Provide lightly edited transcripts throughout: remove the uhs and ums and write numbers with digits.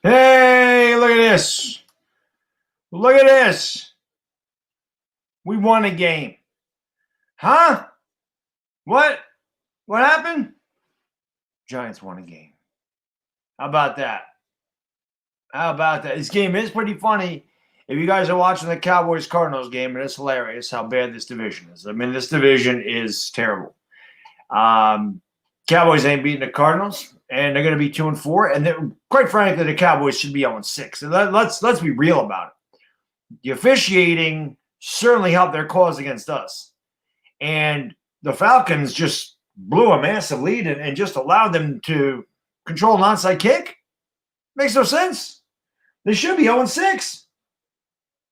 Hey, look at this. Look at this. We won a game. Huh? What? What happened? Giants won a game. How about that? How about that? This game is pretty funny. If you guys are watching the Cowboys-Cardinals game, and it's hilarious how bad this division is. I mean, this division is terrible. Cowboys ain't beating the Cardinals, and they're going to be 2-4. And quite frankly, the Cowboys should be 0-6. And let's be real about it. The officiating certainly helped their cause against us. And the Falcons just blew a massive lead and just allowed them to control an onside kick. Makes no sense. They should be 0-6.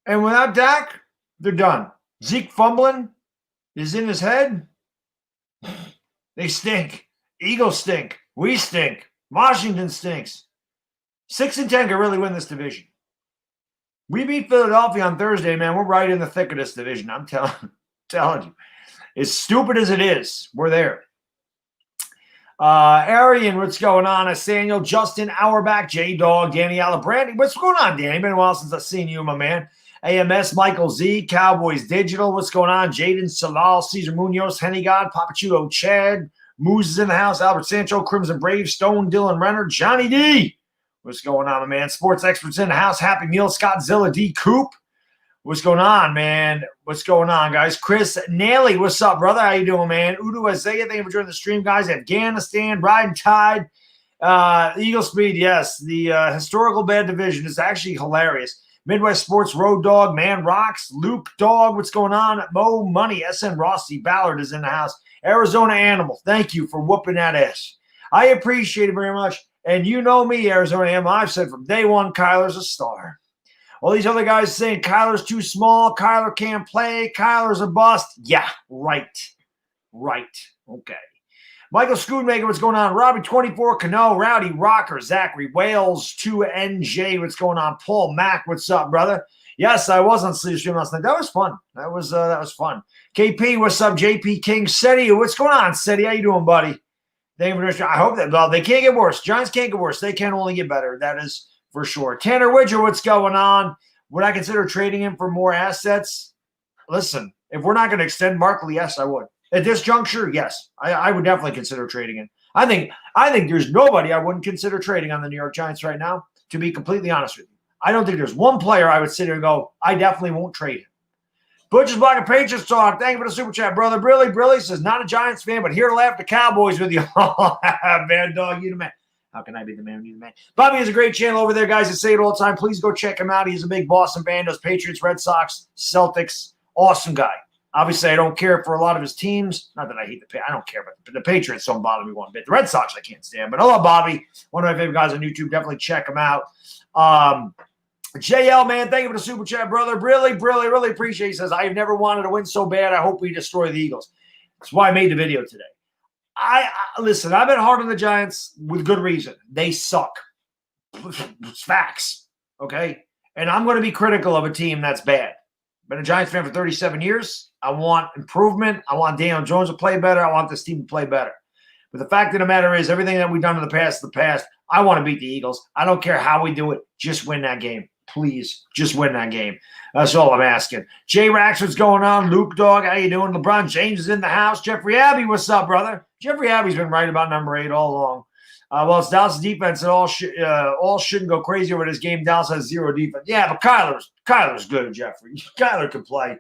And without Dak, they're done. Zeke fumbling is in his head. They stink. Eagles stink. We stink. Washington stinks. 6-10 can really win this division. We beat Philadelphia on Thursday, man. We're right in the thick of this division. I'm telling you. As stupid as it is, we're there. Arian, what's going on? Nathaniel, Justin, Auerbach, J-Dog, Danny Alabrandi. What's going on, Danny? Been a while since I've seen you, my man. AMS, Michael Z, Cowboys Digital. What's going on? Jaden, Salal, Cesar Munoz, Henny God, Papachulo, Chad, Moose is in the house, Albert Sancho, Crimson Brave, Stone, Dylan Renner, Johnny D. What's going on, my man? Sports experts in the house. Happy Meal, Scott Zilla, D. Coop. What's going on, man? What's going on, guys? Chris Nally, what's up, brother? How you doing, man? Udo Isaiah, thank you for joining the stream, guys. Afghanistan, Riding Tide. Eagle Speed, yes. The historical bad division is actually hilarious. Midwest Sports, Road Dog, Man Rocks, Luke Dog, what's going on? Mo Money, SN Rossi, Ballard is in the house. Arizona Animal, thank you for whooping that ass. I appreciate it very much. And you know me, Arizona Animal. I've said from day one, Kyler's a star. All these other guys saying Kyler's too small, Kyler can't play, Kyler's a bust. Yeah, right. Right. Okay. Michael Schoonmaker, what's going on? Robbie 24, Cano, Rowdy Rocker, Zachary Wales, 2NJ, what's going on? Paul Mack, what's up, brother? Yes, I was on Sleep Stream last night. That was fun. That was fun. KP, what's up? JP King, Seti, what's going on, Seti? How you doing, buddy? Thank you for I hope that they can't get worse. Giants can't get worse. They can only get better. That is for sure. Tanner Widger, what's going on? Would I consider trading him for more assets? Listen, if we're not going to extend Markley, yes, I would. At this juncture, yes, I would definitely consider trading him. I think there's nobody I wouldn't consider trading on the New York Giants right now, to be completely honest with you. I don't think there's one player I would sit here and go, I definitely won't trade him. Butcher's Block of Patriots Talk. Thank you for the super chat, brother. Brilly says, not a Giants fan, but here to laugh at the Cowboys with you. Bad dog, you the man. How can I be the man? You the man. Bobby has a great channel over there, guys. I say it all the time. Please go check him out. He's a big Boston fan. Does Patriots, Red Sox, Celtics. Awesome guy. Obviously, I don't care for a lot of his teams. Not that I hate I don't care, but the Patriots don't bother me one bit. The Red Sox I can't stand. But I love Bobby. One of my favorite guys on YouTube. Definitely check him out. JL, man, thank you for the super chat, brother. Really appreciate it. He says, I've never wanted to win so bad. I hope we destroy the Eagles. That's why I made the video today. Listen, I've been hard on the Giants with good reason. They suck. It's facts, okay? And I'm going to be critical of a team that's bad. Been a Giants fan for 37 years. I want improvement. I want Daniel Jones to play better. I want this team to play better. But the fact of the matter is, everything that we've done in the past, I want to beat the Eagles. I don't care how we do it. Just win that game. Please, just win that game. That's all I'm asking. J-Rax, what's going on? Luke Dog, how you doing? LeBron James is in the house. Jeffrey Abbey, what's up, brother? Jeffrey Abbey's been right about number 8 all along. Well, it's Dallas' defense that all shouldn't go crazy over this game. Dallas has 0 defense. Yeah, but Kyler's good, Jeffrey. Kyler can play.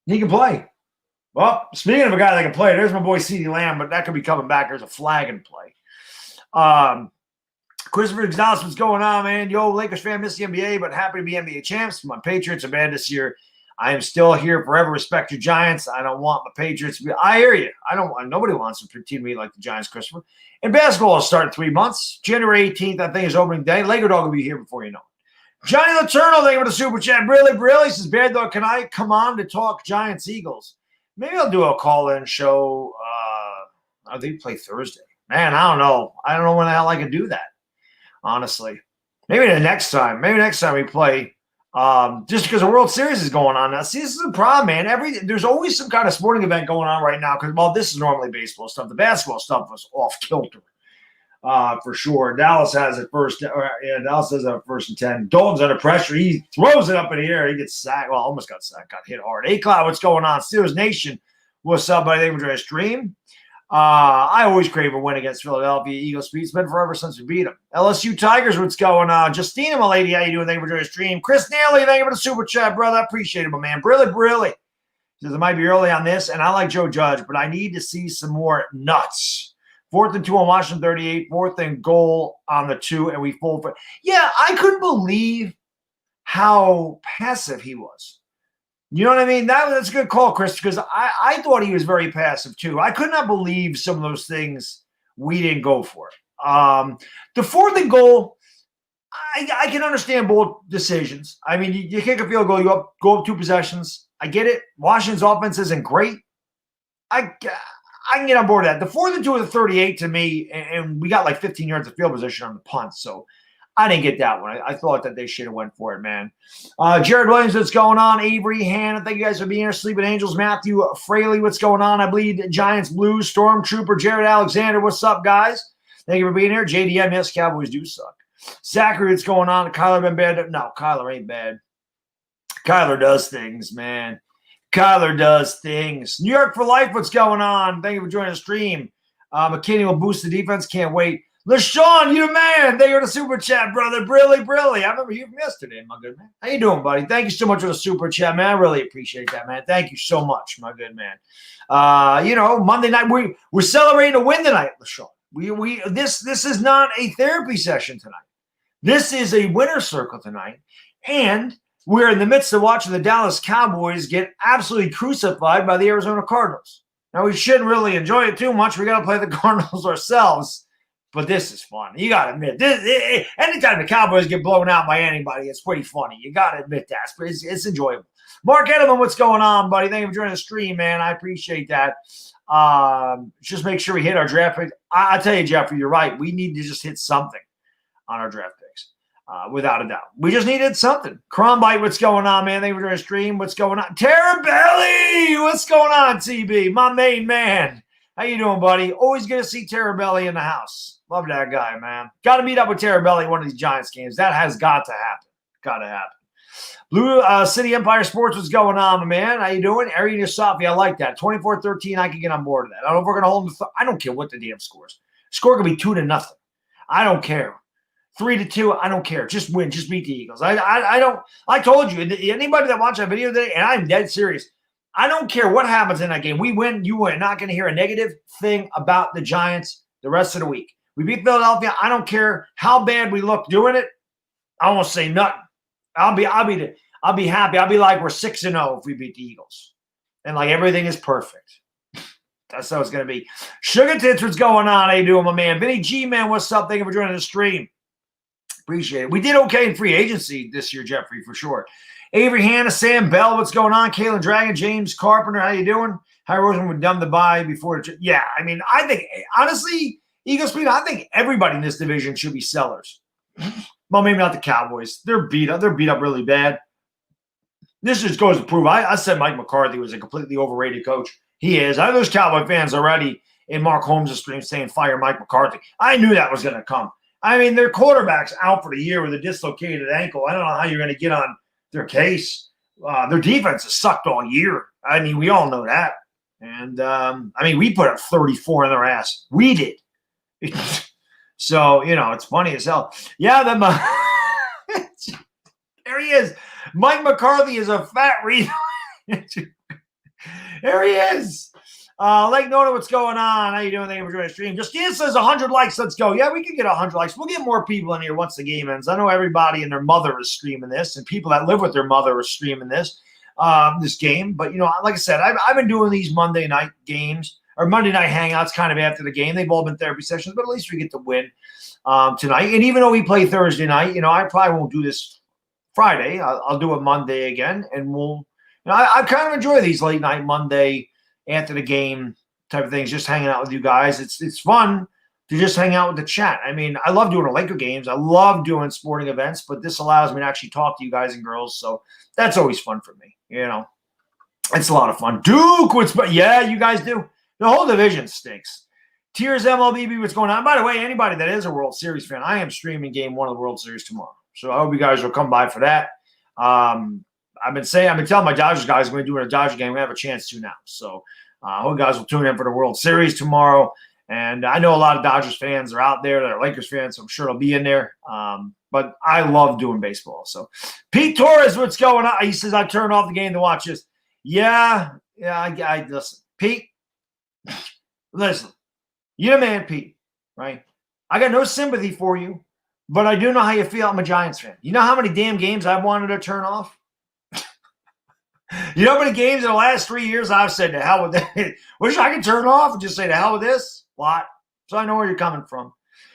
He can play. Well, speaking of a guy that can play, there's my boy CeeDee Lamb, but that could be coming back. There's a flag in play. Christopher Gonzalez, what's going on, man? Yo, Lakers fan, miss the NBA, but happy to be NBA champs. My Patriots are bad this year. I am still here forever. Respect your Giants. I don't want my Patriots to be. I hear you. Nobody wants a team to be like the Giants, Christopher. And basketball will start in 3 months. January 18th, I think, is opening day. Laker Dog will be here before you know it. Johnny Letourneau, thank you for the super chat. Really says, Bad Dog, can I come on to talk Giants Eagles? Maybe I'll do a call-in show. I think play Thursday. Man, I don't know. I don't know when the hell I can do that. Honestly, maybe the next time. Maybe next time we play, just because the World Series is going on now. See, this is the problem, man. There's always some kind of sporting event going on right now. Because this is normally baseball stuff. The basketball stuff was off kilter. for sure. Dallas has it first. Dallas has it first and 10. Dalton's under pressure. He throws it up in the air. He gets sacked. Well, almost got sacked. Got hit hard. A-Cloud, what's going on? Steelers Nation, what's up, buddy? Thank you for joining the stream. I always crave a win against Philadelphia Eagles. It's been forever since we beat them. LSU Tigers, what's going on? Justina, my lady, how you doing? Thank you for joining the stream. Chris Nailey, thank you for the super chat, brother. I appreciate it, my man. Brilly. Says it might be early on this, and I like Joe Judge, but I need to see some more nuts. 4th and 2 on Washington 38, 4th and goal on the 2, and we fold for. Yeah, I couldn't believe how passive he was. You know what I mean? That's a good call, Chris, because I thought he was very passive too. I could not believe some of those things we didn't go for. The 4th and goal, I can understand both decisions. I mean, you kick a field goal, you go up 2 possessions. I get it. Washington's offense isn't great. I can get on board with that. The 4th and 2 of the 38 to me, and we got like 15 yards of field position on the punt, so I didn't get that one. I thought that they should have went for it, man. Jared Williams, what's going on? Avery, Hannah, thank you guys for being here. Sleeping Angels, Matthew Fraley, what's going on? I bleed Giants, Blues, Stormtrooper, Jared Alexander, what's up, guys? Thank you for being here. JDM, yes, Cowboys do suck. Zachary, what's going on? Kyler been bad? No, Kyler ain't bad. Kyler does things, man. Kyler does things. New York for life, what's going on? Thank you for joining the stream. McKinney will boost the defense. Can't wait. LaShawn, you the man. Thank you for the super chat, brother. Brilly. I remember you from yesterday, my good man. How you doing, buddy? Thank you so much for the super chat, man. I really appreciate that, man. Thank you so much, my good man. Monday night, we're celebrating a win tonight, LaShawn. This is not a therapy session tonight. This is a winner circle tonight. And we're in the midst of watching the Dallas Cowboys get absolutely crucified by the Arizona Cardinals. Now, we shouldn't really enjoy it too much. We got to play the Cardinals ourselves. But this is fun. You got to admit, anytime the Cowboys get blown out by anybody, it's pretty funny. You got to admit that. It's enjoyable. Mark Edelman, what's going on, buddy? Thank you for joining the stream, man. I appreciate that. Just make sure we hit our draft picks. I tell you, Jeffrey, you're right. We need to just hit something on our draft picks, without a doubt. We just needed something. Crombite, what's going on, man? Thank you for joining the stream. What's going on? Terabelli, what's going on, TB? My main man. How you doing, buddy? Always good to see Terabelli in the house. Love that guy, man. Got to meet up with Terabelli in one of these Giants games. That has got to happen. Got to happen. Blue City Empire Sports, what's going on, my man? How you doing? Arian Yasafi, I like that. 24-13, I can get on board with that. I don't know if we're going to hold them. I don't care what the damn score is. Score could be 2-0. I don't care. 3-2, I don't care. Just win. Just beat the Eagles. I don't. I told you, anybody that watched that video today, and I'm dead serious, I don't care what happens in that game. We win, you win. Not going to hear a negative thing about the Giants the rest of the week. We beat Philadelphia. I don't care how bad we look doing it. I won't say nothing. I'll be happy. I'll be like we're 6-0 if we beat the Eagles, and like everything is perfect. That's how it's going to be. Sugar Tits, what's going on? How you doing, my man? Vinny G, man, what's up? Thank you for joining the stream. Appreciate it. We did okay in free agency this year, Jeffrey, for sure. Avery Hannah, Sam Bell, what's going on? Kalen Dragon, James Carpenter, how you doing? Harry Roseman would dumb the buy before. Yeah, I mean, I think, honestly, Eagles, I think everybody in this division should be sellers. Well, maybe not the Cowboys. They're beat up. They're beat up really bad. This just goes to prove. I said Mike McCarthy was a completely overrated coach. He is. I know there's Cowboy fans already in Mark Holmes' stream saying fire Mike McCarthy. I knew that was going to come. I mean, their quarterback's out for the year with a dislocated ankle. I don't know how you're going to get on their case. Their defense has sucked all year. I mean, we all know that. And, we put up 34 in their ass. We did. So, it's funny as hell. Yeah, there he is. Mike McCarthy is a fat reader. There he is. Lake Nona, what's going on? How you doing? Thank you for joining the stream. Justina says 100 likes. Let's go. Yeah, we can get 100 likes. We'll get more people in here once the game ends. I know everybody and their mother is streaming this, and people that live with their mother are streaming this game. But, like I said, I've been doing these Monday night games or Monday night hangouts kind of after the game. They've all been therapy sessions, but at least we get to win tonight. And even though we play Thursday night, I probably won't do this Friday. I'll do it Monday again, and we'll I kind of enjoy these late night Monday after the game type of things, just hanging out with you guys. It's fun to just hang out with the chat. I mean, I love doing the Laker games. I love doing sporting events, but this allows me to actually talk to you guys and girls. So that's always fun for me. It's a lot of fun. Duke, yeah, you guys do. The whole division stinks. Tears MLB, what's going on? By the way, anybody that is a World Series fan, I am streaming Game 1 of the World Series tomorrow. So I hope you guys will come by for that. I've been telling my Dodgers guys we're going to do a Dodger game. We have a chance to now. So I hope you guys will tune in for the World Series tomorrow. And I know a lot of Dodgers fans are out there that are Lakers fans, so I'm sure they'll be in there. But I love doing baseball. So Pete Torres, what's going on? He says, I turned off the game to watch this. Yeah, I listen. Pete, listen. You're the man, Pete, right? I got no sympathy for you, but I do know how you feel. I'm a Giants fan. You know how many damn games I've wanted to turn off? You know how many games in the last 3 years I've said, to hell with that. Wish I could turn off and just say, to hell with this? A lot. So I know where you're coming from.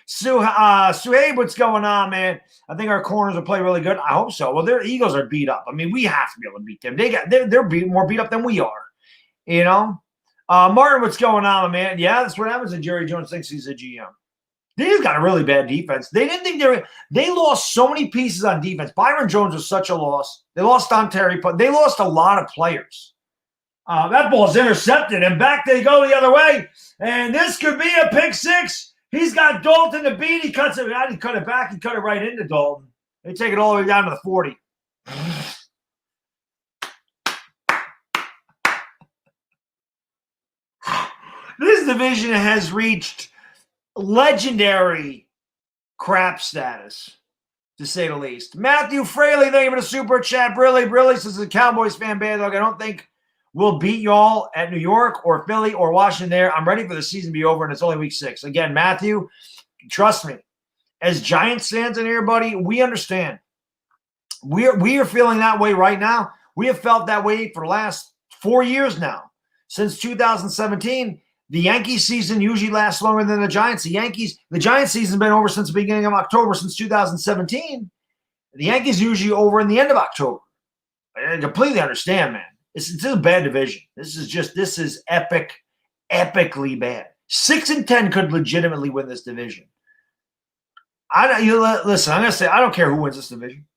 Suhaib, what's going on, man? I think our corners will play really good. I hope so. Well, their Eagles are beat up. I mean, we have to be able to beat them. They're more beat up than we are, you know? Martin, what's going on, man? Yeah, that's what happens when Jerry Jones thinks he's a GM. They've got a really bad defense. They didn't think they lost so many pieces on defense. Byron Jones was such a loss. They lost on Terry, but they lost a lot of players. That ball's intercepted, and back they go the other way. And this could be a pick six. He's got Dalton to beat. He cuts it out. He cut it back. He cut it right into Dalton. They take it all the way down to the 40. This division has reached legendary crap status, to say the least. Matthew Fraley, thank you for the super chat. Brilly says, a Cowboys fan, Baddog. I don't think we'll beat y'all at New York or Philly or Washington there. I'm ready for the season to be over, and it's only week 6. Again, Matthew, trust me. As Giants fans in here, buddy, we understand. We are feeling that way right now. We have felt that way for the last 4 years now. Since 2017, the Yankees season usually lasts longer than the Giants. The Giants season's been over since the beginning of October, since 2017. The Yankees usually over in the end of October. I completely understand, man. It's a bad division. This is epically bad. 6-10 could legitimately win this division. Listen, I'm going to say, I don't care who wins this division.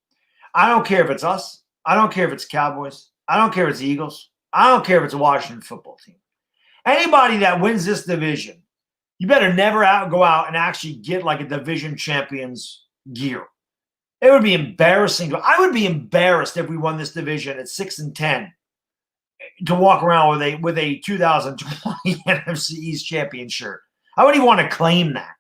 I don't care if it's us. I don't care if it's Cowboys. I don't care if it's the Eagles. I don't care if it's a Washington football team. Anybody that wins this division, you better never go out and actually get like a division champion's gear. It would be embarrassing. I would be embarrassed if we won this division at 6-10 to walk around with a 2020 NFC East champion shirt. I wouldn't even want to claim that.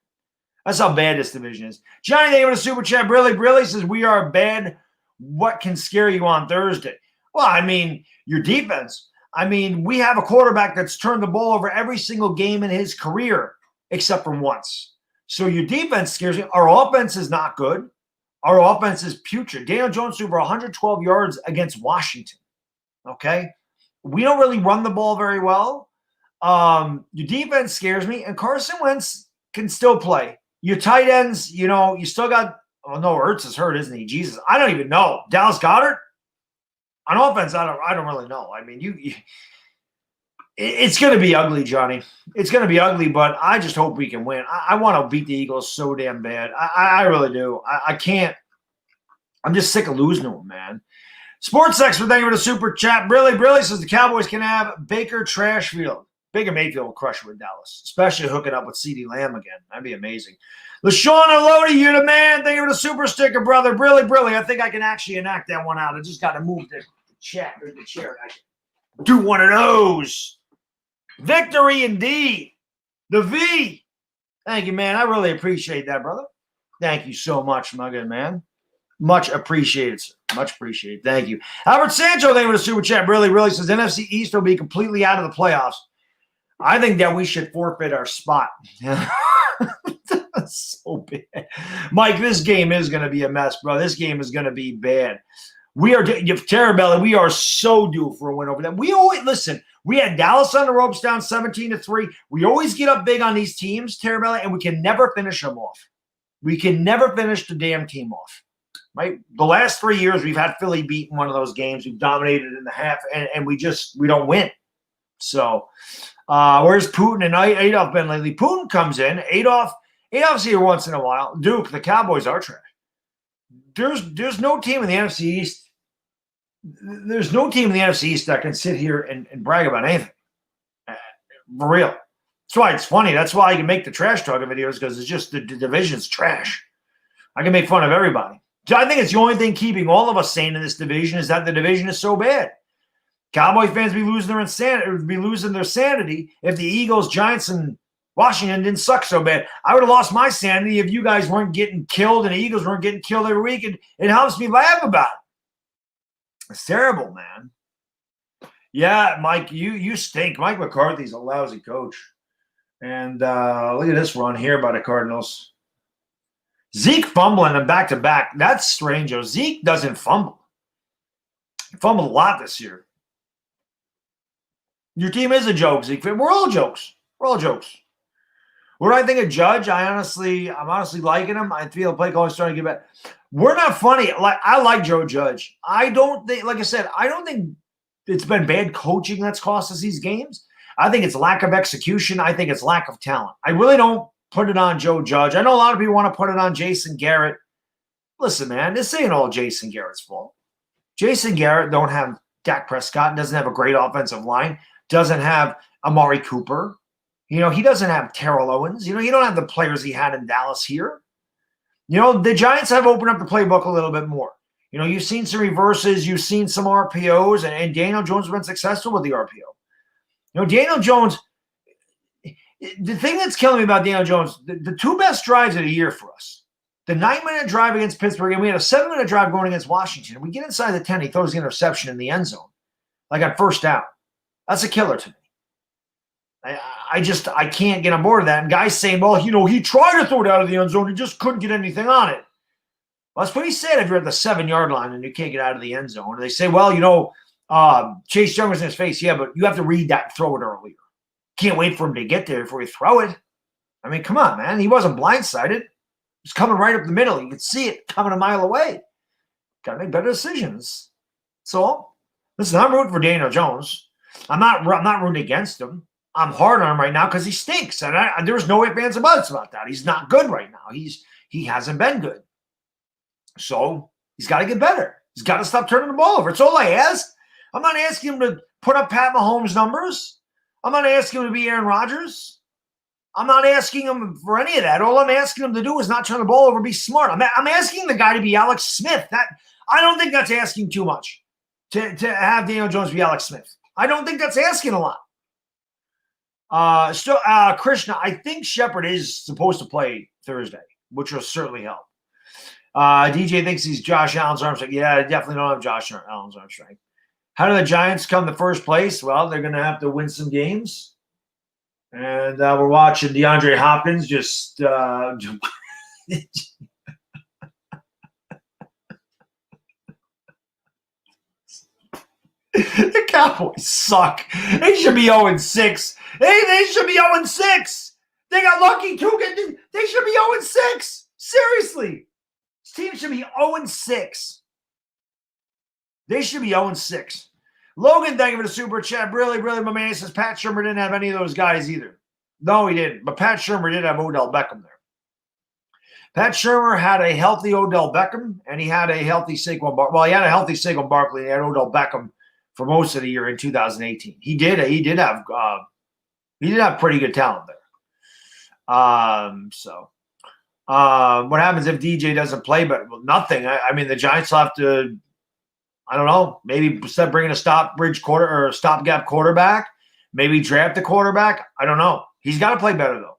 That's how bad this division is. Johnny, they have a super chat. Brilly says, we are bad. What can scare you on Thursday? Well, I mean, your defense. I mean, we have a quarterback that's turned the ball over every single game in his career, except for once. So your defense scares me. Our offense is not good. Our offense is putrid. Daniel Jones threw for 112 yards against Washington. Okay? We don't really run the ball very well. Your defense scares me. And Carson Wentz can still play. Your tight ends, you still got – oh, no, Ertz is hurt, isn't he? Jesus. I don't even know. Dallas Goedert? On offense, I don't really know. I mean, it's going to be ugly, Johnny. It's going to be ugly, but I just hope we can win. I want to beat the Eagles so damn bad. I really do. I can't. I'm just sick of losing to them, man. Sports Expert, thank you for the super chat. Brilly says the Cowboys can have Baker Trashfield. Baker Mayfield will crush it with Dallas, especially hooking up with CeeDee Lamb again. That'd be amazing. LaShawn Lodi, you're the man. Thank you for the super sticker, brother. Brilly. I think I can actually enact that one out. I just got to move the chair. I can do one of those. Victory indeed. The V. Thank you, man. I really appreciate that, brother. Thank you so much, my good man. Much appreciated, sir. Much appreciated. Thank you. Albert Sancho, thank you for the super chat. Really says NFC East will be completely out of the playoffs. I think that we should forfeit our spot. That's so bad. Mike, this game is going to be a mess, bro. This game is going to be bad. Terabella, we are so due for a win over them. We always, listen, we had Dallas on the ropes down 17-3. We always get up big on these teams, Terabella, and we can never finish them off. We can never finish the damn team off. Right? The last 3 years, we've had Philly beat in one of those games. We've dominated in the half, and we don't win. So, where's Putin and Adolf been lately? Putin comes in. Adolf's here once in a while. Duke, the Cowboys are trash. There's no team in the NFC East. There's no team in the NFC East that can sit here and brag about anything. For real. That's why it's funny. That's why I can make the trash talking videos, because it's just the division's trash. I can make fun of everybody. So I think it's the only thing keeping all of us sane in this division is that the division is so bad. Cowboy fans be losing their sanity if the Eagles, Giants, and Washington didn't suck so bad. I would have lost my sanity if you guys weren't getting killed and the Eagles weren't getting killed every week. And it helps me laugh about it. It's terrible, man. Yeah, Mike, you stink. Mike McCarthy's a lousy coach. And look at this run here by the Cardinals. Zeke fumbling and back-to-back. That's strange. Zeke doesn't fumble. He fumbled a lot this year. Your team is a joke, Zeke. We're all jokes. We're all jokes. What do I think of Judge? I'm honestly liking him. I feel the play calling starting to get better. We're not funny. I like Joe Judge. I don't think, like I said, I don't think it's been bad coaching that's cost us these games. I think it's lack of execution. I think it's lack of talent. I really don't put it on Joe Judge. I know a lot of people want to put it on Jason Garrett. Listen, man, this ain't all Jason Garrett's fault. Jason Garrett don't have Dak Prescott, doesn't have a great offensive line, doesn't have Amari Cooper. He doesn't have Terrell Owens. You don't have the players he had in Dallas here. The Giants have opened up the playbook a little bit more. You've seen some reverses. You've seen some RPOs, and Daniel Jones has been successful with the RPO. Daniel Jones, the thing that's killing me about Daniel Jones, the two best drives of the year for us, the 9-minute drive against Pittsburgh, and we had a 7-minute drive going against Washington. We get inside the 10, he throws the interception in the end zone, like on first down. That's a killer to me. I can't get on board with that. And guys saying, well, he tried to throw it out of the end zone. He just couldn't get anything on it. Well, that's pretty sad if you're at the 7-yard line and you can't get out of the end zone. And they say, well, Chase Young was in his face. Yeah, but you have to read that and throw it earlier. Can't wait for him to get there before you throw it. I mean, come on, man. He wasn't blindsided. It's coming right up the middle. You could see it coming a mile away. Got to make better decisions. So, listen, I'm rooting for Daniel Jones. I'm not rooting against him. I'm hard on him right now because he stinks. And there's no ifs, ands, or buts about that. He's not good right now. He hasn't been good. So he's got to get better. He's got to stop turning the ball over. It's all I ask. I'm not asking him to put up Pat Mahomes numbers. I'm not asking him to be Aaron Rodgers. I'm not asking him for any of that. All I'm asking him to do is not turn the ball over, be smart. I'm asking the guy to be Alex Smith. I don't think that's asking too much to have Daniel Jones be Alex Smith. I don't think that's asking a lot. Krishna, I think Shepard is supposed to play Thursday, which will certainly help. DJ thinks he's Josh Allen's arm strength. Yeah, I definitely don't have Josh Allen's arm strength. How do the Giants come to first place? Well, they're going to have to win some games. And we're watching DeAndre Hopkins just the Cowboys suck. They should be 0-6. They should be 0-6. They got lucky too. They should be 0-6. Seriously. This team should be 0-6. They should be 0-6. Logan, thank you for the super chat. Really, my man says Pat Shurmur didn't have any of those guys either. No, he didn't. But Pat Shurmur did have Odell Beckham there. Pat Shurmur had a healthy Odell Beckham, and he had a healthy Saquon Barkley. Well, he had a healthy Saquon Barkley, and he had Odell Beckham for most of the year in 2018. He did have pretty good talent there. What happens if DJ doesn't play? But nothing. I mean, the Giants will have to, I don't know, maybe instead of bringing a stopgap quarterback, maybe draft a quarterback. I don't know. He's got to play better though.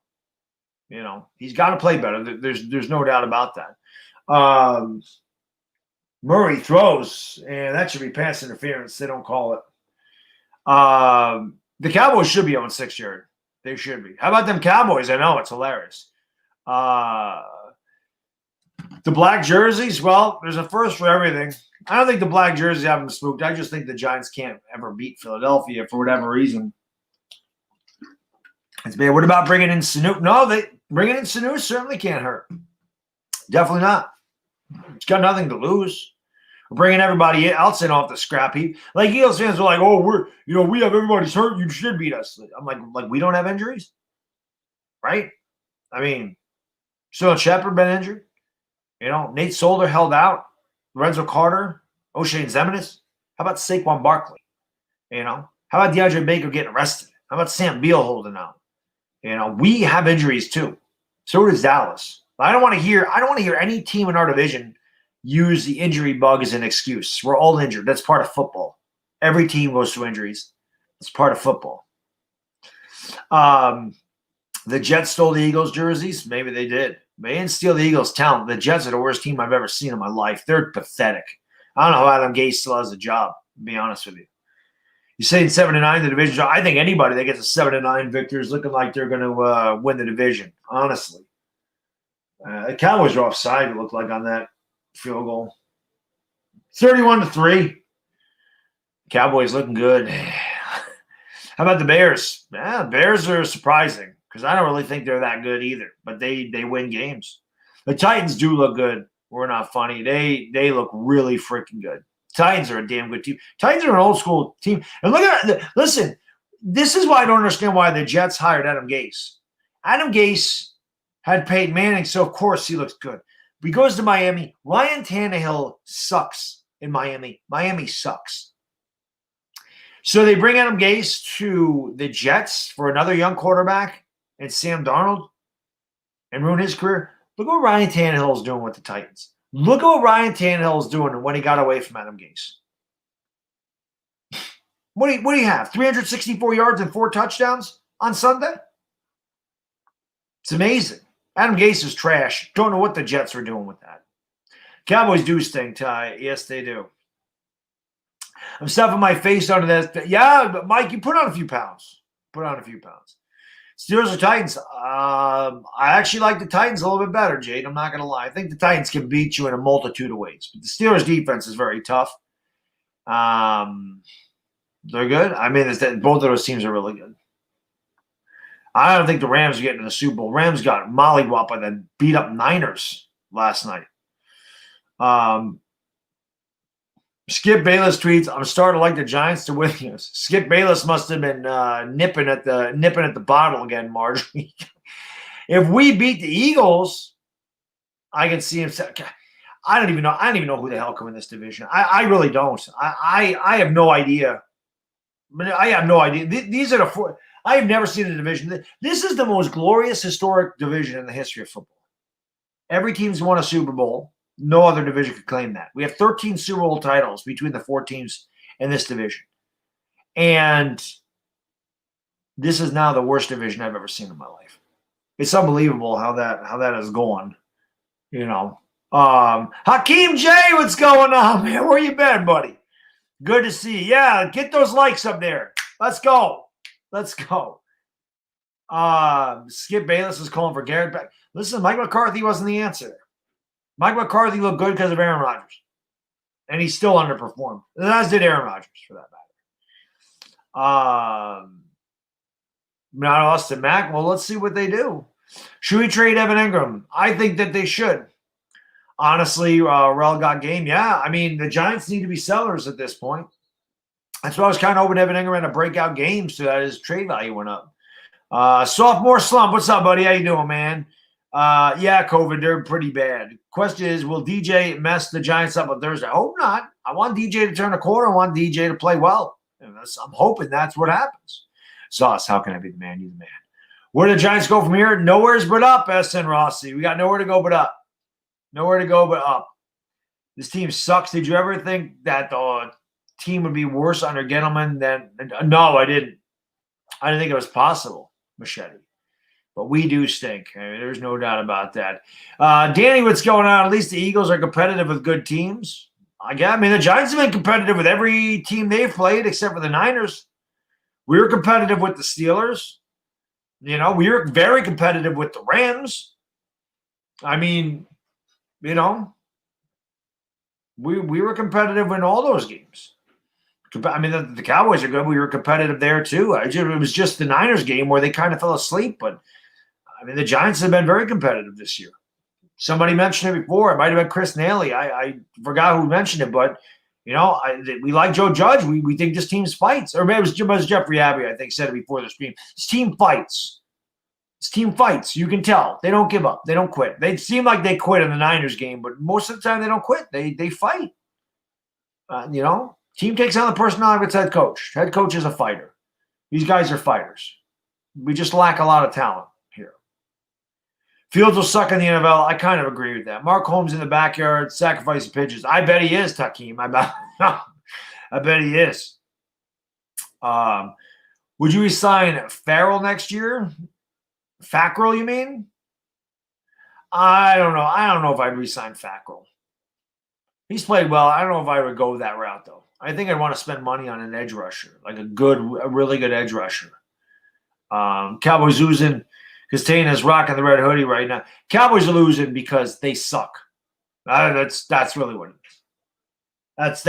He's got to play better. There's no doubt about that. Murray throws, and that should be pass interference. They don't call it. The Cowboys should be on 6-yard. They should be. How about them Cowboys? I know, it's hilarious. The black jerseys, well, there's a first for everything. I don't think the black jerseys have them spooked. I just think the Giants can't ever beat Philadelphia for whatever reason. It's bad. What about bringing in Sanu? No, bringing in Sanu certainly can't hurt. Definitely not. It's got nothing to lose. We're bringing everybody else in off the scrap heap. Like Eagles fans are like, oh, we have everybody's hurt. You should beat us. I'm like we don't have injuries, right? I mean, Untitled Chapter been injured. Nate Solder held out. Lorenzo Carter, O'Shane Ximines. How about Saquon Barkley? How about DeAndre Baker getting arrested? How about Sam Beal holding out? We have injuries too. So does Dallas. I don't want to hear any team in our division use the injury bug as an excuse. We're all injured. That's part of football. Every team goes through injuries. It's part of football. The Jets stole the Eagles jerseys. Maybe they did. They didn't steal the Eagles' talent. The Jets are the worst team I've ever seen in my life. They're pathetic. I don't know how Adam Gase still has a job, to be honest with you. You're saying 7-9 the division. I think anybody that gets a 7-9 victory is looking like they're going to win the division, honestly. The Cowboys are offside, it looked like, on that field goal. 31-3. Cowboys looking good. How about the Bears? Yeah, Bears are surprising because I don't really think they're that good either, but they win games. The Titans do look good. We're not funny. They look really freaking good. Titans are a damn good team. Titans are an old school team. And look at that. Listen, this is why I don't understand why the Jets hired Adam Gase. Adam Gase had Peyton Manning, so of course he looks good. But he goes to Miami. Ryan Tannehill sucks in Miami. Miami sucks. So they bring Adam Gase to the Jets for another young quarterback and Sam Darnold and ruin his career. Look what Ryan Tannehill is doing with the Titans. Look at what Ryan Tannehill is doing when he got away from Adam Gase. What do you have? 364 yards and 4 touchdowns on Sunday? It's amazing. Adam Gase is trash. Don't know what the Jets are doing with that. Cowboys do stink, Ty. Yes, they do. I'm stuffing my face under that. Yeah, but Mike, you put on a few pounds. Steelers or Titans? I actually like the Titans a little bit better, Jade. I'm not going to lie. I think the Titans can beat you in a multitude of ways. But the Steelers' defense is very tough. They're good. I mean, both of those teams are really good. I don't think the Rams are getting to the Super Bowl. Rams got mollywopped by the beat-up Niners last night. Skip Bayless tweets, I'm starting to like the Giants to win. Skip Bayless must have been nipping at the bottle again, Marjorie. If we beat the Eagles, I can see him. I don't even know who the hell can win this division. I really don't. I have no idea. I have no idea. These are the four. I have never seen a division. This is the most glorious historic division in the history of football. Every team's won a Super Bowl. No other division could claim that. We have 13 Super Bowl titles between the 4 teams in this division. And this is now the worst division I've ever seen in my life. It's unbelievable how that is going. Hakeem J, what's going on, man? Where you been, buddy? Good to see you. Yeah, get those likes up there. Let's go. Skip Bayless is calling for Gareth back. Listen, Mike McCarthy wasn't the answer. Mike McCarthy looked good because of Aaron Rodgers. And he still underperformed. As did Aaron Rodgers, for that matter. Not Austin Mack. Well, let's see what they do. Should we trade Evan Ingram? I think that they should. Honestly, Rel got game. Yeah, I mean, the Giants need to be sellers at this point. That's why I was kind of hoping Evan Ingram had a breakout game so that his trade value went up. Sophomore slump. What's up, buddy? How you doing, man? Yeah, COVID, they're pretty bad. Question is, will DJ mess the Giants up on Thursday? I hope not. I want DJ to turn a corner. I want DJ to play well. And I'm hoping that's what happens. Sauce, how can I be the man? You the man. Where do the Giants go from here? Nowhere's but up, SN Rossi. We got nowhere to go but up. Nowhere to go but up. This team sucks. Did you ever think that the team would be worse under Gettleman than – no, I didn't. I didn't think it was possible, Machete. But we do stink. I mean, there's no doubt about that. Danny, what's going on? At least the Eagles are competitive with good teams. I mean, the Giants have been competitive with every team they've played except for the Niners. We were competitive with the Steelers. We were very competitive with the Rams. I mean, we were competitive in all those games. I mean, the Cowboys are good. We were competitive there, too. It was just the Niners game where they kind of fell asleep. But, I mean, the Giants have been very competitive this year. Somebody mentioned it before. It might have been Chris Nally. I forgot who mentioned it. But, we like Joe Judge. We think this team fights. Or maybe it was Jeffrey Abbey, I think, said it before the stream. This team fights. You can tell. They don't give up. They don't quit. They seem like they quit in the Niners game. But most of the time, they don't quit. They fight. Team takes on the personality of its head coach. Head coach is a fighter. These guys are fighters. We just lack a lot of talent here. Fields will suck in the NFL. I kind of agree with that. Mark Holmes in the backyard, sacrificing pitches. I bet he is, Takeem. I bet he is. Would you resign Farrell next year? Fackrell, you mean? I don't know. I don't know if I'd resign Fackrell. He's played well. I don't know if I would go that route, though. I think I'd want to spend money on an edge rusher, like a really good edge rusher. Cowboys losing because Tane is rocking the red hoodie right now. Cowboys are losing because they suck. That's really what it is. That's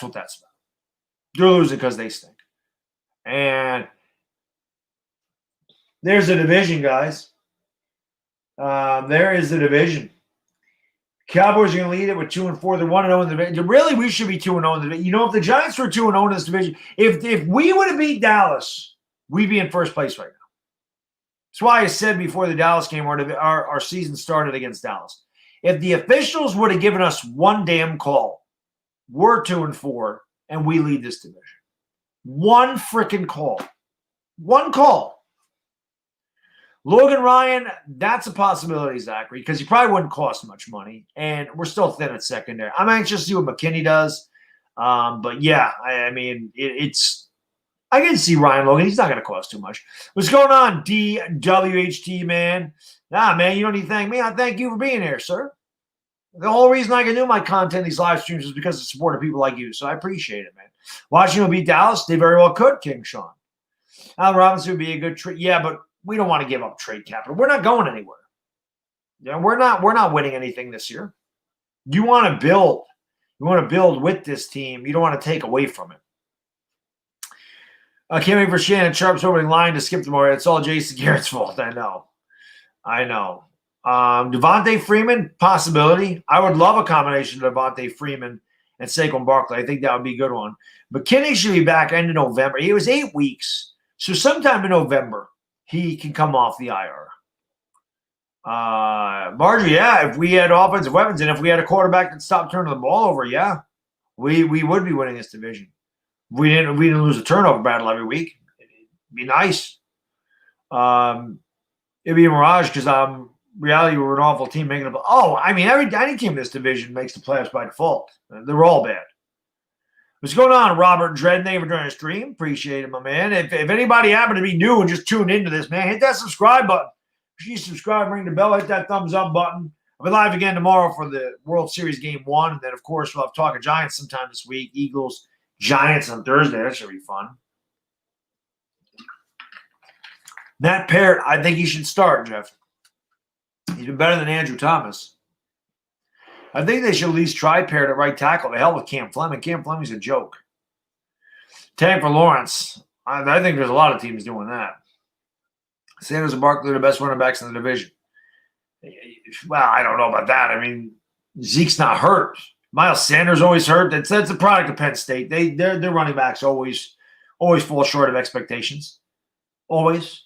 what that's about. They're losing because they stink. And there's a division, guys. There is the division. Cowboys are going to lead it with 2-4. They're 1-0 in the division. Really, we should be 2-0 in the division. You know, if the Giants were 2-0 in this division, if we would have beat Dallas, we'd be in first place right now. That's why I said before the Dallas game, our season started against Dallas. If the officials would have given us one damn call, we're 2-4, and we lead this division. One freaking call. One call. Logan Ryan, that's a possibility, Zachary, because he probably wouldn't cost much money, and we're still thin at secondary. I'm anxious to see what McKinney does, but yeah, I mean, I can see Ryan Logan. He's not going to cost too much. What's going on, DWHT, man? Nah, man, you don't need to thank me. I thank you for being here, sir. The whole reason I can do my content, these live streams, is because of the support of people like you, so I appreciate it, man. Washington will beat Dallas. They very well could, King Sean. Allen Robinson would be a good trade. Yeah, but we don't want to give up trade capital. We're not going anywhere. Yeah, we're not winning anything this year. You want to build. You want to build with this team. You don't want to take away from it. I can't wait for Shannon Sharp's opening line to skip tomorrow. It's all Jason Garrett's fault. I know. Devontae Freeman, possibility. I would love a combination of Devontae Freeman and Saquon Barkley. I think that would be a good one. McKinney should be back end of November. It was 8 weeks. So sometime in November, he can come off the IR. Margie, yeah, if we had offensive weapons and if we had a quarterback that stopped turning the ball over, yeah, we would be winning this division. We didn't lose a turnover battle every week. It'd be nice. It'd be a mirage because reality we're an awful team making it. Oh, I mean, any team in this division makes the playoffs by default. They're all bad. What's going on, Robert Dredd? Thank you for joining the stream. Appreciate it, my man. If anybody happened to be new and just tuned into this, man, hit that subscribe button. If you subscribe, ring the bell, hit that thumbs up button. I'll be live again tomorrow for the World Series Game 1. And then, of course, we'll have Talk of Giants sometime this week. Eagles, Giants on Thursday. That should be fun. Matt Parrott, I think he should start, Jeff. He's been better than Andrew Thomas. I think they should at least try Parrott at right tackle. The hell with Cam Fleming. Cam Fleming's a joke. Tag for Lawrence. I think there's a lot of teams doing that. Sanders and Barkley are the best running backs in the division. Well, I don't know about that. I mean, Zeke's not hurt. Miles Sanders always hurt. That's a product of Penn State. Their running backs always fall short of expectations. Always.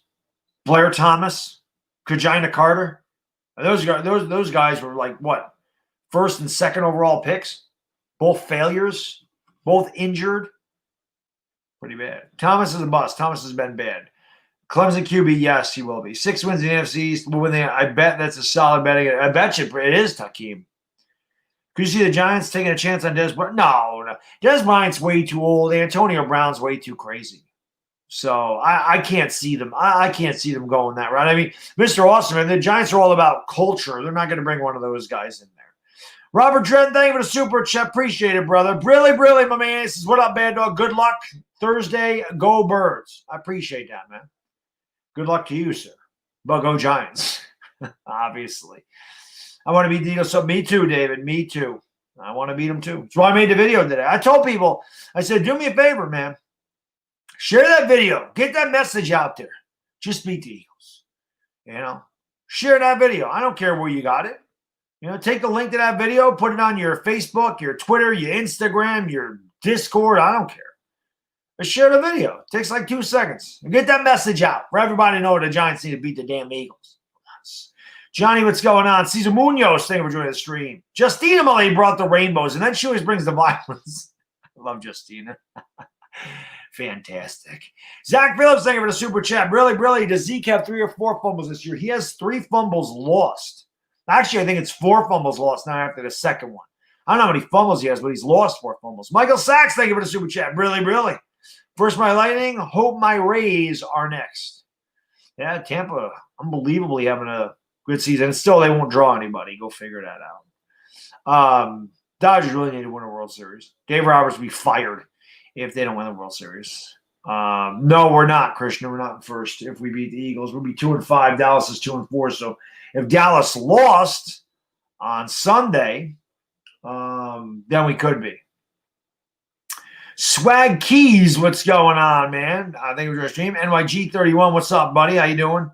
Blair Thomas, Kajina Carter. Those guys were like what? First and second overall picks, both failures, both injured. Pretty bad. Thomas is a bust. Thomas has been bad. Clemson QB, yes, he will be. 6 wins in the NFC East. I bet that's a solid betting. I bet you it is, Takeem. Could you see the Giants taking a chance on Des Bryant? No. Des Bryant's way too old. Antonio Brown's way too crazy. So I can't see them. I can't see them going that route. I mean, Mr. Awesome, and the Giants are all about culture. They're not going to bring one of those guys in there. Robert Trent, thank you for the super chat. Appreciate it, brother. Brilly, my man. This is what up, Baddog. Good luck Thursday. Go Birds. I appreciate that, man. Good luck to you, sir. But go Giants, obviously. I want to beat the Eagles. So me too, David. Me too. I want to beat them too. That's why I made the video today. I told people, I said, do me a favor, man. Share that video. Get that message out there. Just beat the Eagles. You know, share that video. I don't care where you got it. You know, take the link to that video, put it on your Facebook, your Twitter, your Instagram, your Discord. I don't care. But share the video. It takes like 2 seconds. And get that message out for everybody to know the Giants need to beat the damn Eagles. Johnny, what's going on? Cesar Munoz, thank you for joining the stream. Justina Malay brought the rainbows, and then she always brings the violence. I love Justina. Fantastic. Zach Phillips, thank you for the super chat. Really, does Zeke have 3 or 4 fumbles this year? He has 3 fumbles lost. Actually, I think it's 4 fumbles lost now after the second one. I don't know how many fumbles he has, but he's lost 4 fumbles. Michael Sachs, thank you for the super chat. Really. First my Lightning, hope my Rays are next. Yeah, Tampa, unbelievably having a good season. And still, they won't draw anybody. Go figure that out. Dodgers really need to win a World Series. Dave Roberts will be fired if they don't win the World Series. No, we're not, Christian. We're not in first. If we beat the Eagles, we'll be 2-5. Dallas is 2-4. So if Dallas lost on Sunday, then we could be. Swag Keys, what's going on, man? I think it was your stream. NYG31, what's up, buddy? How you doing?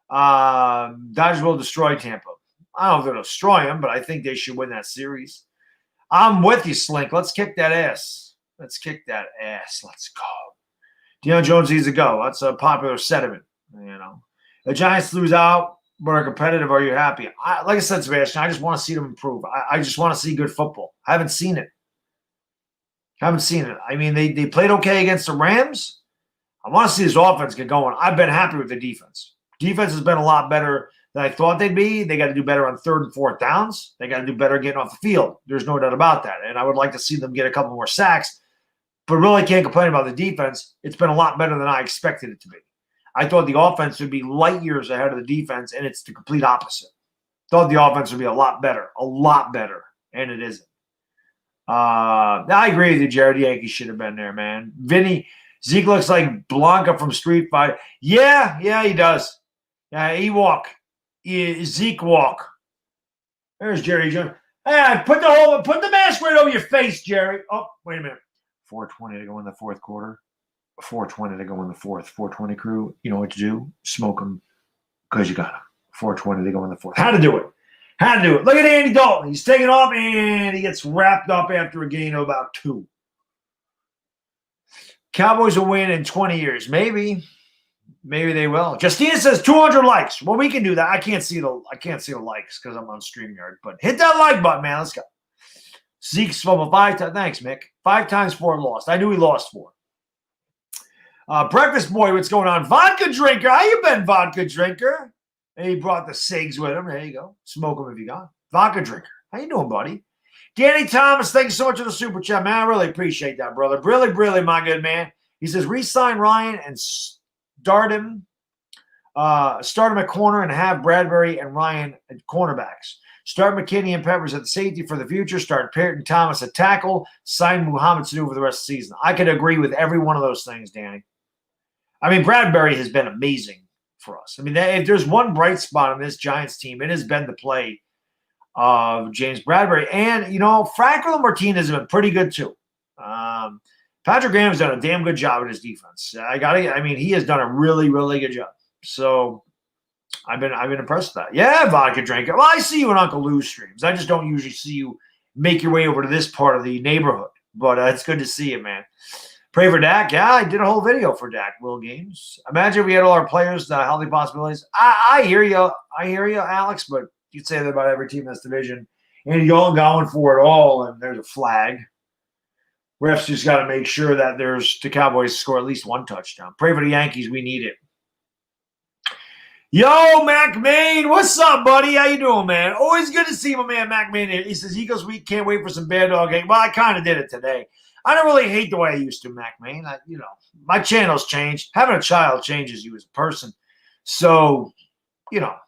Dodgers will destroy Tampa. I don't know if they'll destroy them, but I think they should win that series. I'm with you, Slink. Let's kick that ass. Let's go. Deion Jones needs to go. That's a popular sentiment. The Giants lose out, but are competitive. Are you happy? Like I said, Sebastian, I just want to see them improve. I just want to see good football. I haven't seen it. I mean, they played okay against the Rams. I want to see this offense get going. I've been happy with the defense. Defense has been a lot better than I thought they'd be. They got to do better on 3rd and 4th downs. They got to do better getting off the field. There's no doubt about that. And I would like to see them get a couple more sacks. But really can't complain about the defense. It's been a lot better than I expected it to be. I thought the offense would be light years ahead of the defense, and it's the complete opposite. Thought the offense would be a lot better, and it isn't. I agree with you, Jared. The Yankees should have been there, man. Vinny, Zeke looks like Blanca from Street Fighter. Yeah, he does. Yeah, Zeke walk. There's Jerry Jones. Hey, put the mask right over your face, Jerry. Oh, wait a minute. 4:20 to go in the 4th quarter. 4:20 to go in the 4th. 4:20 crew, you know what to do? Smoke them because you got them. 4:20 to go in the 4th. How to do it. Look at Andy Dalton. He's taking off, and he gets wrapped up after a gain of about 2. Cowboys will win in 20 years. Maybe they will. Justina says 200 likes. Well, we can do that. I can't see the likes because I'm on StreamYard. But hit that like button, man. Let's go. Zeke's fumble 5 times. Thanks, Mick. 5 times 4 lost. I knew he lost 4. Breakfast boy, what's going on? Vodka drinker. How you been, vodka drinker? And he brought the cigs with him. There you go. Smoke them if you got. Vodka drinker. How you doing, buddy? Danny Thomas, thank you so much for the super chat, man. I really appreciate that, brother. Really, my good man. He says, re-sign Ryan and start him at corner and have Bradbury and Ryan at cornerbacks. Start McKinney and Peppers at the safety for the future. Start Peyton Thomas at tackle. Sign Muhammad Sanu for the rest of the season. I could agree with every one of those things, Danny. I mean, Bradbury has been amazing for us. I mean, if there's one bright spot on this Giants team, it has been the play of James Bradbury. And, Franco Martinez has been pretty good too. Patrick Graham's done a damn good job at his defense. He has done a really, really good job. So I've been impressed with that. Yeah, vodka drinker. Well, I see you in Uncle Lou's streams. I just don't usually see you make your way over to this part of the neighborhood. But it's good to see you, man. Pray for Dak. Yeah, I did a whole video for Dak, Will Games. Imagine if we had all our players, healthy possibilities. I hear you. Alex, but you'd say that about every team in this division. And you're all going for it all, and there's a flag. Refs just got to make sure that the Cowboys score at least 1 touchdown. Pray for the Yankees. We need it. Yo, Mac Main, what's up, buddy? How you doing, man? Always good to see my man Mac Main here. He says, Eagles week, can't wait for some Baddog game. Well, I kind of did it today. I don't really hate the way I used to, Mac Main. My channel's changed. Having a child changes you as a person. So, not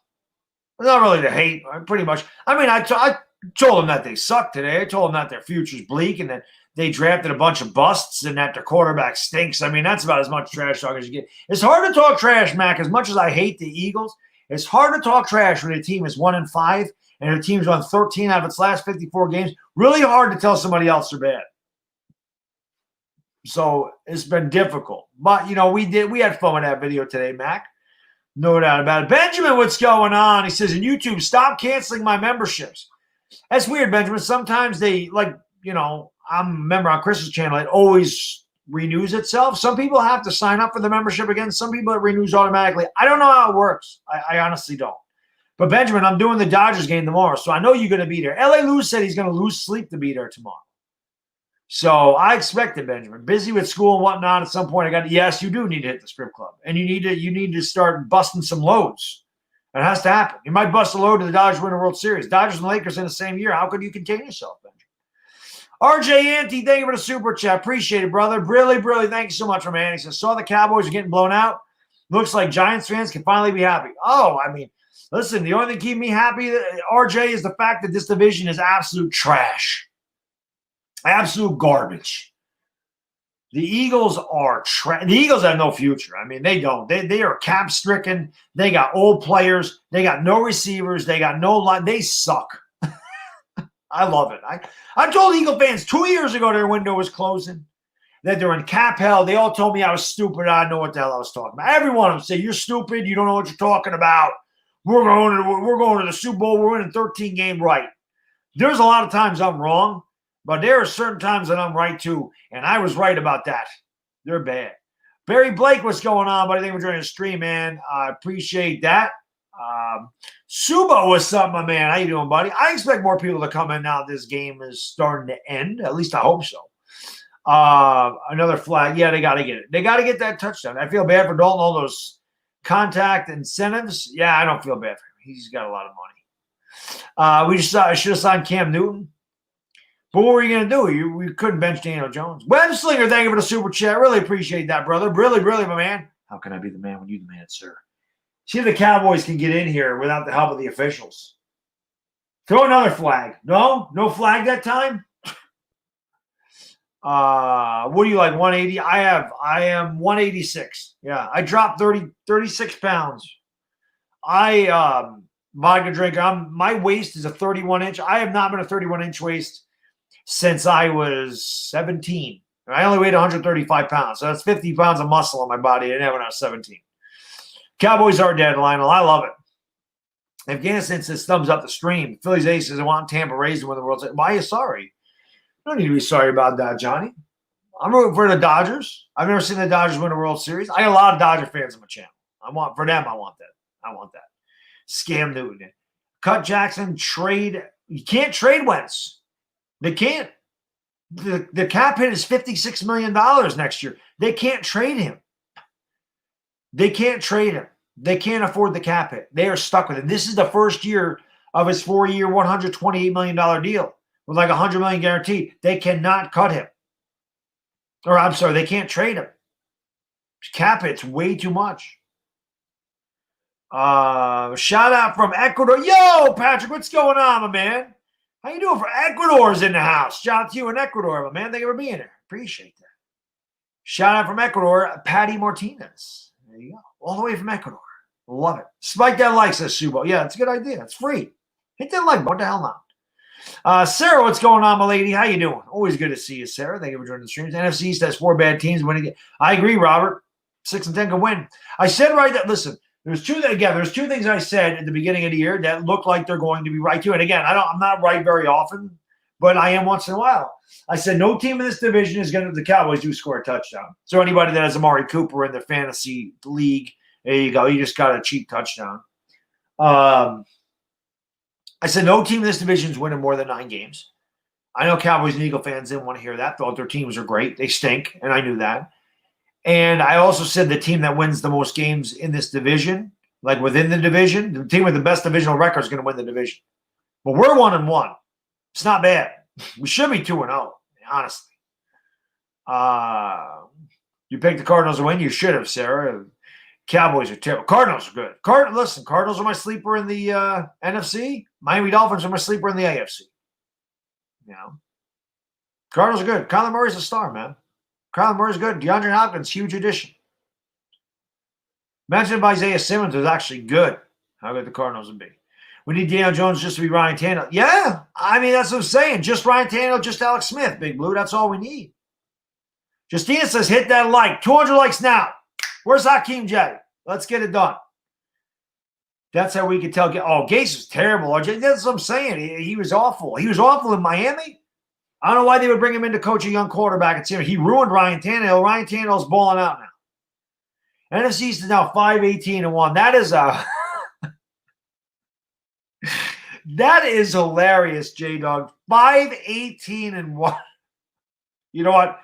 really to hate, pretty much. I told them that they suck today. I told them that their future's bleak and that they drafted a bunch of busts and that their quarterback stinks. That's about as much trash talk as you get. It's hard to talk trash, Mac. As much as I hate the Eagles, it's hard to talk trash when a team is 1-5 and their team's won 13 out of its last 54 games. Really hard to tell somebody else they're bad. So it's been difficult. But, we had fun with that video today, Mac. No doubt about it. Benjamin, what's going on? He says, in YouTube, stop canceling my memberships. That's weird, Benjamin. Sometimes they, I'm a member on Chris's channel. It always renews itself. Some people have to sign up for the membership again. Some people it renews automatically. I don't know how it works. I honestly don't. But, Benjamin, I'm doing the Dodgers game tomorrow, so I know you're going to be there. L.A. Lou said he's going to lose sleep to be there tomorrow. So I expected Benjamin. Busy with school and whatnot. At some point, I got yes, you do need to hit the strip club, and you need to start busting some loads. It has to happen. You might bust a load to the Dodgers win a World Series. Dodgers and Lakers in the same year. How could you contain yourself, Benjamin? RJ Ante, thank you for the super chat. Appreciate it, brother. Really, really, thank you so much, man. He says, saw the Cowboys are getting blown out. Looks like Giants fans can finally be happy. Oh, I mean, listen, the only thing keeping me happy, RJ, is the fact that this division is absolute trash. Absolute garbage. The Eagles are the Eagles have no future. I mean, they don't. They are cap stricken. They got old players. They got no receivers. They got no line. They suck. I love it. I told Eagle fans 2 years ago their window was closing, that they're in cap hell. They all told me I was stupid. I didn't know what the hell I was talking about. Every one of them say, you're stupid. You don't know what you're talking about. We're going to the Super Bowl. We're winning 13 game right. There's a lot of times I'm wrong, but there are certain times that I'm right too, and I was right about that. They're bad. Barry Blake, what's going on, buddy? Thank you for joining the stream, man. I appreciate that. Subo, what's up, my man? How you doing, buddy? I expect more people to come in now. This game is starting to end. At least I hope so. Another flag. Yeah, they got to get it. They got to get that touchdown. I feel bad for Dalton, all those contact incentives. Yeah, I don't feel bad for him. He's got a lot of money. We just should have signed Cam Newton. But what were you going to do? We couldn't bench Daniel Jones. Web Slinger, thank you for the super chat. Really appreciate that, brother. Really, really, my man. How can I be the man when you're the man, sir? See if the Cowboys can get in here without the help of the officials. Throw another flag. No flag that time. What do you like? 180? I am 186. Yeah, I dropped 36 pounds. Vodka drinker. My waist is a 31 inch. I have not been a 31 inch waist since I was 17. I only weighed 135 pounds. So that's 50 pounds of muscle on my body. I didn't have when I was 17. Cowboys are dead, Lionel. I love it. Afghanistan says thumbs up the stream. Phillies aces and want Tampa Rays to win the World Series. Why are you sorry? You don't need to be sorry about that, Johnny. I'm rooting for the Dodgers. I've never seen the Dodgers win a World Series. I got a lot of Dodger fans on my channel. I want that. Scam Newton. Cut Jackson. Trade. You can't trade Wentz. They can't. The cap hit is $56 million next year. They can't trade him. They can't trade him. They can't afford the cap hit. They are stuck with it. This is the first year of his 4-year, $128 million deal with like $100 million guaranteed. They cannot cut him. Or I'm sorry, they can't trade him. Cap hit's way too much. Shout out from Ecuador. Yo, Patrick, what's going on, my man? How you doing? For Ecuador's in the house. Shout out to you in Ecuador, my man. Thank you for being here. Appreciate that. Shout out from Ecuador, Patty Martinez. There you go. All the way from Ecuador. Love it. Spike that like, says Subo. Yeah, it's a good idea. It's free. Hit that like. What the hell not? Sarah, what's going on, my lady? How you doing? Always good to see you, Sarah. Thank you for joining the streams. NFC East has 4 bad teams winning. I agree, Robert. 6 and 10 can win. I said right that, listen, there's two things I said at the beginning of the year that look like they're going to be right too. And again, I'm not right very often, but I am once in a while. I said no team in this division is going to, the Cowboys do score a touchdown. So anybody that has Amari Cooper in their fantasy league, there you go. You just got a cheap touchdown. I said no team in this division is winning more than 9 games. I know Cowboys and Eagle fans didn't want to hear that. Thought their teams are great. They stink, and I knew that. And I also said the team that wins the most games in this division, like within the division, the team with the best divisional record is going to win the division. But we're 1-1. It's not bad. We should be 2-0, honestly. You picked the Cardinals to win. You should have, Sarah. Cowboys are terrible. Cardinals are good. Cardinals are my sleeper in the NFC. Miami Dolphins are my sleeper in the AFC. You know, Cardinals are good. Kyler Murray's a star, man. Kyler Murray's good. DeAndre Hopkins, huge addition. Imagine if Isaiah Simmons was actually good. How good the Cardinals would be. We need Daniel Jones just to be Ryan Tannehill. Yeah, I mean, that's what I'm saying. Just Ryan Tannehill, just Alex Smith, Big Blue. That's all we need. Justina says, hit that like. 200 likes now. Where's Hakeem J? Let's get it done. That's how we can tell. Oh, Gase is terrible. That's what I'm saying. He was awful. He was awful in Miami. I don't know why they would bring him in to coach a young quarterback. It's he ruined Ryan Tannehill. Ryan Tannehill's balling out now. NFC East is now 5-18-1. That is that is hilarious, J-Dog. 5-18-1. You know what?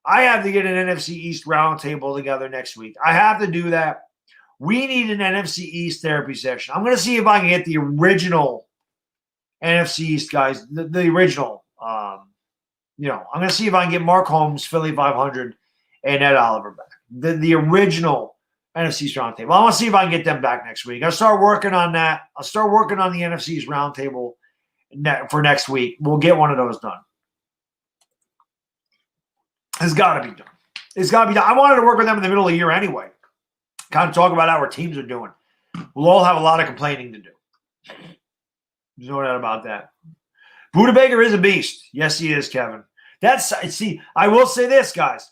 I have to get an NFC East roundtable together next week. I have to do that. We need an NFC East therapy session. I'm going to see if I can get the original NFC East guys, the original. I'm going to see if I can get Mark Holmes, Philly 500, and Ed Oliver back. The original NFC East roundtable. I want to see if I can get them back next week. I'll start working on that. I'll start working on the NFC East roundtable for next week. We'll get one of those done. It's got to be done. It's got to be done. I wanted to work with them in the middle of the year anyway. Kind of talk about how our teams are doing. We'll all have a lot of complaining to do. There's no doubt about that. Buda Baker is a beast. Yes, he is, Kevin. I will say this, guys.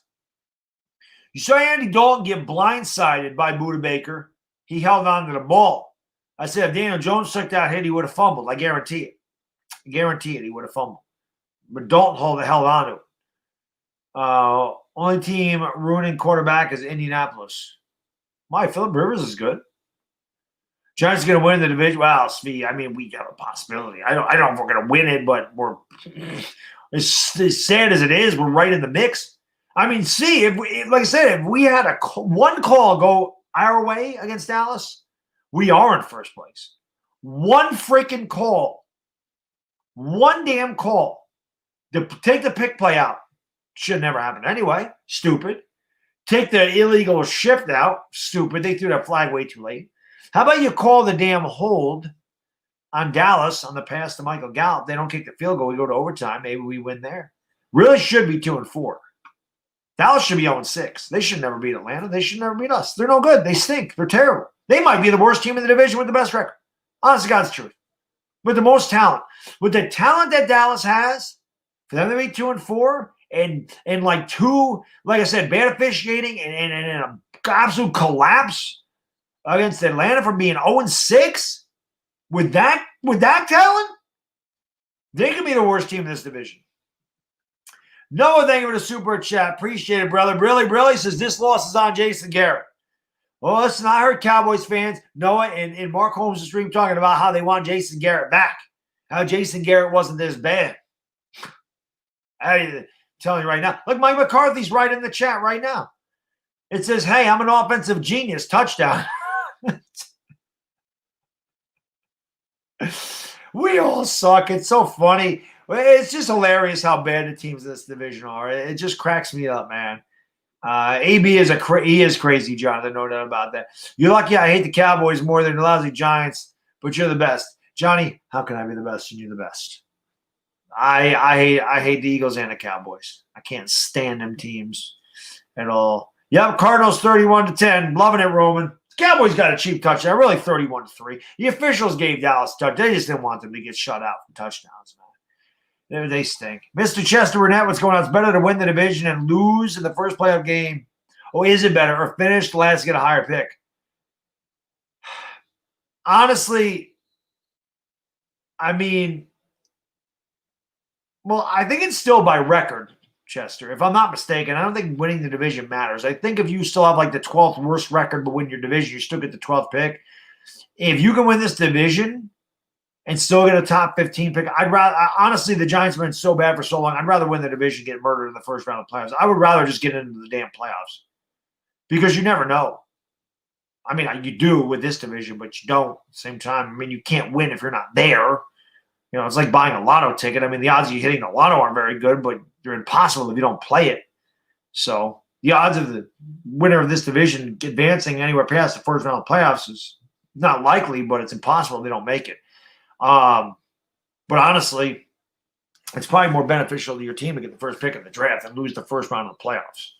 You saw Andy Dalton get blindsided by Buda Baker. He held on to the ball. I said if Daniel Jones took that hit, he would have fumbled. I guarantee it. He would have fumbled. But Dalton held on to it. Only team ruining quarterback is Indianapolis. Phillip Rivers is good. Giants are going to win the division. Well, Svi, we got a possibility. I don't know if we're going to win it, but we're as sad as it is, we're right in the mix. If we had one call go our way against Dallas, we are in first place. One freaking call. One damn call. To take the pick play out. Should never happen anyway. Stupid. Take the illegal shift out. Stupid. They threw that flag way too late. How about you call the damn hold on Dallas on the pass to Michael Gallup? They don't kick the field goal. We go to overtime. Maybe we win there. Really should be 2-4. Dallas should be 0-6. They should never beat Atlanta. They should never beat us. They're no good. They stink. They're terrible. They might be the worst team in the division with the best record. Honest to God's truth. With the most talent. With the talent that Dallas has, for them to be 2-4, and like I said, bad officiating and an absolute collapse against Atlanta for being 0-6 with that talent, they could be the worst team in this division. Noah, thank you for the super chat. Appreciate it, brother. Really says this loss is on Jason Garrett. Well, listen, I heard Cowboys fans, Noah and Mark Holmes' stream talking about how they want Jason Garrett back. How Jason Garrett wasn't this bad. I'm telling you right now. Look, Mike McCarthy's right in the chat right now. It says, hey, I'm an offensive genius. Touchdown. We all suck. It's so funny. It's just hilarious how bad the teams in this division are. It just cracks me up, man. AB is he is crazy, Jonathan. No doubt about that. You're lucky I hate the Cowboys more than the lousy Giants, but you're the best. Johnny, how can I be the best and you're the best? I hate the Eagles and the Cowboys. I can't stand them teams at all. Yep, Cardinals 31-10. Loving it, Roman. Cowboys got a cheap touchdown. Really 31-3. The officials gave Dallas a touchdown. They just didn't want them to get shut out from touchdowns, man. They stink. Mr. Chester Burnett, what's going on? It's better to win the division and lose in the first playoff game. Oh, is it better? Or finish the last, get a higher pick? Honestly, I think it's still by record, Chester. If I'm not mistaken, I don't think winning the division matters. I think if you still have like the 12th worst record but win your division, you still get the 12th pick. If you can win this division and still get a top 15 pick, honestly, the Giants have been so bad for so long, I'd rather win the division, get murdered in the first round of playoffs. I would rather just get into the damn playoffs because you never know. You do with this division, but you don't at the same time. You can't win if you're not there. It's like buying a lotto ticket. The odds of you hitting the lotto aren't very good, but they're impossible if you don't play it. So the odds of the winner of this division advancing anywhere past the first round of playoffs is not likely, but it's impossible if they don't make it. But honestly, it's probably more beneficial to your team to get the first pick in the draft and lose the first round of the playoffs.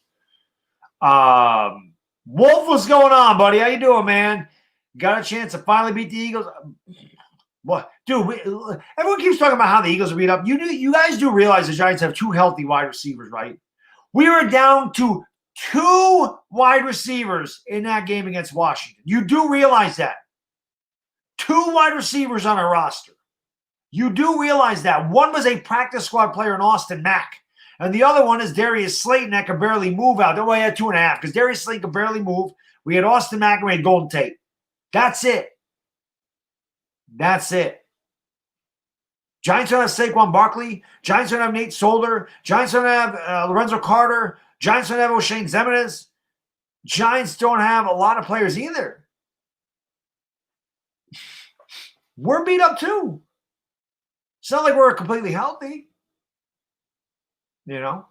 Wolf, what's going on, buddy? How you doing, man? Got a chance to finally beat the Eagles? What, dude? Everyone keeps talking about how the Eagles are beat up. You guys do realize the Giants have two healthy wide receivers, right? We were down to 2 wide receivers in that game against Washington. You do realize that. 2 wide receivers on our roster. You do realize that. One was a practice squad player in Austin Mack. And the other one is Darius Slayton that could barely move out. That way I had 2.5 because Darius Slayton could barely move. We had Austin Mack and we had Golden Tate. That's it. Giants don't have Saquon Barkley. Giants don't have Nate Solder. Giants don't have Lorenzo Carter. Giants don't have O'Shane Ximines. Giants don't have a lot of players either. We're beat up too. It's not like we're completely healthy. You know,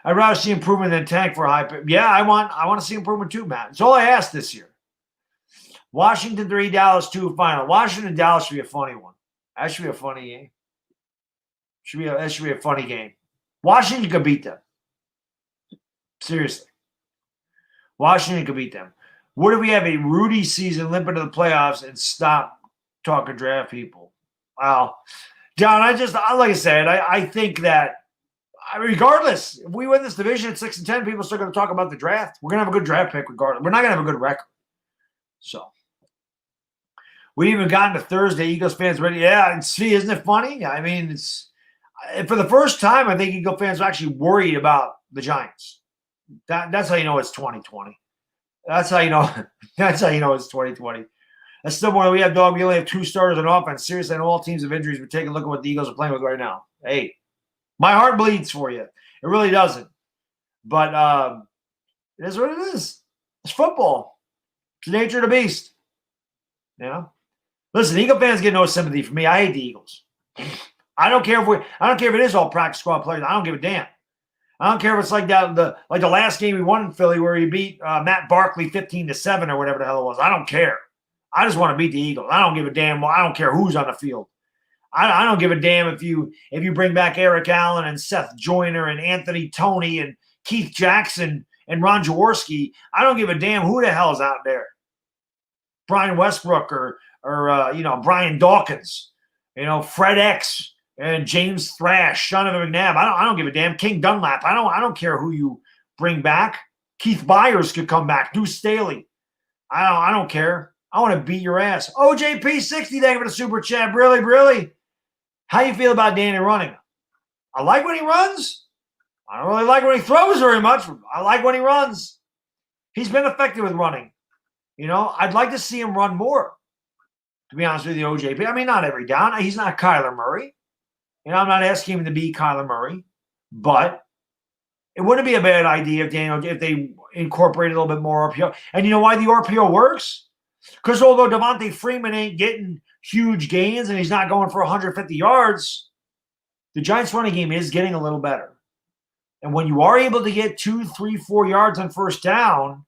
I'd rather see improvement than tank for a high pick. Yeah, I want to see improvement too, Matt. It's all I asked this year. Washington 3, Dallas 2 final. Washington Dallas should be a funny one. That should be a funny game. That should be a funny game. Washington could beat them. Seriously. Washington could beat them. What if we have a Rudy season, limp into the playoffs, and stop talking draft people? Wow. John, like I said, I think that regardless, if we win this division at 6-10, people are still going to talk about the draft. We're going to have a good draft pick regardless. We're not going to have a good record. So we even gotten to Thursday. Eagles fans ready. Yeah, and see, isn't it funny? I mean, it's for the first time, I think Eagle fans are actually worried about the Giants. That's how you know it's 2020. That's how you know. That's how you know it's 2020. That's still more. We have dog. We only have 2 starters on offense. Seriously, and all teams of injuries. But take a look at what the Eagles are playing with right now. Hey, my heart bleeds for you. It really doesn't. But it is what it is. It's football. It's the nature of the beast. You know. Listen, Eagle fans get no sympathy for me. I hate the Eagles. I don't care if it is all practice squad players. I don't give a damn. I don't care if it's like that the last game we won in Philly where he beat Matt Barkley 15-7 or whatever the hell it was. I don't care. I just want to beat the Eagles. I don't give a damn. I don't care who's on the field. I don't give a damn if you bring back Eric Allen and Seth Joyner and Anthony Toney and Keith Jackson and Ron Jaworski. I don't give a damn who the hell's out there. Brian Westbrook or Brian Dawkins, Fred X and James Thrash, son of a McNabb. I don't give a damn. King Dunlap. I don't care who you bring back. Keith Byers could come back. Deuce Staley. I don't care. I want to beat your ass. OJP60, thank you for the super chat. Really? How you feel about Danny running? I like when he runs. I don't really like when he throws very much. I like when he runs. He's been effective with running. I'd like to see him run more, to be honest with you, OJP. I mean, not every down. He's not Kyler Murray. I'm not asking him to be Kyler Murray, but it wouldn't be a bad idea if they incorporated a little bit more RPO. And you know why the RPO works? Because although Devontae Freeman ain't getting huge gains and he's not going for 150 yards, the Giants running game is getting a little better. And when you are able to get 2, 3, 4 yards on first down,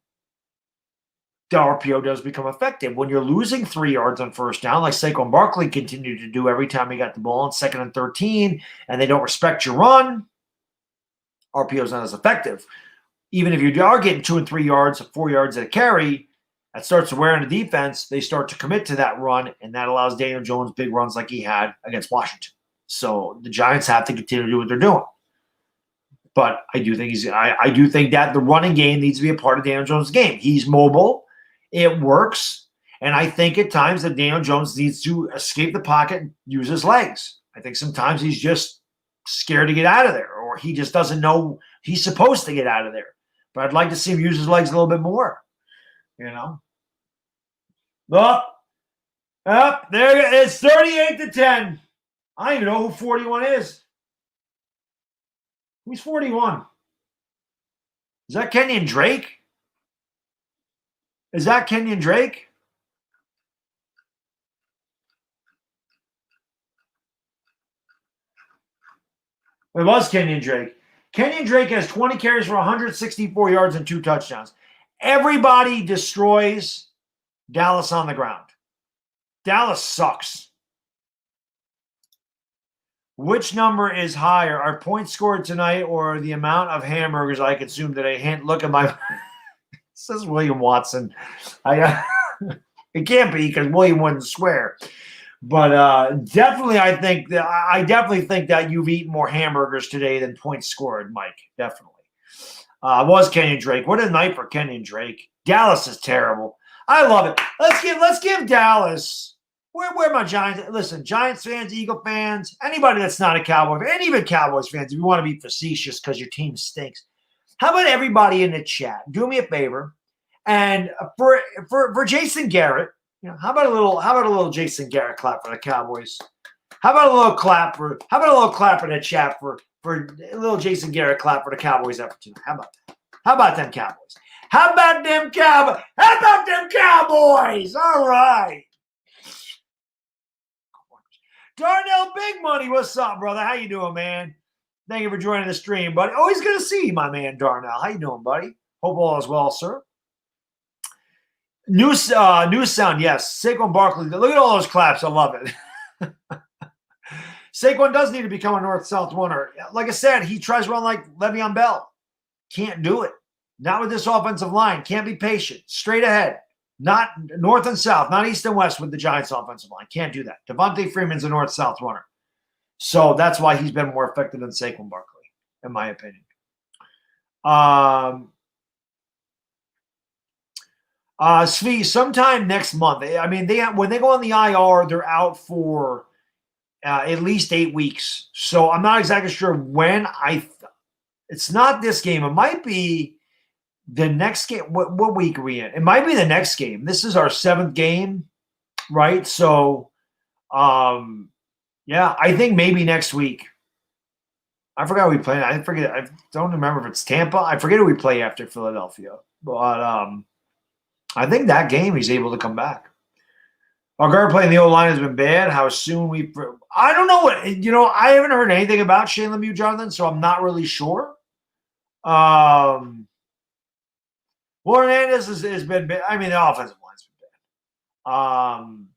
the RPO does become effective. When you're losing 3 yards on first down, like Saquon Barkley continued to do every time he got the ball on 2nd and 13, and they don't respect your run, RPO is not as effective. Even if you are getting 2 and 3 yards, 4 yards at a carry, that starts to wear on the defense. They start to commit to that run, and that allows Daniel Jones big runs like he had against Washington. So the Giants have to continue to do what they're doing. But I do think that the running game needs to be a part of Daniel Jones' game. He's mobile. It works. And I think at times that Daniel Jones needs to escape the pocket and use his legs. I think sometimes he's just scared to get out of there, or he just doesn't know he's supposed to get out of there. But I'd like to see him use his legs a little bit more. There it's 38-10. I don't even know who 41 is. Who's 41? Is that Kenyon Drake? Is that Kenyon Drake? It was Kenyon Drake. Kenyon Drake has 20 carries for 164 yards and 2 touchdowns. Everybody destroys Dallas on the ground. Dallas sucks. Which number is higher? Are points scored tonight or the amount of hamburgers I consumed today? Look at my... Says William Watson. It can't be because William wouldn't swear. But definitely, I definitely think that you've eaten more hamburgers today than points scored, Mike. Definitely. Was Kenyon Drake. What a night for Kenyon Drake. Dallas is terrible. I love it. Let's give Dallas. Where my Giants? Listen, Giants fans, Eagle fans, anybody that's not a Cowboy fan, and even Cowboys fans, if you want to be facetious because your team stinks. How about everybody in the chat? Do me a favor, and for Jason Garrett, how about a little Jason Garrett clap for the Cowboys? How about a little clap for? How about a little clap in the chat for a little Jason Garrett clap for the Cowboys effort tonight? How about that? How about them Cowboys? How about them Cowboys? How about them Cowboys? All right. Darnell Big Money, what's up, brother? How you doing, man? Thank you for joining the stream, buddy. Always good to see you, my man, Darnell. How you doing, buddy? Hope all is well, sir. New sound, yes. Saquon Barkley. Look at all those claps. I love it. Saquon does need to become a north-south runner. Like I said, he tries to run like Le'Veon Bell. Can't do it. Not with this offensive line. Can't be patient. Straight ahead. Not north and south. Not east and west with the Giants offensive line. Can't do that. Devontae Freeman's a north-south runner. So that's why he's been more effective than Saquon Barkley, in my opinion. Svi, sometime next month. I mean, when they go on the IR, they're out for at least 8 weeks. So I'm not exactly sure when. It's not this game. It might be the next game. What week are we in? It might be the next game. This is our 7th game, right? So, yeah, I think maybe next week. I forgot who we play. I forget. I don't remember if it's Tampa. I forget who we play after Philadelphia. But I think that game he's able to come back. Our guard playing the O-line has been bad. How soon I don't know what. I haven't heard anything about Shane Lemieux, Jonathan, so I'm not really sure. Well, Hernandez has been bad. I mean, the offensive line's been bad.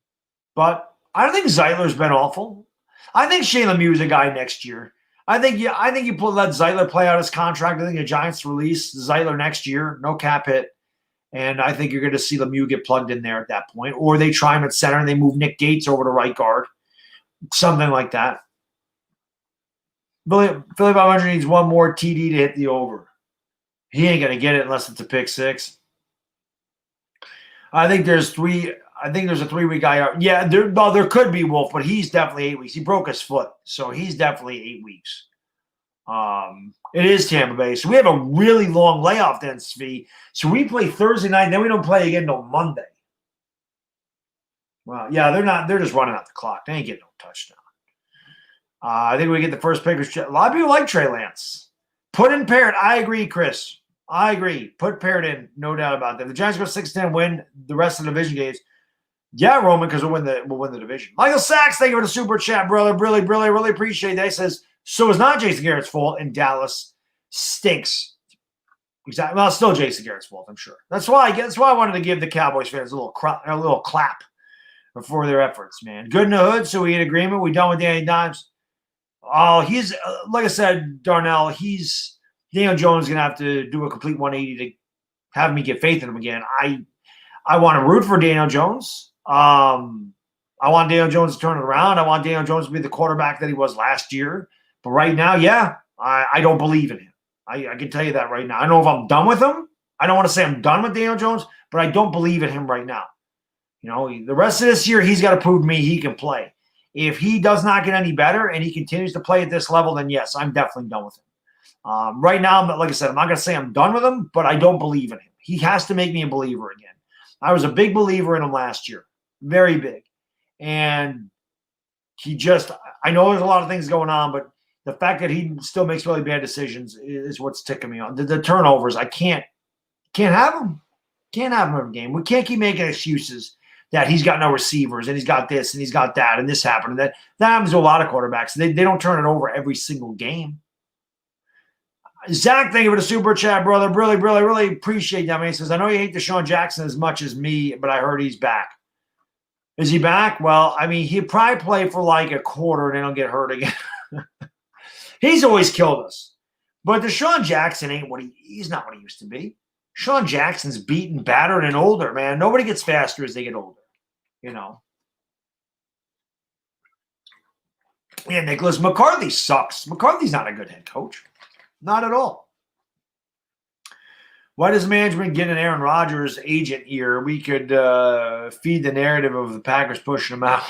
But I don't think Zeitler's been awful. I think Shane Lemieux is a guy next year. I think you let Zeitler play out his contract. I think the Giants release Zeitler next year, no cap hit. And I think you're going to see Lemieux get plugged in there at that point. Or they try him at center and they move Nick Gates over to right guard. Something like that. Philly 500 needs one more TD to hit the over. He ain't going to get it unless it's a pick six. I think there's a 3-week IR. Yeah, there could be Wolf, but he's definitely 8 weeks. He broke his foot, so he's definitely 8 weeks. It is Tampa Bay, so we have a really long layoff then, Svi. So we play Thursday night, and then we don't play again until Monday. Well, yeah, they're just running out the clock. They ain't getting no touchdown. I think we get the first pick. A lot of people like Trey Lance. Put in Parrott. I agree, Chris. I agree. Put Parrott in, no doubt about that. If the Giants go 6-10, win the rest of the division games. Yeah, Roman, because we'll win the division. Michael Sachs, thank you for the super chat, brother. Really appreciate that. He says, so it's not Jason Garrett's fault, and Dallas stinks. Exactly. Well, it's still Jason Garrett's fault, I'm sure. That's why I wanted to give the Cowboys fans a little clap for their efforts, man. Good in the hood, so we in agreement. We done with Danny Dimes. Oh, he's like I said, Darnell. Daniel Jones is gonna have to do a complete 180 to have me get faith in him again. I want to root for Daniel Jones. I want Daniel Jones to turn it around. I want Daniel Jones to be the quarterback that he was last year. But right now, yeah, I don't believe in him. I can tell you that right now. I don't know if I'm done with him. I don't want to say I'm done with Daniel Jones, but I don't believe in him right now. The rest of this year, he's got to prove to me he can play. If he does not get any better and he continues to play at this level, then yes, I'm definitely done with him. Right now, like I said, I'm not going to say I'm done with him, but I don't believe in him. He has to make me a believer again. I was a big believer in him last year. Very big. And I know there's a lot of things going on, but the fact that he still makes really bad decisions is what's ticking me on. The turnovers, I can't have them. Can't have them every game. We can't keep making excuses that he's got no receivers and he's got this and he's got that and this happened. And that happens to a lot of quarterbacks. They don't turn it over every single game. Zach, thank you for the super chat, brother. Really appreciate that, man. He says, I know you hate Deshaun Jackson as much as me, but I heard he's back. Is he back? Well, I mean, he'd probably play for like a quarter and then he'll get hurt again. He's always killed us. But Deshaun Jackson he's not what he used to be. Deshaun Jackson's beaten, battered, and older, man. Nobody gets faster as they get older, Yeah, Nicholas McCarthy sucks. McCarthy's not a good head coach. Not at all. Why does management get an Aaron Rodgers agent here? We could feed the narrative of the Packers pushing him out.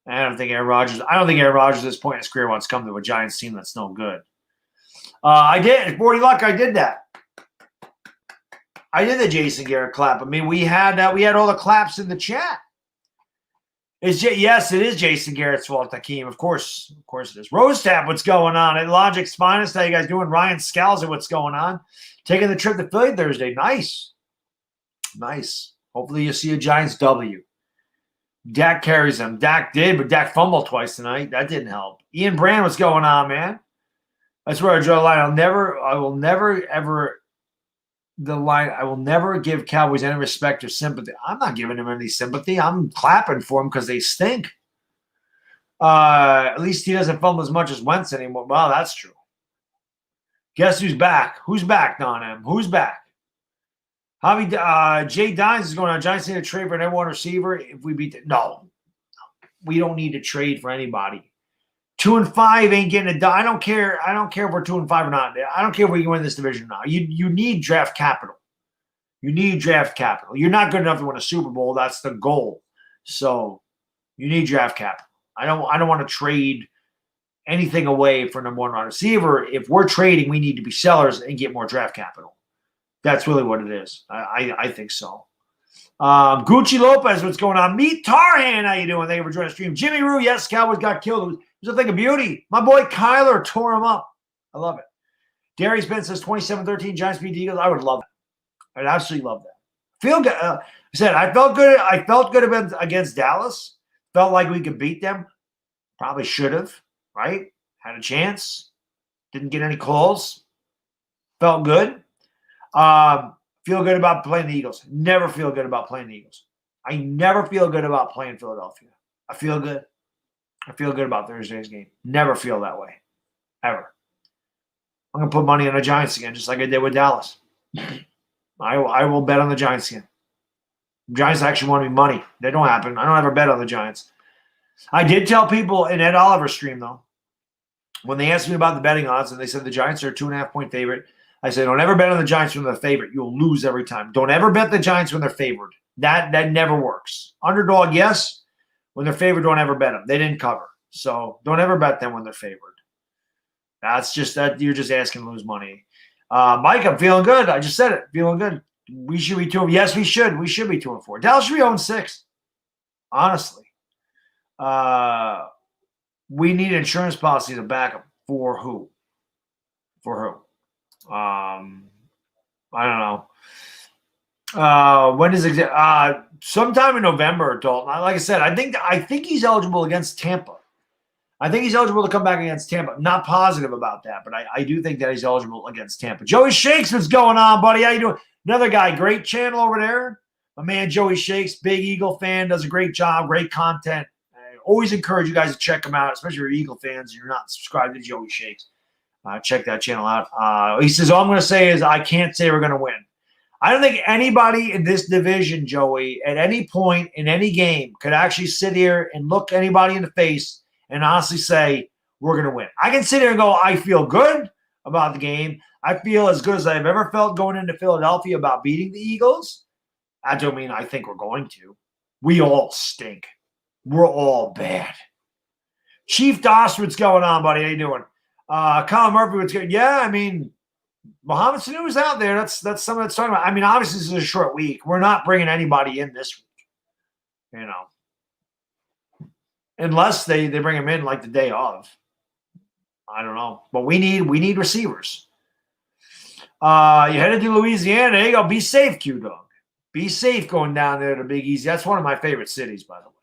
I don't think Aaron Rodgers at this point in his career wants to come to a Giants team that's no good. I did. 40 luck, I did that. I did the Jason Garrett clap. I mean, we had all the claps in the chat. Yes, it is Jason Garrett's fault, Hakeem. Of course it is. Rose Tap, what's going on? At Logic's Finest, how you guys doing? Ryan Scalza, what's going on? Taking the trip to Philly Thursday. Nice. Hopefully you see a Giants W. Dak carries them. Dak did, but Dak fumbled twice tonight. That didn't help. Ian Brand, what's going on, man? That's where I draw the line. I will never give Cowboys any respect or sympathy. I'm not giving them any sympathy. I'm clapping for them because they stink. At least he doesn't fumble as much as Wentz anymore. Well, that's true. Guess who's back? Who's back, Don M? Who's back? Jay Dines is going on. Giants need to trade for an number one receiver if we beat No. We don't need to trade for anybody. 2-5 ain't getting it done. I don't care if we're 2-5 or not. I don't care if we can win this division or not. You need draft capital. You need draft capital. You're not good enough to win a Super Bowl. That's the goal. So you need draft capital. I don't want to trade anything away for number one wide receiver. If we're trading, we need to be sellers and get more draft capital. That's really what it is. I think so. Gucci Lopez, what's going on? Meet Tarhan, how you doing? Thank you for joining the stream. Jimmy Rue, yes, Cowboys got killed. It was a thing of beauty. My boy Kyler tore him up. I love it. Darius Benz says 27-13 Giants beat the Eagles. I would love that. I'd absolutely love that. Feel good. I said I felt good. I felt good against Dallas. Felt like we could beat them. Probably should have. Right? Had a chance. Didn't get any calls. Felt good. Feel good about playing the Eagles. Never feel good about playing the Eagles. I never feel good about playing Philadelphia. I feel good. I feel good about Thursday's game. Never feel that way. Ever. I'm going to put money on the Giants again, just like I did with Dallas. I will bet on the Giants again. The Giants actually want me money. That don't happen. I don't ever bet on the Giants. I did tell people in Ed Oliver's stream, though, when they asked me about the betting odds and they said the Giants are a 2.5-point favorite, I said, don't ever bet on the Giants when they're favored. You'll lose every time. Don't ever bet the Giants when they're favored. That never works. Underdog, yes. When they're favored, don't ever bet them. They didn't cover. So don't ever bet them when they're favored. That's just that you're just asking to lose money. Mike, I'm feeling good. I just said it. Feeling good. We should be 2. Yes, we should. We should be 2-4. Dallas should be 0-6. Honestly. We need insurance policy to back them. For who? I don't know. When is it? Sometime in November, Dalton. Like I said, I think he's eligible against Tampa. I think he's eligible to come back against Tampa. Not positive about that, but I do think that he's eligible against Tampa. Joey Shakes, what's going on, buddy? How you doing? Another guy, great channel over there. My man Joey Shakes, big Eagle fan, does a great job, great content. I always encourage you guys to check him out, especially if you're Eagle fans and you're not subscribed to Joey Shakes. Check that channel out. He says, all I'm going to say is I can't say we're going to win. I don't think anybody in this division, Joey, at any point in any game could actually sit here and look anybody in the face and honestly say, we're going to win. I can sit here and go, I feel good about the game. I feel as good as I've ever felt going into Philadelphia about beating the Eagles. I don't mean I think we're going to. We all stink. We're all bad. Chief Doss, what's going on, buddy? How you doing? Colin Murphy, what's good? Yeah, I mean, Mohamed Sanu is out there. That's something that's talking about. I mean, obviously, this is a short week. We're not bringing anybody in this week, unless they bring him in like the day of. I don't know, but we need receivers. You headed to Louisiana. There you go. Be safe, Q Dog. Be safe going down there to Big Easy. That's one of my favorite cities, by the way.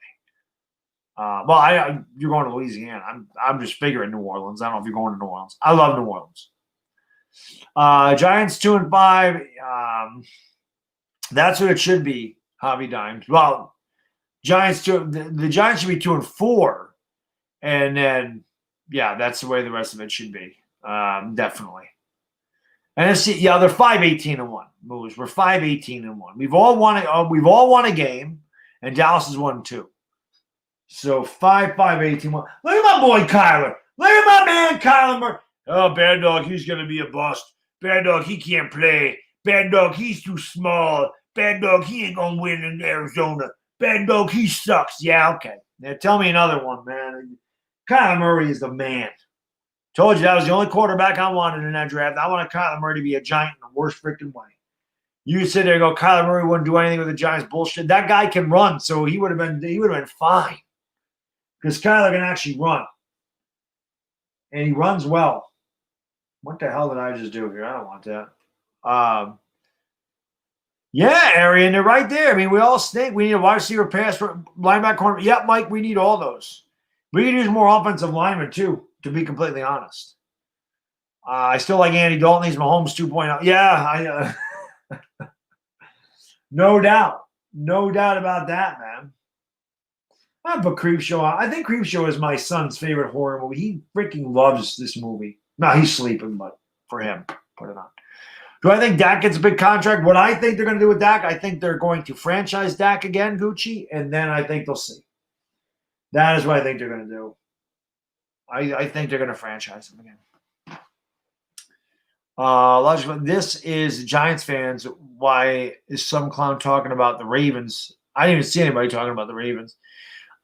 You're going to Louisiana. I'm just figuring New Orleans. I don't know if you're going to New Orleans. I love New Orleans. Giants 2-5. That's what it should be, Javi Dimes. Well, the Giants should be 2-4, and then that's the way the rest of it should be. Definitely. And they're 5-18-1. Moves. We're 5-18-1. We've all won a game, and Dallas has won 2. So 5-18-1. Look at my boy Kyler. Look at my man Kyler. Oh, Baddog, he's gonna be a bust. Baddog, he can't play. Baddog, he's too small. Baddog, he ain't gonna win in Arizona. Baddog, he sucks. Yeah, okay. Now tell me another one, man. Kyler Murray is the man. Told you that was the only quarterback I wanted in that draft. I wanted Kyler Murray to be a Giant in the worst freaking way. You sit there and go, Kyler Murray wouldn't do anything with the Giants bullshit. That guy can run, so he would have been fine. because Kyler can actually run. And he runs well. What the hell did I just do here? I don't want that. Yeah, Arian, they're right there. I mean, we all stink. We need a wide receiver, pass, linebacker, corner. Yep, Mike, we need all those. We could use more offensive linemen, too, to be completely honest. I still like Andy Dalton. He's Mahomes 2.0. Yeah, no doubt. No doubt about that, man. I put Creepshow on. I think Creepshow is my son's favorite horror movie. He freaking loves this movie. No, he's sleeping, but for him, put it on. Do I think Dak gets a big contract? What I think they're going to do with Dak, I think they're going to franchise Dak again, Gucci, and then I think they'll see. That is what I think they're going to do. I think they're going to franchise him again. This is Giants fans. Why is some clown talking about the Ravens? I didn't even see anybody talking about the Ravens.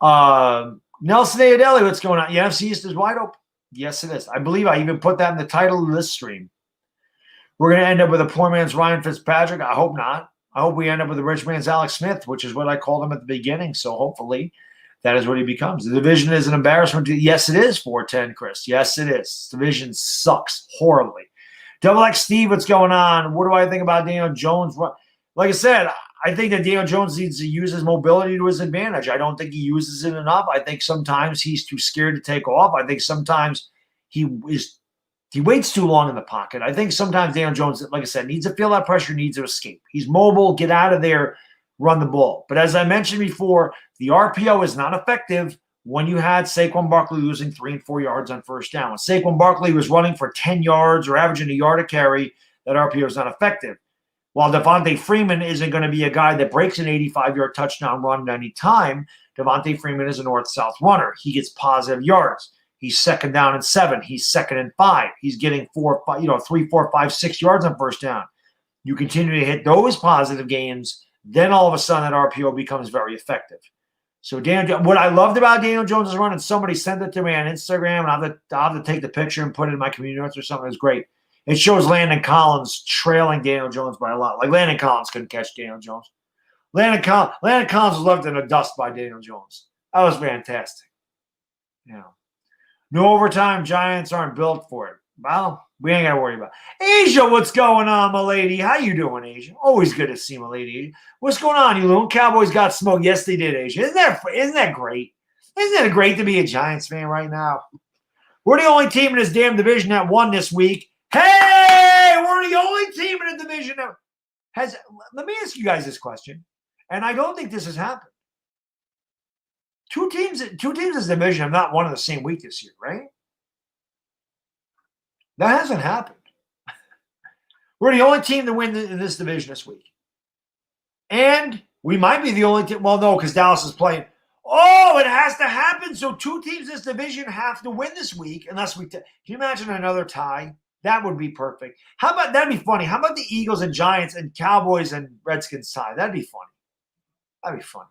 Nelson Adeli, what's going on? The NFC East is wide open. Yes, it is. I believe I even put that in the title of this stream. We're going to end up with a poor man's Ryan Fitzpatrick. I hope not. I hope we end up with a rich man's Alex Smith, which is what I called him at the beginning. So hopefully that is what he becomes. The division is an embarrassment. Yes, it is 4-10, Chris. Yes, it is. This division sucks horribly. Double X Steve, what's going on? What do I think about Daniel Jones? Like I said, I think that Daniel Jones needs to use his mobility to his advantage. I don't think he uses it enough. I think sometimes he's too scared to take off. I think sometimes he waits too long in the pocket. I think sometimes Daniel Jones, like I said, needs to feel that pressure, needs to escape. He's mobile, get out of there, run the ball. But as I mentioned before, the RPO is not effective when you had Saquon Barkley losing 3 and 4 yards on first down. When Saquon Barkley was running for 10 yards or averaging a yard a carry, that RPO is not effective. While Devontae Freeman isn't going to be a guy that breaks an 85-yard touchdown run at any time, Devontae Freeman is a north-south runner. He gets positive yards. He's 2nd down and 7. He's 2nd and 5. He's getting 3, 4, 5, 6 yards on first down. You continue to hit those positive gains, then all of a sudden that RPO becomes very effective. So what I loved about Daniel Jones' run, and somebody sent it to me on Instagram, and I'll have to take the picture and put it in my community notes or something. It was great. It shows Landon Collins trailing Daniel Jones by a lot. Like Landon Collins couldn't catch Daniel Jones. Landon Collins was left in the dust by Daniel Jones. That was fantastic. No overtime. Giants aren't built for it. Well, we ain't got to worry about it. Asia, what's going on, my lady? How you doing, Asia? Always good to see my lady. What's going on, you little Cowboys got smoked? Yes, they did, Asia. Isn't that great? Isn't it great to be a Giants fan right now? We're the only team in this damn division that won this week. Hey, we're the only team in the division that has. Let me ask you guys this question, and I don't think this has happened. Two teams in this division have not won in the same week this year, right? That hasn't happened. We're the only team to win in this division this week. And we might be the only team. Well, no, because Dallas is playing. Oh, it has to happen. So 2 teams in this division have to win this week unless we – can you imagine another tie? That would be perfect. How about – that'd be funny. How about the Eagles and Giants and Cowboys and Redskins tie? That'd be funny. That'd be funny.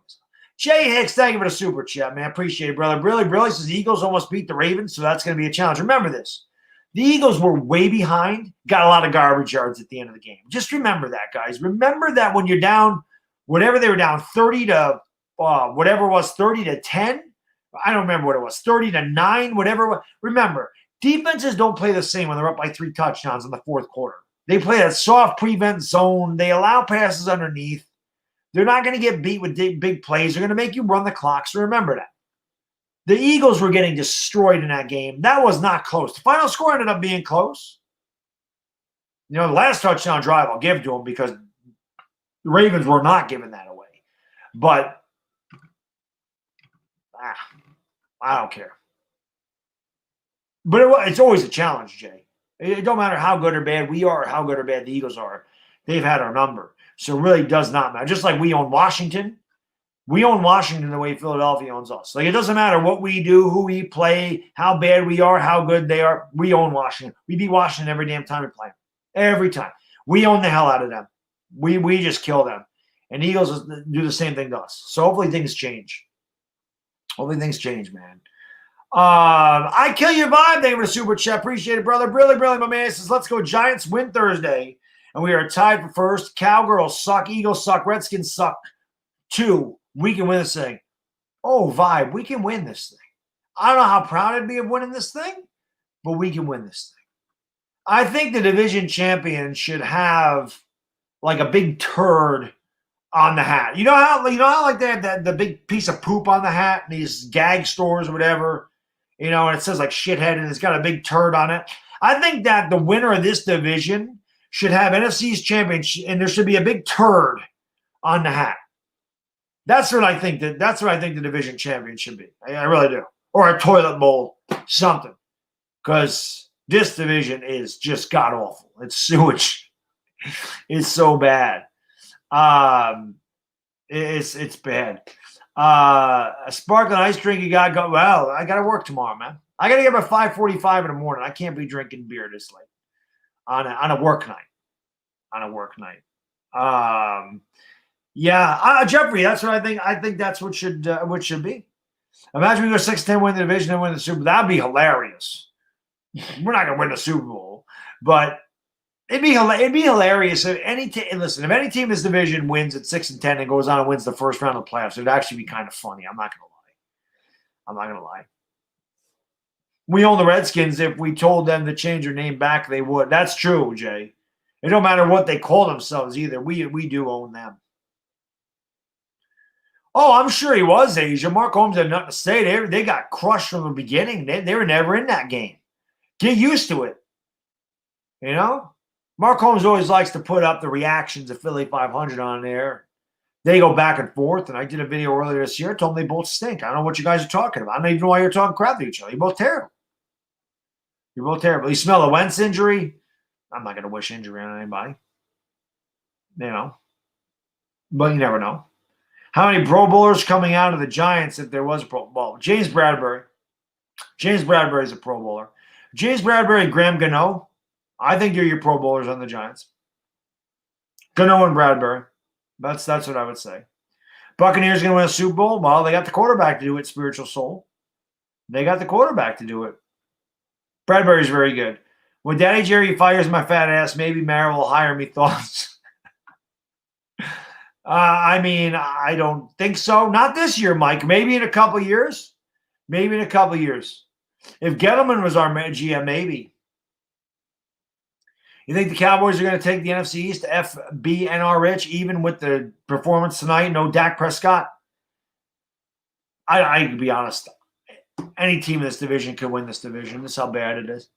Jay Hicks, thank you for the super chat, man. Appreciate it, brother. Really says the Eagles almost beat the Ravens, so that's going to be a challenge. Remember this. The Eagles were way behind, got a lot of garbage yards at the end of the game. Just remember that, guys. Remember that when you're down, whatever they were down, 30 to whatever it was, 30 to 10. I don't remember what it was, 30 to 9, whatever it was. Remember, defenses don't play the same when they're up by 3 touchdowns in the fourth quarter. They play that soft prevent zone. They allow passes underneath. They're not going to get beat with big plays. They're going to make you run the clock. So remember that. The Eagles were getting destroyed in that game. That was not close. The final score ended up being close. The last touchdown drive I'll give to them because the Ravens were not giving that away. But I don't care. But it's always a challenge, Jay. It don't matter how good or bad we are or how good or bad the Eagles are. They've had our number. So it really does not matter. Just like we own Washington. We own Washington the way Philadelphia owns us. Like, it doesn't matter what we do, who we play, how bad we are, how good they are. We own Washington. We beat Washington every damn time we play them. Every time. We own the hell out of them. We just kill them. And the Eagles do the same thing to us. So hopefully things change. Hopefully things change, man. I kill your vibe. Thank you for the super chat. Appreciate it, brother. Really, my man says, let's go. Giants win Thursday. And we are tied for first. Cowgirls suck. Eagles suck. Redskins suck. 2. We can win this thing. Oh, vibe. We can win this thing. I don't know how proud I'd be of winning this thing, but we can win this thing. I think the division champion should have like a big turd on the hat. You know how like they have the big piece of poop on the hat in these gag stores or whatever, and it says like shithead and it's got a big turd on it. I think that the winner of this division should have NFC's championship, and there should be a big turd on the hat. That's what I think the division champion should be. I really do. Or a toilet bowl, something. Because this division is just god awful. It's sewage. It's so bad. It's bad. A sparkling ice drink you got to go. Well, I got to work tomorrow, man. I got to get up at 5:45 in the morning. I can't be drinking beer this late on a work night. Yeah, Jeffrey, that's what I think. I think that's what should be. Imagine we go 6-10, win the division, and win the Super Bowl. That'd be hilarious. We're not gonna win the Super Bowl, but it'd be hilarious if any team. Listen, if any team in this division wins at 6-10 and goes on and wins the first round of the playoffs, it'd actually be kind of funny. I'm not gonna lie. We own the Redskins. If we told them to change their name back, they would. That's true, Jay. It don't matter what they call themselves either. We do own them. Oh, I'm sure he was Asia. Mark Holmes had nothing to say. They got crushed from the beginning. They were never in that game. Get used to it. Mark Holmes always likes to put up the reactions of Philly 500 on there. They go back and forth, and I did a video earlier this year. I told them they both stink. I don't know what you guys are talking about. I don't even know why you're talking crap to each other. You're both terrible. You smell a Wentz injury? I'm not going to wish injury on anybody. But you never know. How many Pro Bowlers coming out of the Giants if there was a Pro Bowl? James Bradbury. James Bradbury is a Pro Bowler. James Bradbury and Graham Gano. I think you're your Pro Bowlers on the Giants. Gano and Bradbury. That's what I would say. Buccaneers going to win a Super Bowl? Well, they got the quarterback to do it, Spiritual Soul. They got the quarterback to do it. Bradbury's very good. When Daddy Jerry fires my fat ass, maybe Mara will hire me. Thoughts? I don't think so. Not this year, Mike. Maybe in a couple years. If Gettleman was our GM, maybe. You think the Cowboys are going to take the NFC East, FBNR Rich, even with the performance tonight? No Dak Prescott? I can be honest. Any team in this division could win this division. This is how bad it is.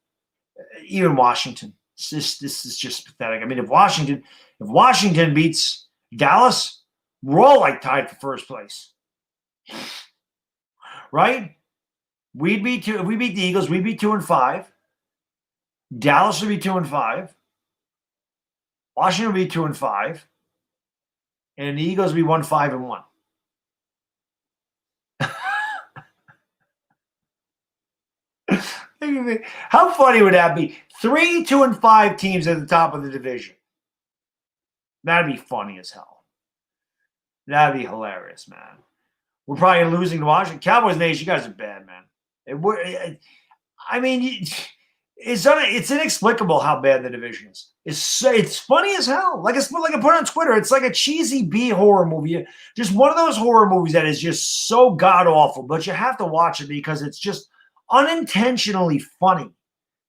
Even Washington. This is just pathetic. I mean, if Washington beats Dallas, we're all like tied for first place. Right? If we beat the Eagles, we'd be 2-5. Dallas would be 2-5. Washington would be 2-5. And the Eagles would be 1-5-1. How funny would that be? 3 2-5 teams at the top of the division. That'd be funny as hell. That'd be hilarious, man. We're probably losing to Washington. Cowboys Nation, you guys are bad, man. It's inexplicable how bad the division is. It's funny as hell. Like I put on Twitter, it's like a cheesy B horror movie. Just one of those horror movies that is just so god awful, but you have to watch it because it's just unintentionally funny.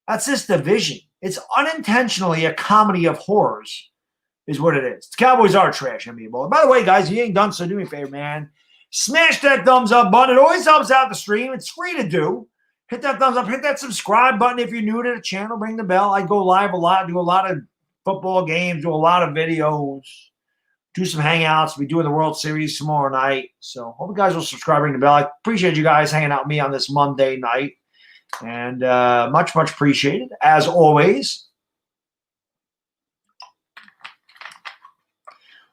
That's this division. It's unintentionally a comedy of horrors, is what it is. The Cowboys are trash, NBA. By the way, guys, if you ain't done so, do me a favor, man. Smash that thumbs up button. It always helps out the stream. It's free to do. Hit that thumbs up. Hit that subscribe button if you're new to the channel. Ring the bell. I go live a lot, do a lot of football games, do a lot of videos, do some hangouts. We'll be doing the World Series tomorrow night. So hope you guys will subscribe, ring the bell. I appreciate you guys hanging out with me on this Monday night. And much, much appreciated, as always.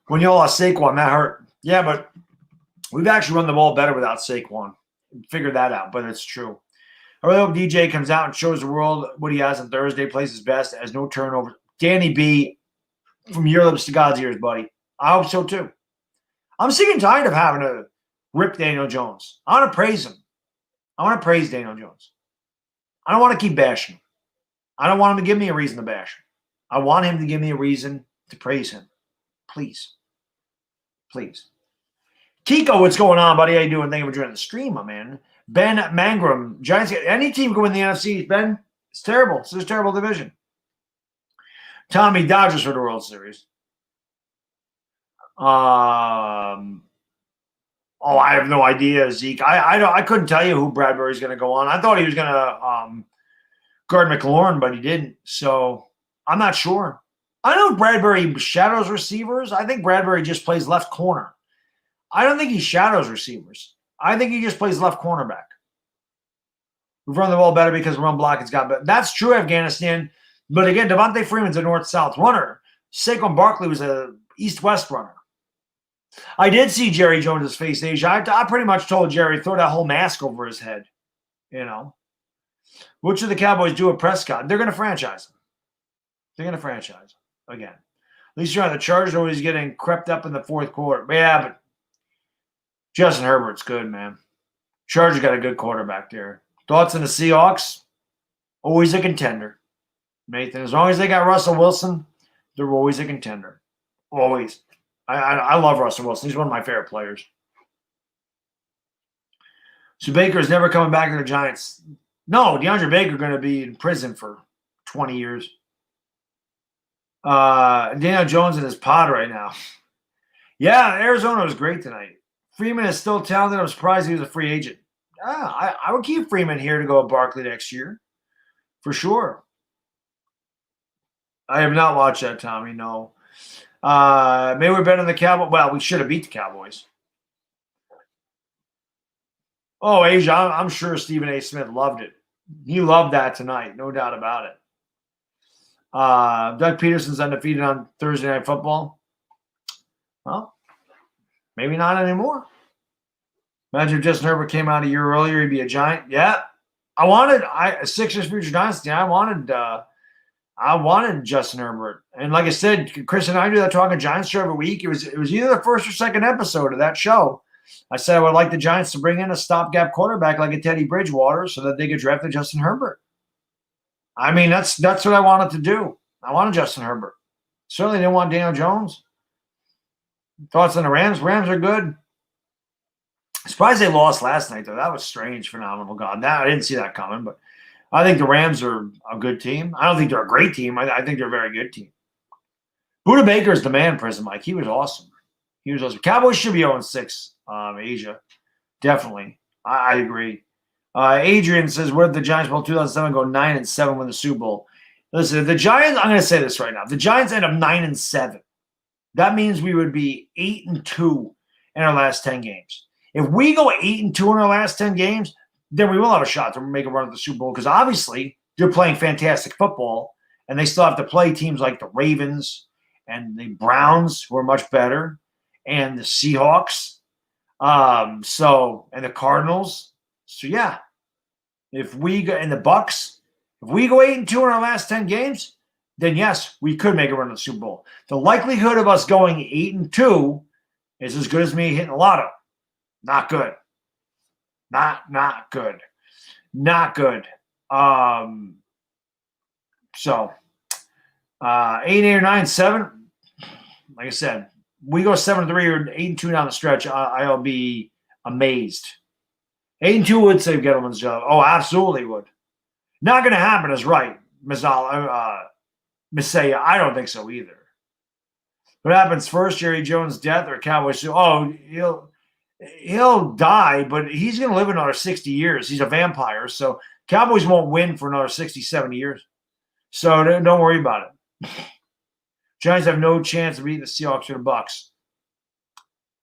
When you all lost Saquon, that hurt. Yeah, but we've actually run the ball better without Saquon. Figured that out, but it's true. I really hope DJ comes out and shows the world what he has on Thursday, plays his best, has no turnover. Danny B, from your lips to God's ears, buddy. I hope so, too. I'm sick and tired of having to rip Daniel Jones. I want to praise him. I want to praise Daniel Jones. I don't want to keep bashing him. I don't want him to give me a reason to bash him. I want him to give me a reason to praise him. Please. Please. Kiko, what's going on, buddy? How you doing? Thank you for joining the stream, my man. Ben Mangrum, Giants. Any team can win the NFC. Ben, it's terrible. It's a terrible division. Tommy, Dodgers for the World Series. Oh, I have no idea, Zeke. I couldn't tell you who Bradbury's going to go on. I thought he was going to guard McLaurin, but he didn't. So I'm not sure. I know Bradbury shadows receivers. I think Bradbury just plays left corner. I don't think he shadows receivers. I think he just plays left cornerback. We've run the ball better because run blocking's got better. That's true, Afghanistan. But again, Devontae Freeman's a north-south runner. Saquon Barkley was a east-west runner. I did see Jerry Jones' face, Asia. I pretty much told Jerry, throw that whole mask over his head. You know. What should the Cowboys do at Prescott? They're going to franchise him. They're going to franchise him again. At least you're on the Chargers, always getting crept up in the fourth quarter. Yeah, but Justin Herbert's good, man. Chargers got a good quarterback there. Thoughts on the Seahawks? Always a contender. Nathan, as long as they got Russell Wilson, they're always a contender. Always. I love Russell Wilson. He's one of my favorite players. So Baker's never coming back to the Giants. No, DeAndre Baker going to be in prison for 20 years. Daniel Jones in his pod right now. Yeah, Arizona was great tonight. Freeman is still talented. I'm surprised he was a free agent. I would keep Freeman here to go at Barkley next year. For sure. I have not watched that, Tommy, no. Maybe we're better than the Cowboys. Well, we should have beat the Cowboys. Oh, Asia, I'm sure Stephen A. Smith loved it. He loved that tonight, no doubt about it. Doug Peterson's undefeated on Thursday Night Football. Well, maybe not anymore. Imagine if Justin Herbert came out a year earlier, he'd be a Giant. Yeah, I wanted Sixers future dynasty. I wanted Justin Herbert, and like I said, Chris and I do that talking Giants show every week. It was either the first or second episode of that show. I said I would like the Giants to bring in a stopgap quarterback like a Teddy Bridgewater so that they could draft a Justin Herbert. I mean, that's what I wanted to do. I wanted Justin Herbert. Certainly didn't want Daniel Jones. Thoughts on the Rams? Rams are good. Surprised they lost last night, though. That was strange, phenomenal. God, I didn't see that coming, but I think the Rams are a good team. I don't think they're a great team. I think they're a very good team. Buda Baker's the man, Prison Mike. He was awesome. He was awesome. Cowboys should be 0-6, Asia. Definitely. I agree. Adrian says, where did the Giants Bowl 2007 go 9-7 win the Super Bowl? Listen, the Giants, I'm going to say this right now. The Giants end up 9-7. That means we would be 8-2 in our last 10 games. If we go 8-2 in our last 10 games, then we will have a shot to make a run at the Super Bowl because obviously they're playing fantastic football and they still have to play teams like the Ravens and the Browns, who are much better, and the Seahawks, and the Cardinals. So yeah, if we go in the Bucks, if we go 8-2 in our last 10 games, then yes, we could make a run at the Super Bowl. The likelihood of us going 8-2 is as good as me hitting a lotto. Not good. Not good. Not good. 8-8 or 9-7. Like I said, we go 7-3 or 8-2 down the stretch. I'll be amazed. 8-2 would save Gettleman's job. Oh, absolutely would. Not going to happen is right, Messiah. I don't think so either. What happens first, Jerry Jones' death or Cowboys? Oh, he'll die, but he's going to live another 60 years. He's a vampire, so Cowboys won't win for another 60, 70 years. So don't worry about it. Giants have no chance of beating the Seahawks or the Bucks.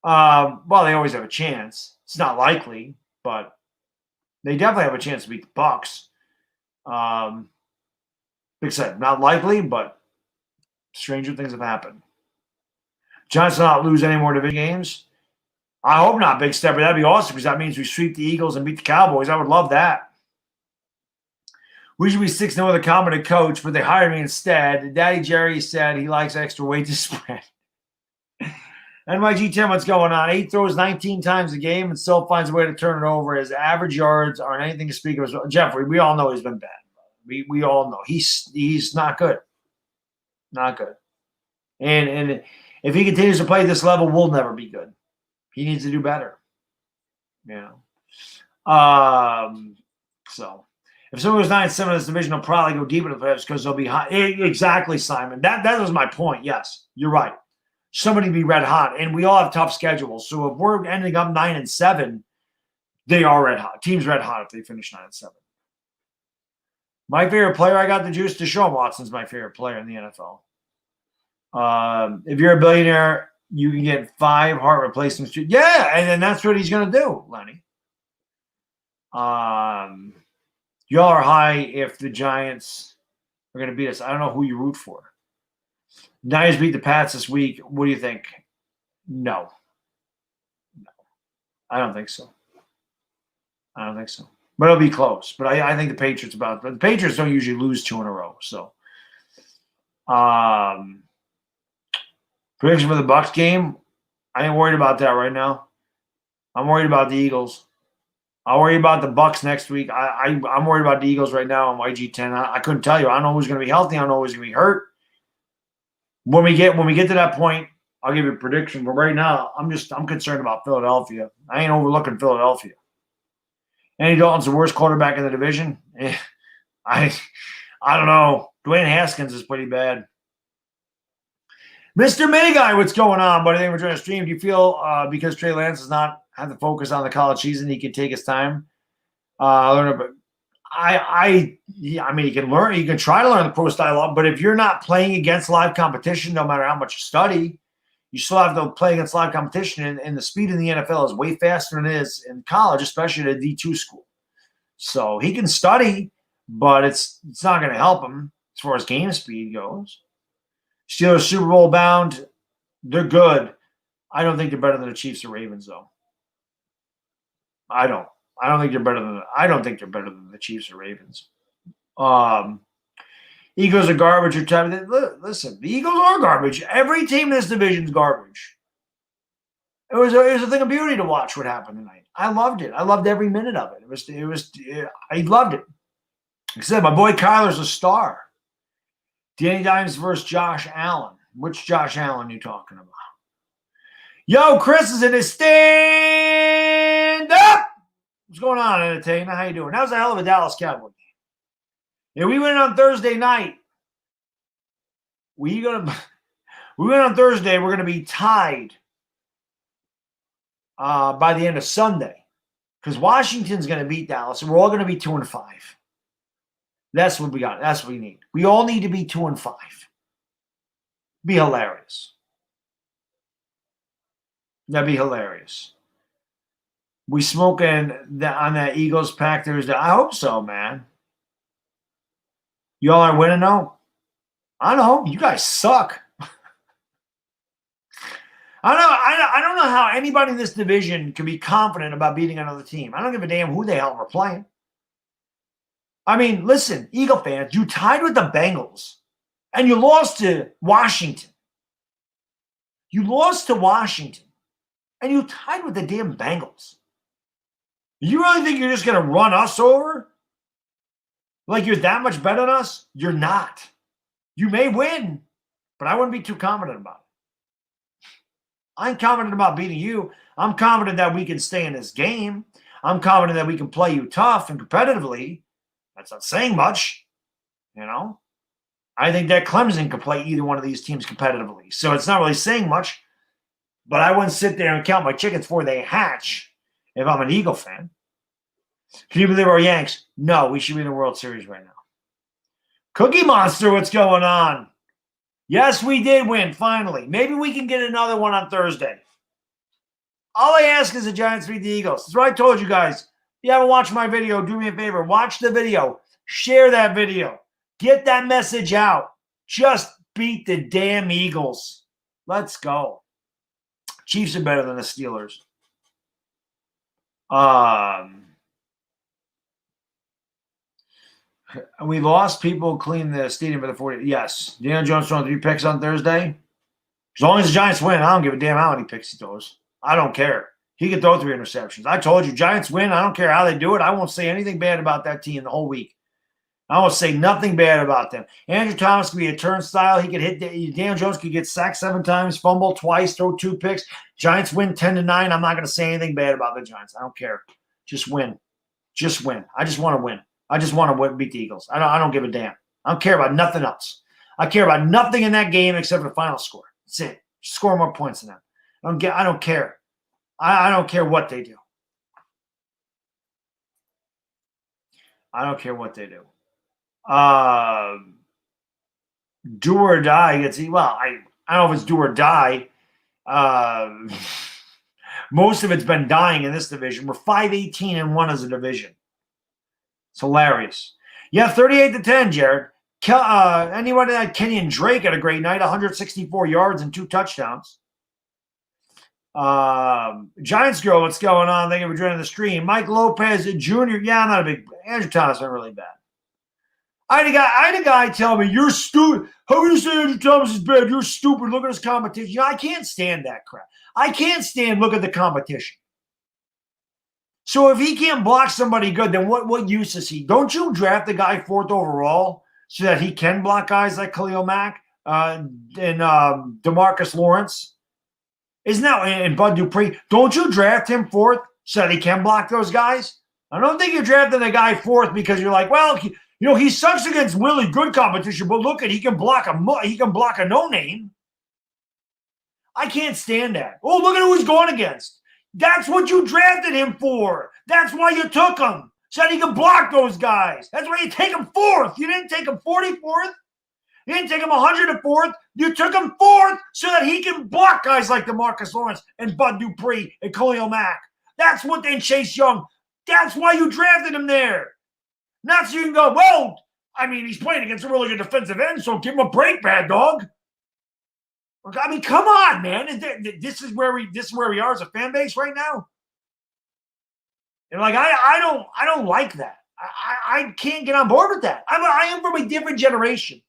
Well, they always have a chance. It's not likely, but they definitely have a chance to beat the Bucks. Like I said, not likely, but stranger things have happened. Giants will not lose any more division games. I hope not, Big Stepper. That'd be awesome because that means we sweep the Eagles and beat the Cowboys. I would love that. We should be 6-0 with a competent coach, but they hired me instead. Daddy Jerry said he likes extra weight to spread. NYG 10, what's going on? 8 throws 19 times a game and still finds a way to turn it over. His average yards aren't anything to speak of. Jeffrey, we all know he's been bad. We all know. He's not good. Not good. And if he continues to play at this level, we'll never be good. He needs to do better. You know. So if someone goes 9-7 in this division, they'll probably go deep in the playoffs because they'll be hot. Exactly, Simon. That was my point. Yes, you're right. Somebody be red hot, and we all have tough schedules. So if we're ending up 9-7, they are red hot. Team's red hot if they finish 9-7. My favorite player, I got the juice. Deshaun Watson's my favorite player in the NFL. If you're a billionaire, you can get 5 heart replacements. Yeah, and then that's what he's going to do, Lenny. Y'all are high if the Giants are going to beat us. I don't know who you root for. Niners beat the Pats this week. What do you think? No. I don't think so. But it'll be close. But I think the Patriots but the Patriots don't usually lose 2 in a row. So prediction for the Bucs game. I ain't worried about that right now. I'm worried about the Eagles. I'll worry about the Bucs next week. I'm worried about the Eagles right now on YG10. I couldn't tell you. I don't know who's going to be healthy. I don't know who's going to be hurt. When we get to that point, I'll give you a prediction. But right now, I'm concerned about Philadelphia. I ain't overlooking Philadelphia. Andy Dalton's the worst quarterback in the division. I don't know. Dwayne Haskins is pretty bad. Mr. Mini Guy, what's going on, buddy? Thank you for joining the stream. Do you feel because Trey Lance does not have to focus on the college season, he can take his time? I mean, he can learn. You can try to learn the pro style, but if you're not playing against live competition, no matter how much you study, you still have to play against live competition, and the speed in the NFL is way faster than it is in college, especially at a D2 school. So he can study, but it's not going to help him as far as game speed goes. Steelers Super Bowl bound. They're good. I don't think they're better than the Chiefs or Ravens, though. I don't think they're better than the Chiefs or Ravens. Eagles are garbage. Listen, the Eagles are garbage. Every team in this division is garbage. It was a thing of beauty to watch what happened tonight. I loved it. I loved every minute of it. I loved it. Like I said, my boy Kyler's a star. Danny Dimes versus Josh Allen. Which Josh Allen are you talking about? Yo, Chris is in his stand up. What's going on, Entertainer? How you doing? That was a hell of a Dallas Cowboy game. Yeah, we went on Thursday night. We went on Thursday. We're gonna be tied by the end of Sunday because Washington's gonna beat Dallas, and we're all gonna be 2-5. That's what we got. That's what we need. We all need to be 2-5. Be hilarious. That'd be hilarious. We smoking on that Eagles pack Thursday. I hope so, man. Y'all are winning though? I know. You guys suck. I don't know how anybody in this division can be confident about beating another team. I don't give a damn who the hell we're playing. I mean, listen, Eagle fans, you tied with the Bengals and you lost to Washington. You lost to Washington and you tied with the damn Bengals. You really think you're just going to run us over? Like you're that much better than us? You're not. You may win, but I wouldn't be too confident about it. I'm confident about beating you. I'm confident that we can stay in this game. I'm confident that we can play you tough and competitively. That's not saying much, you know. I think that Clemson could play either one of these teams competitively. So it's not really saying much, but I wouldn't sit there and count my chickens before they hatch if I'm an Eagle fan. Can you believe our Yanks? No, we should be in the World Series right now. Cookie Monster, what's going on? Yes, we did win, finally. Maybe we can get another one on Thursday. All I ask is the Giants beat the Eagles. That's what I told you guys. If you haven't watched my video, do me a favor. Watch the video. Share that video. Get that message out. Just beat the damn Eagles. Let's go. Chiefs are better than the Steelers. We lost. People clean the stadium for the 40. Yes. Daniel Jones throwing 3 picks on Thursday. As long as the Giants win, I don't give a damn how many picks he throws. I don't care. He can throw 3 interceptions. I told you, Giants win. I don't care how they do it. I won't say anything bad about that team the whole week. I won't say nothing bad about them. Andrew Thomas could be a turnstile. He could hit. Daniel Jones could get sacked 7 times, fumble twice, throw 2 picks. Giants win 10-9. I'm not going to say anything bad about the Giants. I don't care. Just win. Just win. I just want to win. I just want to beat the Eagles. I don't give a damn. I don't care about nothing else. I care about nothing in that game except for the final score. That's it. Score more points than that. I don't care. I don't care what they do. I don't care what they do. Do or die gets well. I don't know if it's do or die. Most of it's been dying in this division. We're 5-18-1 as a division. It's hilarious. Yeah, 38-10, Jared. Anybody that Kenyon Drake had a great night, 164 yards and 2 touchdowns. Giants girl, what's going on? Thank you for joining the stream. Mike Lopez Jr. Yeah, I'm not a big Andrew Thomas been really bad. I had a guy tell me, you're stupid. How can you say Andrew Thomas is bad? You're stupid. Look at his competition. I can't stand that crap. I can't stand look at the competition. So if he can't block somebody good, then what use is he? Don't you draft the guy 4th overall so that he can block guys like Khalil Mack and DeMarcus Lawrence? Isn't that and Bud Dupree? Don't you draft him 4th so that he can block those guys? I don't think you're drafting the guy 4th because you're like, well, he sucks against really good competition, but look at he can block a no-name. I can't stand that. Oh, look at who he's going against. That's what you drafted him for. That's why you took him, so that he can block those guys. That's why you take him 4th. You didn't take him 44th. You didn't take him 104th. You took him 4th so that he can block guys like DeMarcus Lawrence and Bud Dupree and Khalil Mack. That's what they Chase Young. That's why you drafted him there. Not so you can go, well, I mean, he's playing against a really good defensive end, so give him a break, Baddog. I mean, come on, man. This is where we are as a fan base right now. And like, I don't like that. I can't get on board with that. I am from a different generation.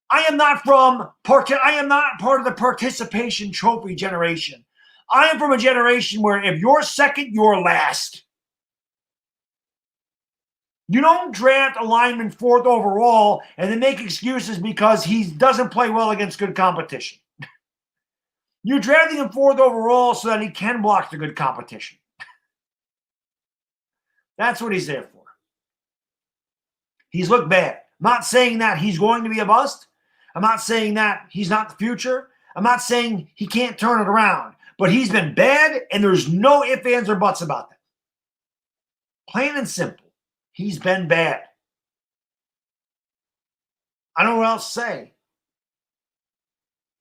I am not part of the participation trophy generation. I am from a generation where if you're second, you're last. You don't draft a lineman 4th overall and then make excuses because he doesn't play well against good competition. You're drafting him 4th overall so that he can block the good competition. That's what he's there for. He's looked bad. I'm not saying that he's going to be a bust. I'm not saying that he's not the future. I'm not saying he can't turn it around. But he's been bad, and there's no ifs, ands, or buts about that. Plain and simple. He's been bad. I don't know what else to say.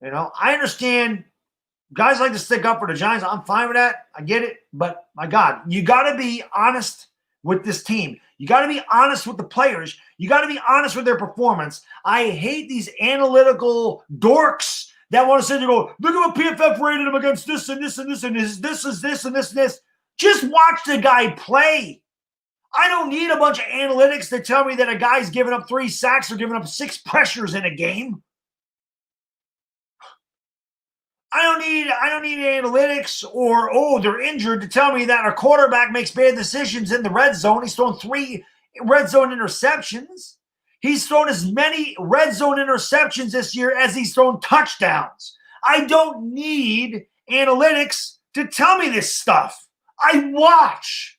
I understand guys like to stick up for the Giants. I'm fine with that. I get it. But, my God, you got to be honest with this team. You got to be honest with the players. You got to be honest with their performance. I hate these analytical dorks that want to sit there and go, look at what PFF rated him against this and this and this and this is this and this and this. Just watch the guy play. I don't need a bunch of analytics to tell me that a guy's giving up 3 sacks or giving up 6 pressures in a game. I don't need analytics or they're injured to tell me that a quarterback makes bad decisions in the red zone. He's thrown 3 red zone interceptions. He's thrown as many red zone interceptions this year as he's thrown touchdowns. I don't need analytics to tell me this stuff. I watch.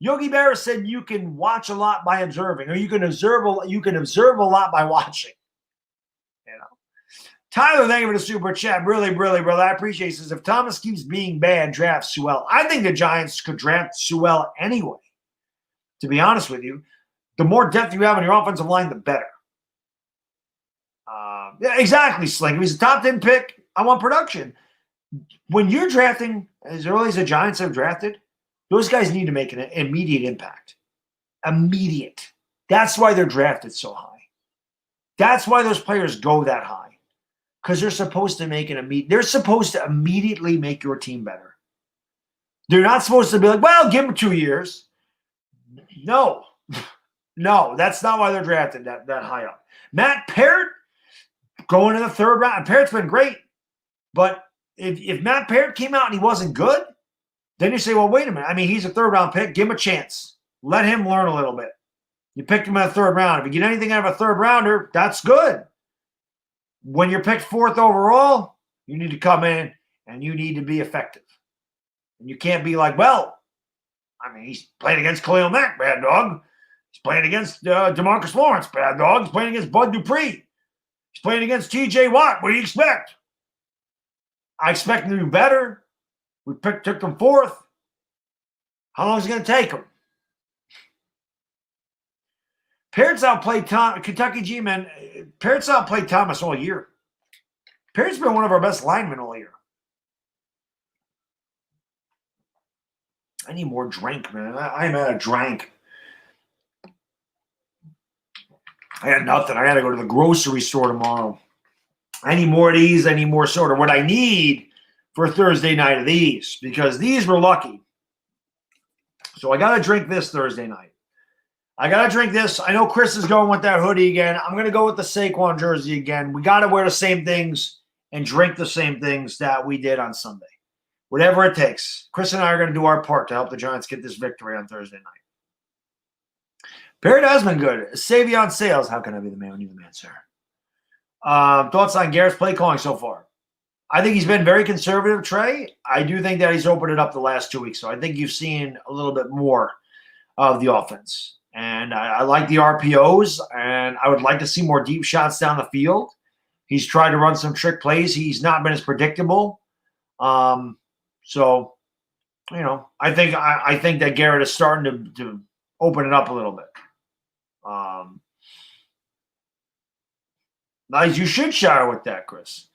Yogi Berra said you can watch a lot by observing, or you can observe a lot by watching. Tyler, thank you for the super chat. Really, really, brother. I appreciate it. Says, if Thomas keeps being bad, draft Sewell. I think the Giants could draft Sewell anyway. To be honest with you, the more depth you have in your offensive line, the better. Yeah, exactly, Sling. If he's a top 10 pick, I want production. When you're drafting as early as the Giants have drafted, those guys need to make an immediate impact. Immediate. That's why they're drafted so high. That's why those players go that high. Because they're supposed to they're supposed to immediately make your team better. They're not supposed to be like, well, give them 2 years. No. No, that's not why they're drafted that high up. Matt Parrott going in the 3rd round. Parrott's been great. But if Matt Parrott came out and he wasn't good, then you say, well, wait a minute. I mean, he's a 3rd round pick. Give him a chance. Let him learn a little bit. You picked him in the 3rd round. If you get anything out of a 3rd rounder, that's good. When you're picked 4th overall, you need to come in and you need to be effective. And you can't be like, well, I mean, he's playing against Khalil Mack, bad dog. He's playing against DeMarcus Lawrence, bad dog. He's playing against Bud Dupree. He's playing against TJ Watt. What do you expect? I expect him to do better. We took him fourth. How long is it going to take him? Parrots outplayed Kentucky G-men. Parrots outplayed Thomas all year. Parrots been one of our best linemen all year. I need more drink, man. I'm out of drink. I got nothing. I got to go to the grocery store tomorrow. I need more of these. I need more soda. What I need for Thursday night of these, because these were lucky. So I got to drink this Thursday night. I got to drink this. I know Chris is going with that hoodie again. I'm going to go with the Saquon jersey again. We got to wear the same things and drink the same things that we did on Sunday. Whatever it takes. Chris and I are going to do our part to help the Giants get this victory on Thursday night. Parrot has been good. Savion Sales. How can I be the man when you're the man, sir? Thoughts on Gareth's play calling so far? I think he's been very conservative, Trey. I do think that he's opened it up the last 2 weeks. So I think you've seen a little bit more of the offense. And I like the RPOs, and I would like to see more deep shots down the field. He's tried to run some trick plays. He's not been as predictable. So, you know, I think that Garrett is starting to open it up a little bit. Nice, you should shower with that, Chris.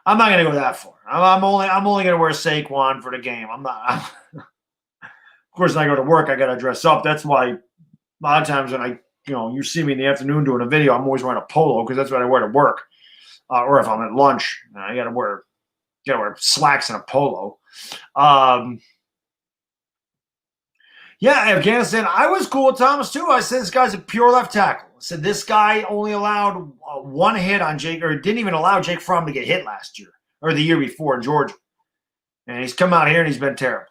I'm not going to go that far. I'm only going to wear Saquon for the game. I'm not. Of course, when I go to work, I got to dress up. That's why a lot of times when you see me in the afternoon doing a video, I'm always wearing a polo because that's what I wear to work. Or if I'm at lunch, I got to wear slacks and a polo. Yeah, Afghanistan. I was cool with Thomas too. I said this guy's a pure left tackle. I said this guy only allowed one hit on Jake, or didn't even allow Jake Fromm to get hit last year or the year before in Georgia. And he's come out here and he's been terrible.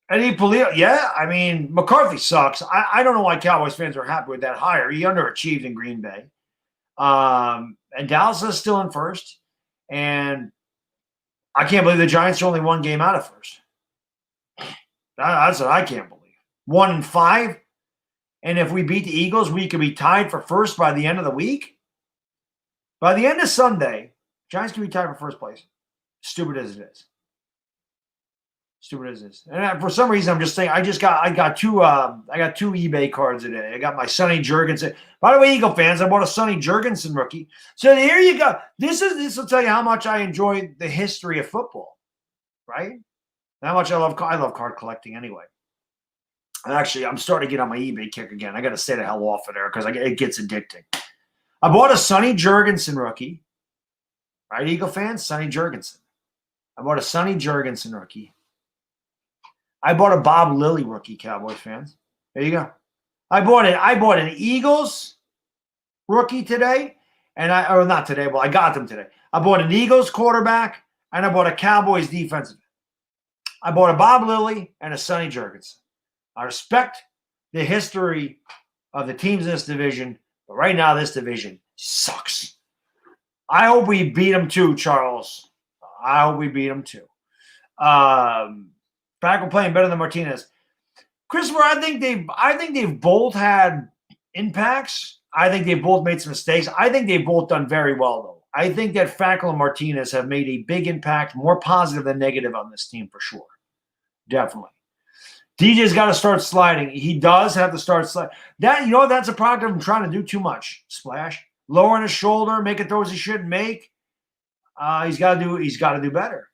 Eddie Polito, yeah, I mean, McCarthy sucks. I don't know why Cowboys fans are happy with that hire. He underachieved in Green Bay. And Dallas is still in first. And I can't believe the Giants are only one game out of first. That's what I can't believe. 1-5. And if we beat the Eagles, we could be tied for first by the end of the week. By the end of Sunday, Giants can be tied for first place. Stupid as it is. Stupid as it is. And for some reason, I'm just saying, I got two eBay cards today. I got my Sonny Jurgensen. By the way, Eagle fans, I bought a Sonny Jurgensen rookie. So here you go. This will tell you how much I enjoy the history of football, right? How much I love card collecting anyway. And actually, I'm starting to get on my eBay kick again. I got to stay the hell off of there because it gets addicting. I bought a Sonny Jurgensen rookie. Right, Eagle fans? Sonny Jurgensen. I bought a Sonny Jurgensen rookie. I bought a Bob Lilly rookie, Cowboys fans. There you go. I bought an Eagles rookie today, not today, but I got them today. I bought an Eagles quarterback, and I bought a Cowboys defensive. I bought a Bob Lilly and a Sonny Jurgensen. I respect the history of the teams in this division, but right now this division sucks. I hope we beat them too, Charles. I hope we beat them too. Pack playing better than Martinez. Christopher, I think they've both had impacts. I think they've both made some mistakes. I think they've both done very well, though. I think that Fackrell and Martinez have made a big impact, more positive than negative on this team for sure. Definitely. DJ's got to start sliding. He does have to start sliding. That's a product of him trying to do too much. Splash. Lowering his shoulder, making throws he shouldn't make. He's got to do better.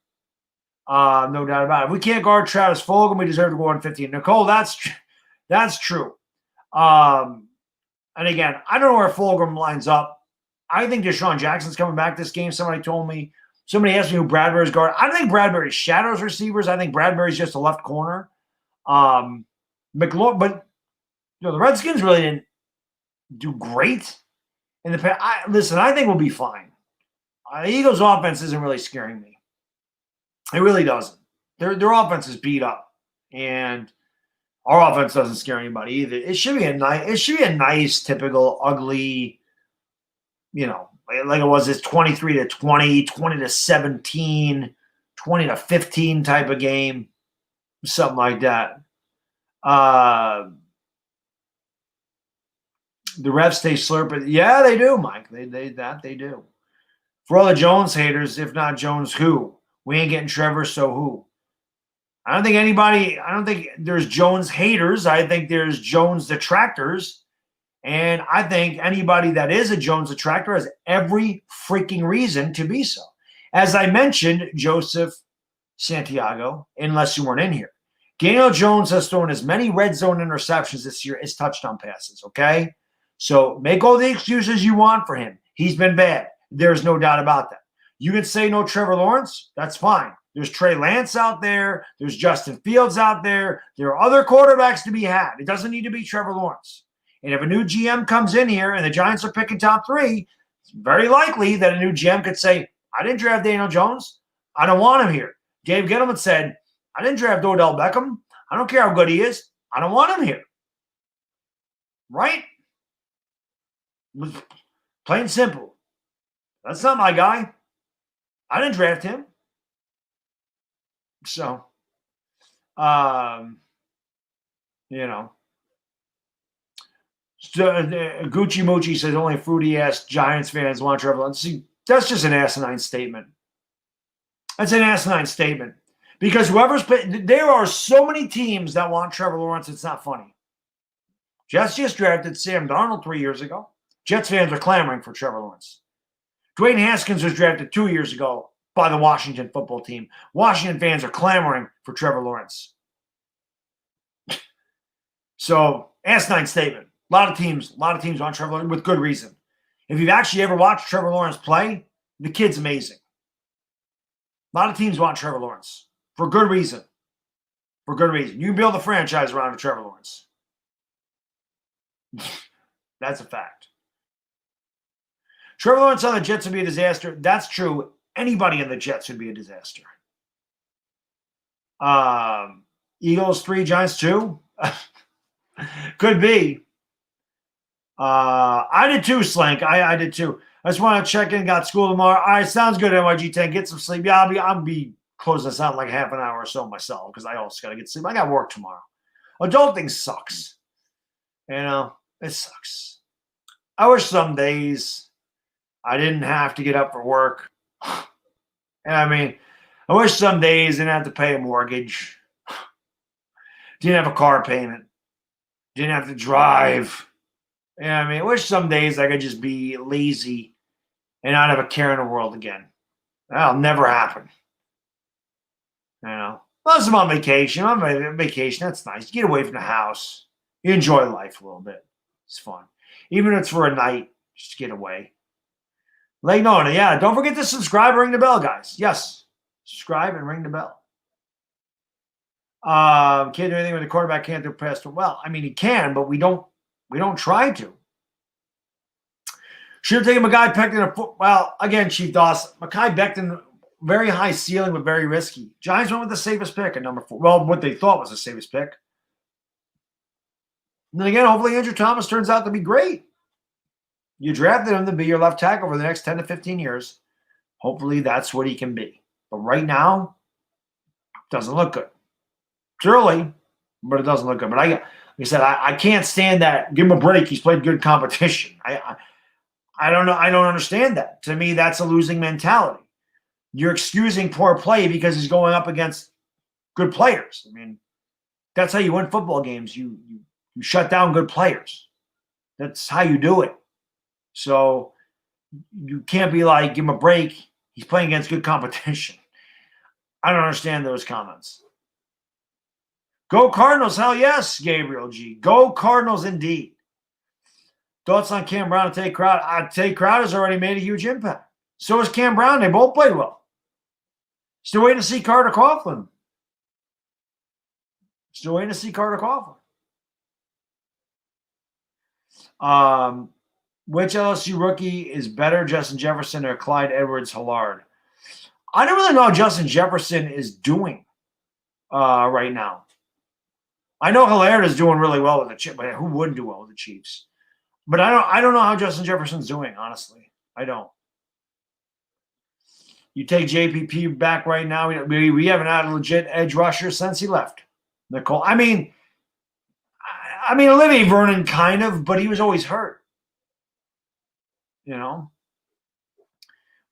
No doubt about it. If we can't guard Travis Fulgham, we deserve to go on 15. Nicole, that's true. And again, I don't know where Fulgham lines up. I think Deshaun Jackson's coming back this game. Somebody asked me who Bradbury's guard. I don't think Bradbury shadows receivers. I think Bradbury's just a left corner. But the Redskins really didn't do great in the past. I think we'll be fine. The Eagles' offense isn't really scaring me. It really doesn't. Their offense is beat up, and our offense doesn't scare anybody either. It should be a nice, typical, ugly, like it was this 23-20, 20-17, 20-15 type of game, something like that. The refs stay slurping. Yeah, they do, Mike. They do. For all the Jones haters, if not Jones, who? We ain't getting Trevor, so who? I don't think there's Jones haters. I think there's Jones detractors. And I think anybody that is a Jones detractor has every freaking reason to be so. As I mentioned, Joseph Santiago, unless you weren't in here, Daniel Jones has thrown as many red zone interceptions this year as touchdown passes, okay? So make all the excuses you want for him. He's been bad. There's no doubt about that. You can say no Trevor Lawrence. That's fine. There's Trey Lance out there. There's Justin Fields out there. There are other quarterbacks to be had. It doesn't need to be Trevor Lawrence. And if a new GM comes in here and the Giants are picking top 3, it's very likely that a new GM could say, I didn't draft Daniel Jones. I don't want him here. Dave Gettleman said, I didn't draft Odell Beckham. I don't care how good he is. I don't want him here. Right? Plain and simple. That's not my guy. I didn't draft him. So, Gucci Moochie says only fruity-ass Giants fans want Trevor Lawrence. See, that's just an asinine statement. That's an asinine statement. Because there are so many teams that want Trevor Lawrence, it's not funny. Jets just drafted Sam Darnold 3 years ago. Jets fans are clamoring for Trevor Lawrence. Dwayne Haskins was drafted 2 years ago by the Washington football team. Washington fans are clamoring for Trevor Lawrence. So, asinine statement. A lot of teams want Trevor Lawrence with good reason. If you've actually ever watched Trevor Lawrence play, the kid's amazing. A lot of teams want Trevor Lawrence for good reason. For good reason. You can build a franchise around Trevor Lawrence. That's a fact. Trevor Lawrence on the Jets would be a disaster. That's true. Anybody in the Jets would be a disaster. Eagles 3, Giants 2? Could be. I did too, Slank. I did too. I just want to check in. Got school tomorrow. All right, sounds good, NYG 10. Get some sleep. Yeah, I'll be closing this out in like half an hour or so myself because I also got to get sleep. I got work tomorrow. Adulting sucks. It sucks. I wish some days I didn't have to get up for work. And I wish some days I didn't have to pay a mortgage. Didn't have a car payment. Didn't have to drive. I wish some days I could just be lazy and not have a care in the world again. That'll never happen. Unless I'm on vacation. I'm on vacation. That's nice. You get away from the house. You enjoy life a little bit. It's fun. Even if it's for a night, just get away. Don't forget to subscribe and ring the bell, guys. Yes. Subscribe and ring the bell. Can't do anything when the quarterback can't do pass. Well, he can, but we don't try to. Should have taken Mekhi Becton. Well, again, Chief Dawson. Mekhi Becton, very high ceiling, but very risky. Giants went with the safest pick at number 4. Well, what they thought was the safest pick. And then again, hopefully Andrew Thomas turns out to be great. You drafted him to be your left tackle for the next 10 to 15 years. Hopefully that's what he can be. But right now, it doesn't look good. It's early, but it doesn't look good. But like I said, I can't stand that. Give him a break. He's played good competition. I don't know. I don't understand that. To me, that's a losing mentality. You're excusing poor play because he's going up against good players. That's how you win football games. You shut down good players. That's how you do it. So you can't be like, give him a break. He's playing against good competition. I don't understand those comments. Go Cardinals. Hell yes, Gabriel G. Go Cardinals indeed. Thoughts on Cam Brown and Tate Crowder? Tate Crowder's already made a huge impact. So has Cam Brown. They both played well. Still waiting to see Carter Coughlin. Which LSU rookie is better, Justin Jefferson or Clyde Edwards-Helaire? I don't really know how Justin Jefferson is doing right now. I know Helaire is doing really well with the Chiefs, but who wouldn't do well with the Chiefs? But I don't know how Justin Jefferson's doing, honestly. I don't. You take JPP back right now. We haven't had a legit edge rusher since he left. Nicole. I mean, Olivier Vernon kind of, but he was always hurt. You know.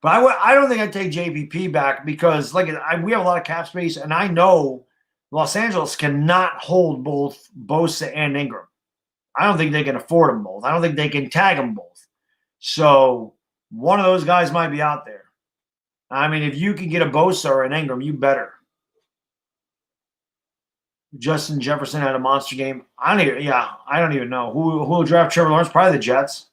But I don't think I'd take JPP back because we have a lot of cap space, and I know Los Angeles cannot hold both Bosa and Ingram. I don't think they can afford them both. I don't think they can tag them both. So one of those guys might be out there. I mean, if you can get a Bosa or an Ingram, you better. Justin Jefferson had a monster game. I don't even know. Who will draft Trevor Lawrence? Probably the Jets.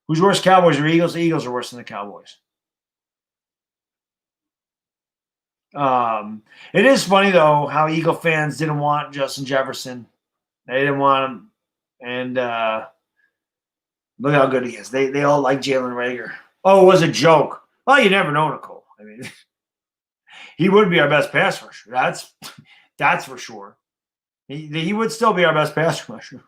Who's worse, Cowboys or Eagles? The Eagles are worse than the Cowboys. It is funny, though, how Eagle fans didn't want Justin Jefferson. They didn't want him. And look how good he is. They all like Jalen Reagor. Oh, it was a joke. Well, you never know, Nicole. I mean, he would be our best pass rusher. That's for sure. He would still be our best pass rusher.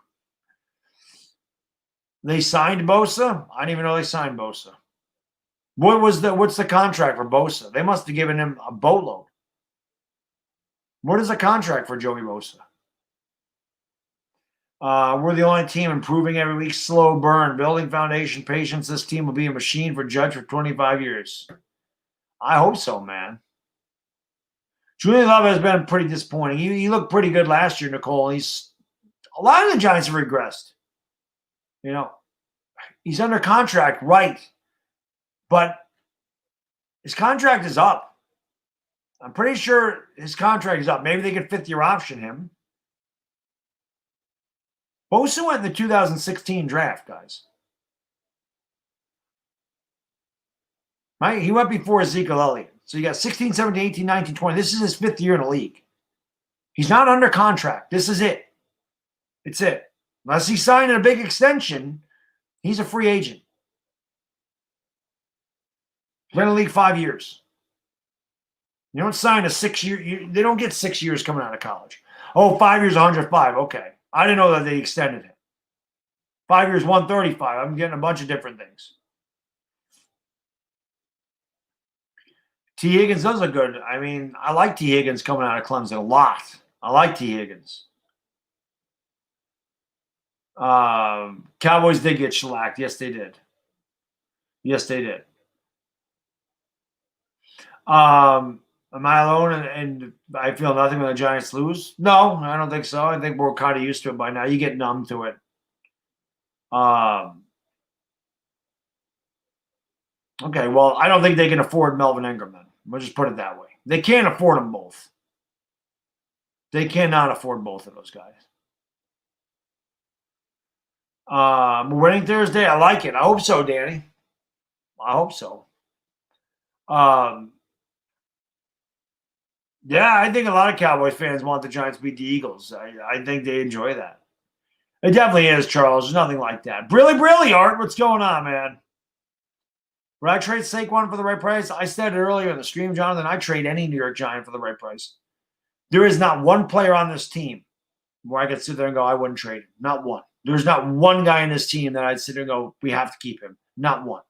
They signed Bosa? I didn't even know they signed Bosa. What's the contract for Bosa? They must have given him a boatload. What is the contract for Joey Bosa? We're the only team improving every week. Slow burn. Building foundation, patience. This team will be a machine for Judge for 25 years. I hope so, man. Julian Love has been pretty disappointing. He looked pretty good last year, Nicole. A lot of the Giants have regressed. You know, he's under contract, right? But his contract is up. I'm pretty sure his contract is up. Maybe they could fifth-year option him. Bosa went in the 2016 draft, guys. Right? He went before Ezekiel Elliott. So you got 16, 17, 18, 19, 20. This is his fifth year in the league. He's not under contract. This is it. It's it. Unless he's signing a big extension, he's a free agent. He's been in the league 5 years. You don't sign a 6 year. They don't get 6 years coming out of college. Oh, 5 years, 105. Okay. I didn't know that they extended it. 5 years, 135. I'm getting a bunch of different things. T. Higgins does look good. I mean, I like T. Higgins coming out of Clemson a lot. I like T. Higgins. Cowboys did get shellacked. Yes, they did. Yes, they did. Am I alone and I feel nothing when the Giants lose? No, I don't think so. I think we're kind of used to it by now. You get numb to it. Okay, well, I don't think they can afford Melvin Ingram then. We'll just put it that way. They can't afford them both. They cannot afford both of those guys. We're winning Thursday. I like it. I hope so, Danny. I hope so. Yeah, I think a lot of Cowboys fans want the Giants to beat the Eagles. I think they enjoy that. It definitely is, Charles. There's nothing like that. Brilly, Art. What's going on, man? Would I trade Saquon for the right price? I said it earlier in the stream, Jonathan. I trade any New York Giant for the right price. There is not one player on this team where I could sit there and go, I wouldn't trade him. Not one. There's not one guy in this team that I'd sit there and go, we have to keep him. Not one.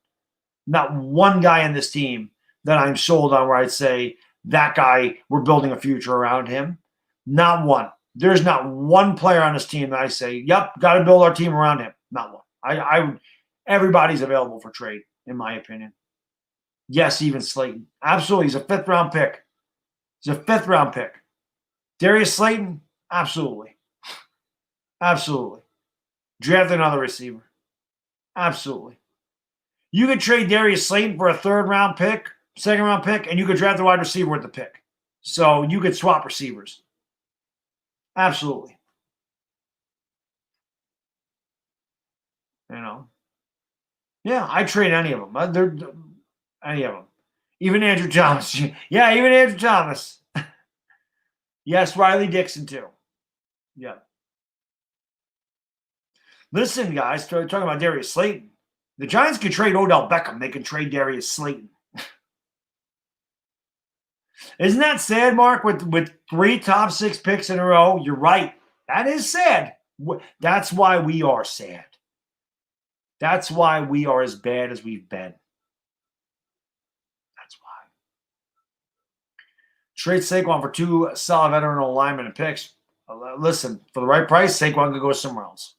Not one guy in this team that I'm sold on where I'd say, that guy, we're building a future around him. Not one. There's not one player on this team that I say, yep, got to build our team around him. Not one. Everybody's available for trade, in my opinion. Yes, even Slayton. Absolutely. He's a fifth-round pick. He's a fifth-round pick. Darius Slayton? Absolutely. Absolutely. Draft another receiver. Absolutely. You could trade Darius Slayton for a third-round pick, second-round pick, and you could draft a wide receiver with the pick. So you could swap receivers. Absolutely. You know. Yeah, I trade any of them. Any of them. Even Andrew Thomas. Yeah, even Andrew Thomas. Yes, Riley Dixon too. Yeah. Listen, guys, talking about Darius Slayton. The Giants could trade Odell Beckham. They can trade Darius Slayton. Isn't that sad, Mark? With 3 top 6 picks in a row, you're right. That is sad. That's why we are sad. That's why we are as bad as we've been. Trade Saquon for 2 solid veteran linemen and picks. Listen, for the right price, Saquon could go somewhere else.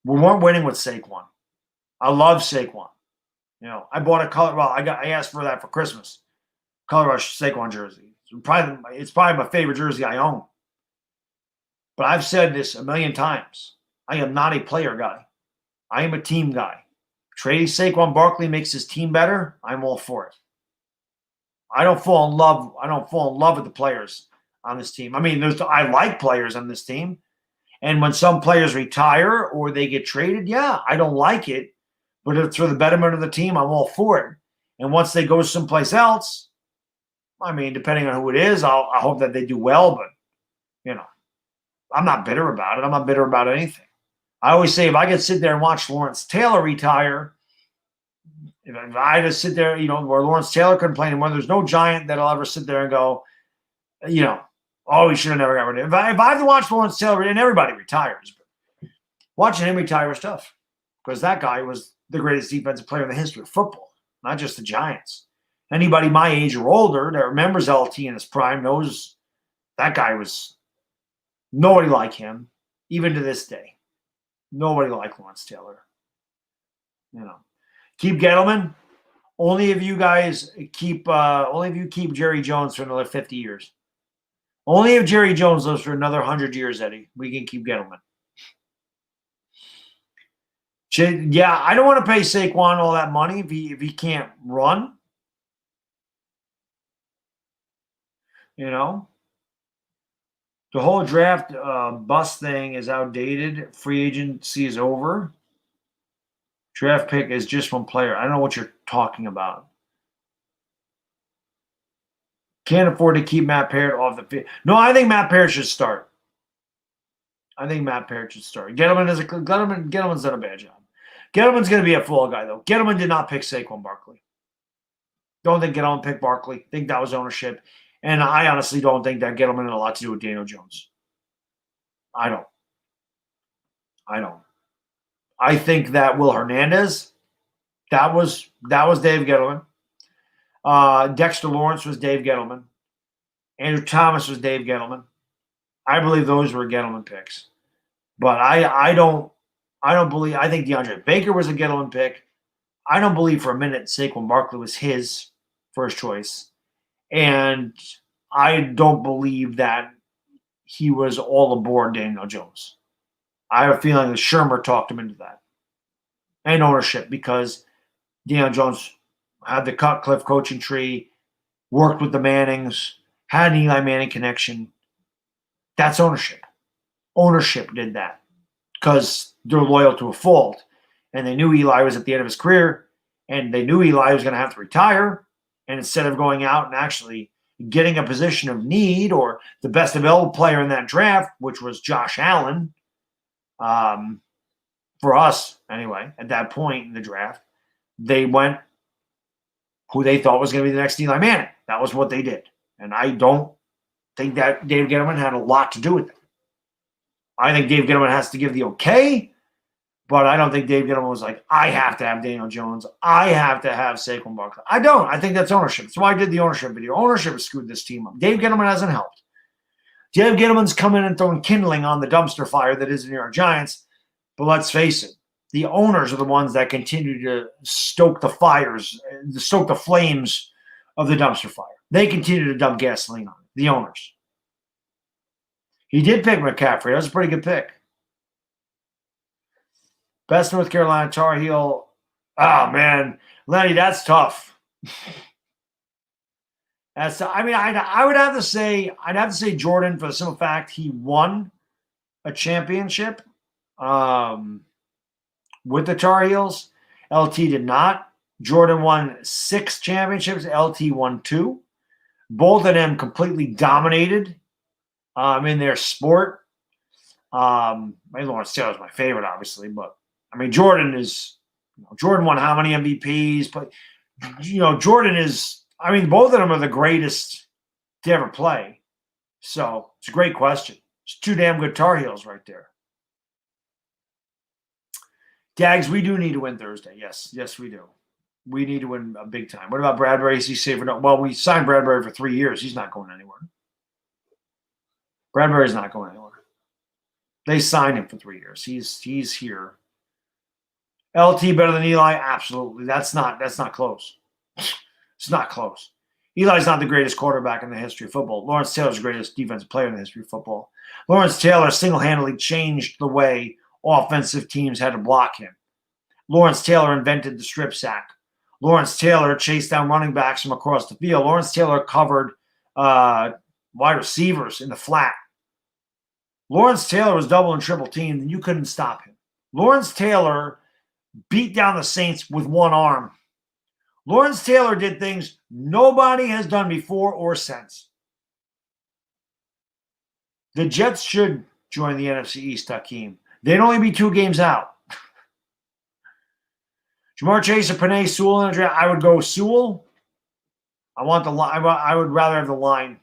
We weren't winning with Saquon. I love Saquon. You know, I bought a color. Well, I asked for that for Christmas. Color Rush Saquon jersey. It's probably my favorite jersey I own. But I've said this a million times. I am not a player guy. I am a team guy. Trading Saquon Barkley makes his team better. I'm all for it. I don't fall in love with the players on this team. I mean, I like players on this team. And when some players retire or they get traded, yeah, I don't like it. But if it's for the betterment of the team, I'm all for it. And once they go someplace else, I mean, depending on who it is, I hope that they do well. But, you know, I'm not bitter about it. I'm not bitter about anything. I always say if I could sit there and watch Lawrence Taylor retire, if I just sit there, you know, where Lawrence Taylor complaining, where there's no Giant that'll ever sit there and go, you know, oh, he should have never got rid of it. If I have to watch Lawrence Taylor, and everybody retires, but watching him retire is tough because that guy was the greatest defensive player in the history of football, not just the Giants. Anybody my age or older that remembers LT in his prime knows that guy was nobody like him, even to this day. Nobody like Lawrence Taylor. You know, keep Gettleman. Only if you keep Jerry Jones for another 50 years. Only if Jerry Jones lives for another 100 years, Eddie, we can keep Gettleman. Yeah, I don't want to pay Saquon all that money if he can't run. You know, the whole draft bust thing is outdated. Free agency is over. Draft pick is just one player. I don't know what you're talking about. Can't afford to keep Matt Parrott off the field. No, I think Matt Parrott should start. Gettleman's done a bad job. Gettleman's going to be a fall guy, though. Gettleman did not pick Saquon Barkley. Don't think Gettleman picked Barkley. Think that was ownership. And I honestly don't think that Gettleman had a lot to do with Daniel Jones. I don't. I think that Will Hernandez, that was Dave Gettleman. Dexter Lawrence was Dave Gettleman. Andrew Thomas was Dave Gettleman. I believe those were Gettleman picks. But I don't believe – I think DeAndre Baker was a Gettleman pick. I don't believe for a minute Saquon Barkley was his first choice. And I don't believe that he was all aboard Daniel Jones. I have a feeling that Shermer talked him into that. And ownership because Daniel Jones had the Cutcliffe coaching tree, worked with the Mannings, had an Eli Manning connection. That's ownership. Ownership did that because they're loyal to a fault. And they knew Eli was at the end of his career, and they knew Eli was going to have to retire. And instead of going out and actually getting a position of need or the best available player in that draft, which was Josh Allen, for us anyway, at that point in the draft, they went who they thought was going to be the next Eli Manning. That was what they did. And I don't think that Dave Gettleman had a lot to do with it. I think Dave Gettleman has to give the okay, but I don't think Dave Gettleman was like, I have to have Daniel Jones. I have to have Saquon Barkley. I don't. I think that's ownership. That's why I did the ownership video. Ownership has screwed this team up. Dave Gettleman hasn't helped. Dave Gettleman's coming and throwing kindling on the dumpster fire that is the New York Giants. But let's face it, the owners are the ones that continue to stoke the fires, stoke the flames of the dumpster fire. They continue to dump gasoline on it, the owners. He did pick McCaffrey. That was a pretty good pick. Best North Carolina Tar Heel. Oh, man. Lenny, that's tough. I would have to say Jordan for the simple fact he won a championship with the Tar Heels. LT did not. Jordan won 6 championships. LT won 2. Both of them completely dominated in their sport. Lawrence Taylor is my favorite, obviously, but I mean Jordan won how many MVPs? But Jordan is. I mean, both of them are the greatest to ever play. So it's a great question. It's 2 damn good Tar Heels right there. Dags, we do need to win Thursday. Yes, we do. We need to win a big time. What about Bradbury? Is he safe or not? Well, we signed Bradbury for 3 years. He's not going anywhere. Bradbury's not going anywhere. They signed him for 3 years. He's here. LT better than Eli? Absolutely. That's not close. It's not close. Eli's not the greatest quarterback in the history of football. Lawrence Taylor's the greatest defensive player in the history of football. Lawrence Taylor single-handedly changed the way offensive teams had to block him. Lawrence Taylor invented the strip sack. Lawrence Taylor chased down running backs from across the field. Lawrence Taylor covered wide receivers in the flat. Lawrence Taylor was double and triple teamed, and you couldn't stop him. Lawrence Taylor beat down the Saints with one arm. Lawrence Taylor did things nobody has done before or since. The Jets should join the NFC East, Hakeem. They'd only be 2 games out. Jamar Chase or Penei Sewell in the draft? I would go Sewell. I would rather have the line.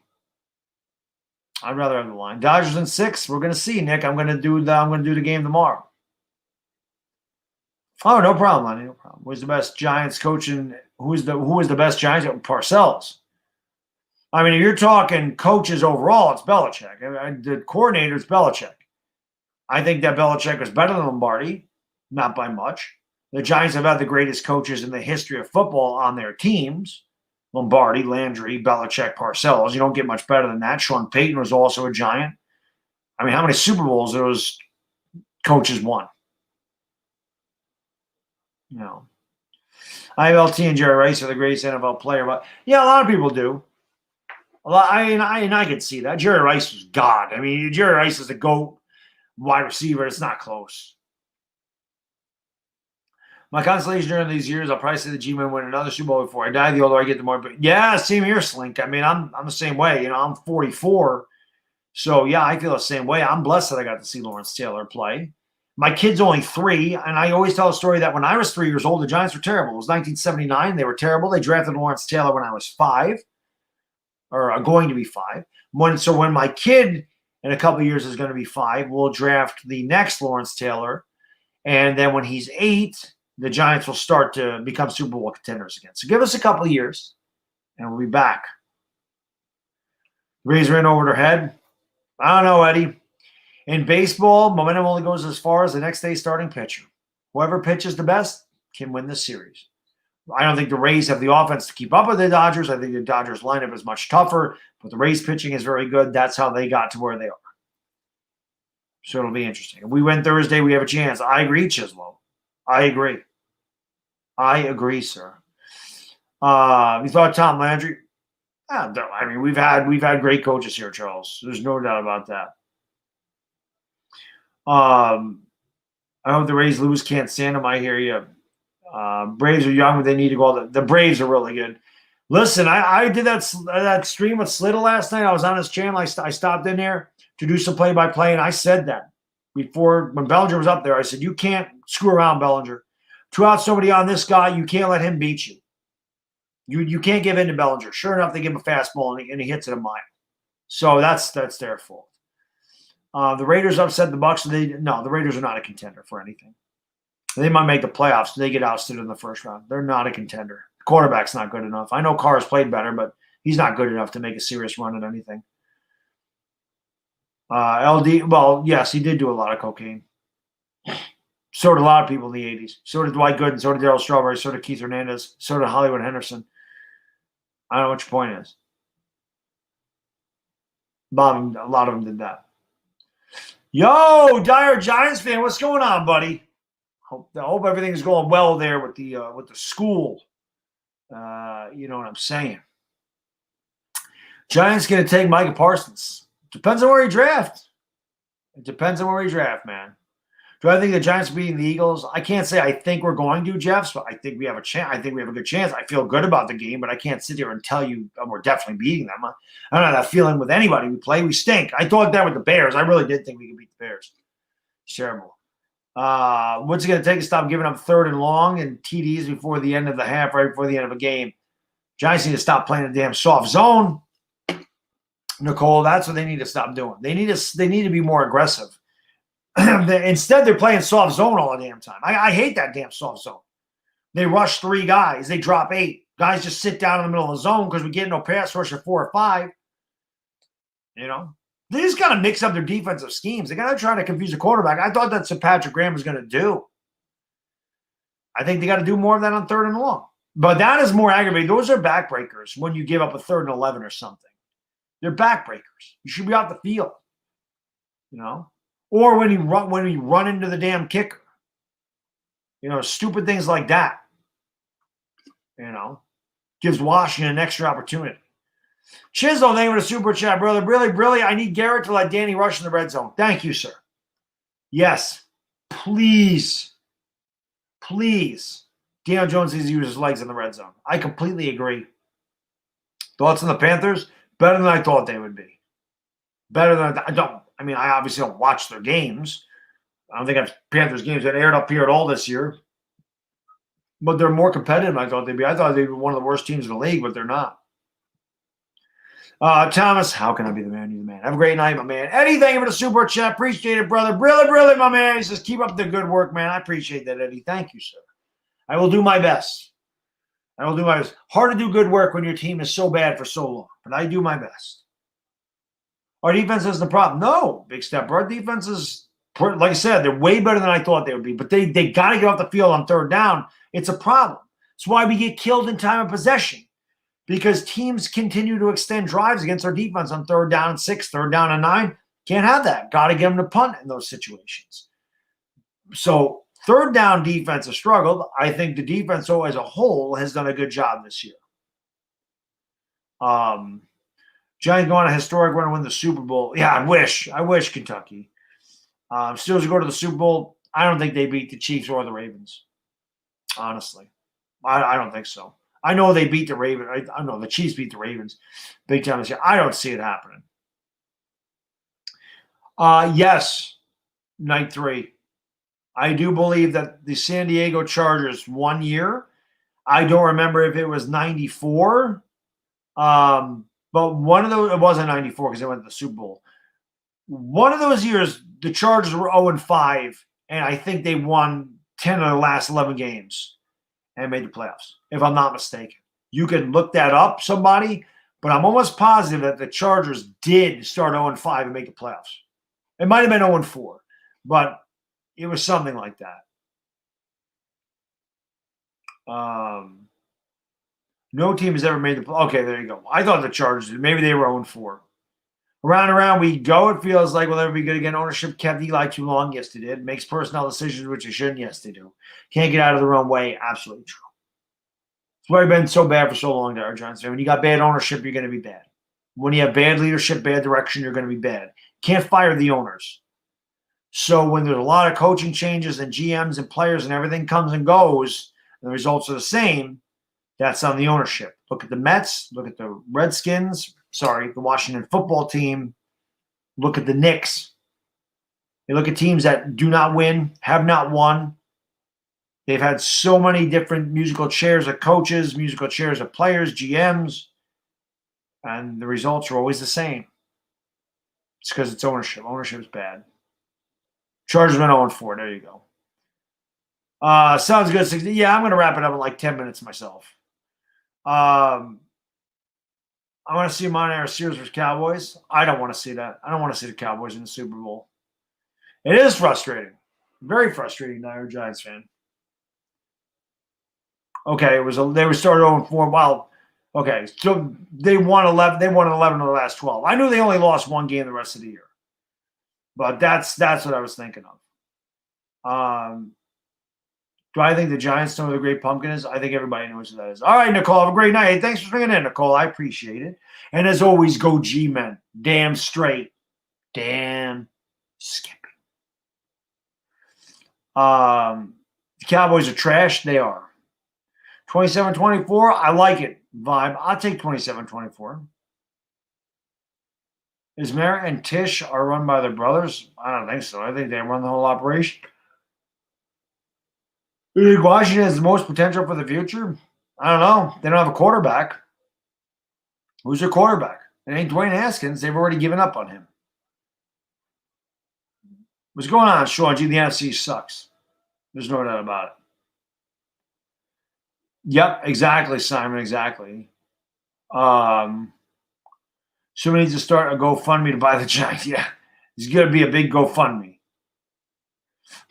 I'd rather have the line. Dodgers in 6. We're going to see, Nick. I'm going to do the game tomorrow. Oh, no problem, Lenny. No problem. Who's the best Giants coach and who is the best Giants? Parcells. I mean, if you're talking coaches overall, it's Belichick. The coordinator is Belichick. I think that Belichick is better than Lombardi, not by much. The Giants have had the greatest coaches in the history of football on their teams. Lombardi, Landry, Belichick, Parcells. You don't get much better than that. Sean Payton was also a Giant. I mean, how many Super Bowls those coaches won? You know, ILT and Jerry Rice are the greatest NFL player. But yeah, a lot of people do. I can see that. Jerry Rice was God. I mean, Jerry Rice is a GOAT wide receiver. It's not close. My consolation during these years, I'll probably say the G-Men win another Super Bowl before I die. The older I get, the more. But yeah, same here, Slink. I mean, I'm the same way. You know, I'm 44. So, yeah, I feel the same way. I'm blessed that I got to see Lawrence Taylor play. My kid's only 3, and I always tell a story that when I was 3 years old, the Giants were terrible. It was 1979. They were terrible. They drafted Lawrence Taylor when I was 5, or going to be 5. So when my kid in a couple of years is going to be 5, we'll draft the next Lawrence Taylor. And then when he's 8, the Giants will start to become Super Bowl contenders again. So give us a couple of years, and we'll be back. Rays ran over their head. I don't know, Eddie. In baseball, momentum only goes as far as the next day's starting pitcher. Whoever pitches the best can win the series. I don't think the Rays have the offense to keep up with the Dodgers. I think the Dodgers lineup is much tougher, but the Rays pitching is very good. That's how they got to where they are. So it'll be interesting. If we win Thursday, we have a chance. I agree, Chislow. I agree. I agree, sir. You thought Tom Landry? I mean, we've had great coaches here, Charles. There's no doubt about that. I hope the Rays lose. Can't stand them. I hear you. Braves are young, but they need to go. The Braves are really good. Listen, I did that stream with Slittle last night. I was on his channel. I stopped in there to do some play-by-play, and I said that before when Bellinger was up there. I said, you can't screw around, Bellinger. 2 out somebody on this guy, you can't let him beat you. You can't give in to Bellinger. Sure enough, they give him a fastball, and he hits it a mile. So that's their fault. The Raiders upset the Bucs. The Raiders are not a contender for anything. They might make the playoffs. They get ousted in the first round. They're not a contender. The quarterback's not good enough. I know Carr's played better, but he's not good enough to make a serious run at anything. LD, well, yes, he did do a lot of cocaine. So did a lot of people in the 80s. So did Dwight Gooden. So did Darryl Strawberry. So did Keith Hernandez. So did Hollywood Henderson. I don't know what your point is. A lot of them did that. Yo, Dire Giants fan, what's going on, buddy? I hope everything's going well there with the school. You know what I'm saying. Giants going to take Micah Parsons. Depends on where you draft. It depends on where you draft, man. Do I think the Giants are beating the Eagles? I can't say I think we're going to, Jeff, but I think we have a chance. I think we have a good chance. I feel good about the game, but I can't sit here and tell you we're definitely beating them. I don't have that feeling with anybody we play. We stink. I thought that with the Bears. I really did think we could beat the Bears. It's terrible. What's it going to take to stop giving up 3rd and long and TDs before the end of the half, right before the end of a game? Giants need to stop playing a damn soft zone. Nicole, that's what they need to stop doing. They need to be more aggressive. Instead, they're playing soft zone all the damn time. I hate that damn soft zone. They rush 3 guys. They drop 8. Guys just sit down in the middle of the zone because we get no pass rush at 4 or 5. You know? They just got to mix up their defensive schemes. They got to try to confuse the quarterback. I thought that's what Patrick Graham was going to do. I think they got to do more of that on 3rd and long. But that is more aggravating. Those are backbreakers when you give up a 3rd and 11 or something. They're backbreakers. You should be off the field. You know? Or when you run into the damn kicker. You know, stupid things like that. You know? Gives Washington an extra opportunity. Chisel, thank you for the super chat, brother. Really, I need Garrett to let Danny rush in the red zone. Thank you, sir. Yes. Please. Daniel Jones needs to use his legs in the red zone. I completely agree. Thoughts on the Panthers? Better than I thought they would be. Better than I obviously don't watch their games. I don't think I've Panthers games that aired up here at all this year. But they're more competitive than I thought they'd be. I thought they'd be one of the worst teams in the league, but they're not. Thomas, how can I be the man? You're the man. Have a great night, my man. Eddie, thank you for the super chat. Appreciate it, brother. Really, my man. He says, keep up the good work, man. I appreciate that, Eddie. Thank you, sir. I will do my best. Hard to do good work when your team is so bad for so long, but I do my best. Our defense is the problem. No, Big Step. Our defense is, like I said, they're way better than I thought they would be, but they got to get off the field on 3rd down. It's a problem. It's why we get killed in time of possession. Because teams continue to extend drives against our defense on 3rd down and 6, 3rd down and 9. Can't have that. Got to get them to punt in those situations. So 3rd down defense has struggled. I think the defense as a whole has done a good job this year. Giants go on a historic run to win the Super Bowl. Yeah, I wish Kentucky. Steelers go to the Super Bowl. I don't think they beat the Chiefs or the Ravens. Honestly. I don't think so. I know they beat the Ravens. I know the Chiefs beat the Ravens big time this year. I don't see it happening. Yes, night 3. I do believe that the San Diego Chargers 1 year. I don't remember if it was 94. But one of those, it wasn't 94 because they went to the Super Bowl. One of those years, the Chargers were 0-5, and I think they won 10 of the last 11 games and made the playoffs, if I'm not mistaken. You can look that up, somebody, but I'm almost positive that the Chargers did start 0-5 and make the playoffs. It might have been 0-4, but it was something like that. No team has ever made the playoffs. Okay, there you go. I thought the Chargers did. Maybe they were 0-4. Around and around we go. It feels like will ever be good again. Ownership kept Eli too long. Yes, they did. Makes personnel decisions, which they shouldn't. Yes, they do. Can't get out of their own way. Absolutely true. It's why we've been so bad for so long there, Giants. When you got bad ownership, you're going to be bad. When you have bad leadership, bad direction, you're going to be bad. Can't fire the owners. So when there's a lot of coaching changes and GMs and players and everything comes and goes, and the results are the same, that's on the ownership. Look at the Mets. Look at the Redskins. The Washington football team. Look at the Knicks. You look at teams that do not win, have not won. They've had so many different musical chairs of coaches, musical chairs of players, GMs, and the results are always the same. It's because it's ownership. Ownership is bad. Chargers went 0-4. There you go. Sounds good. Yeah, I'm going to wrap it up in like 10 minutes myself. I want to see Montana Sears versus Cowboys. I don't want to see that. I don't want to see the Cowboys in the Super Bowl. It is frustrating. Very frustrating, Niner Giants fan. Okay, they were started 0-4. Wow. Okay, so they won 11. They won 11 of the last 12. I knew they only lost 1 game the rest of the year, but that's what I was thinking of. Do I think the Giants know who the Great Pumpkin is? I think everybody knows who that is. All right, Nicole, have a great night. Hey, thanks for swinging in, Nicole. I appreciate it. And as always, go G-Men. Damn straight. Damn skipping. The Cowboys are trash. They are. 27-24, I like it. Vibe. I'll take 27-24. Is Merritt and Tish are run by their brothers? I don't think so. I think they run the whole operation. You think Washington has the most potential for the future? I don't know. They don't have a quarterback. Who's their quarterback? It ain't Dwayne Haskins. They've already given up on him. What's going on, Sean? Gee, the NFC sucks. There's no doubt about it. Yep, exactly, Simon, exactly. Somebody needs to start a GoFundMe to buy the Giants. Yeah, it's going to be a big GoFundMe.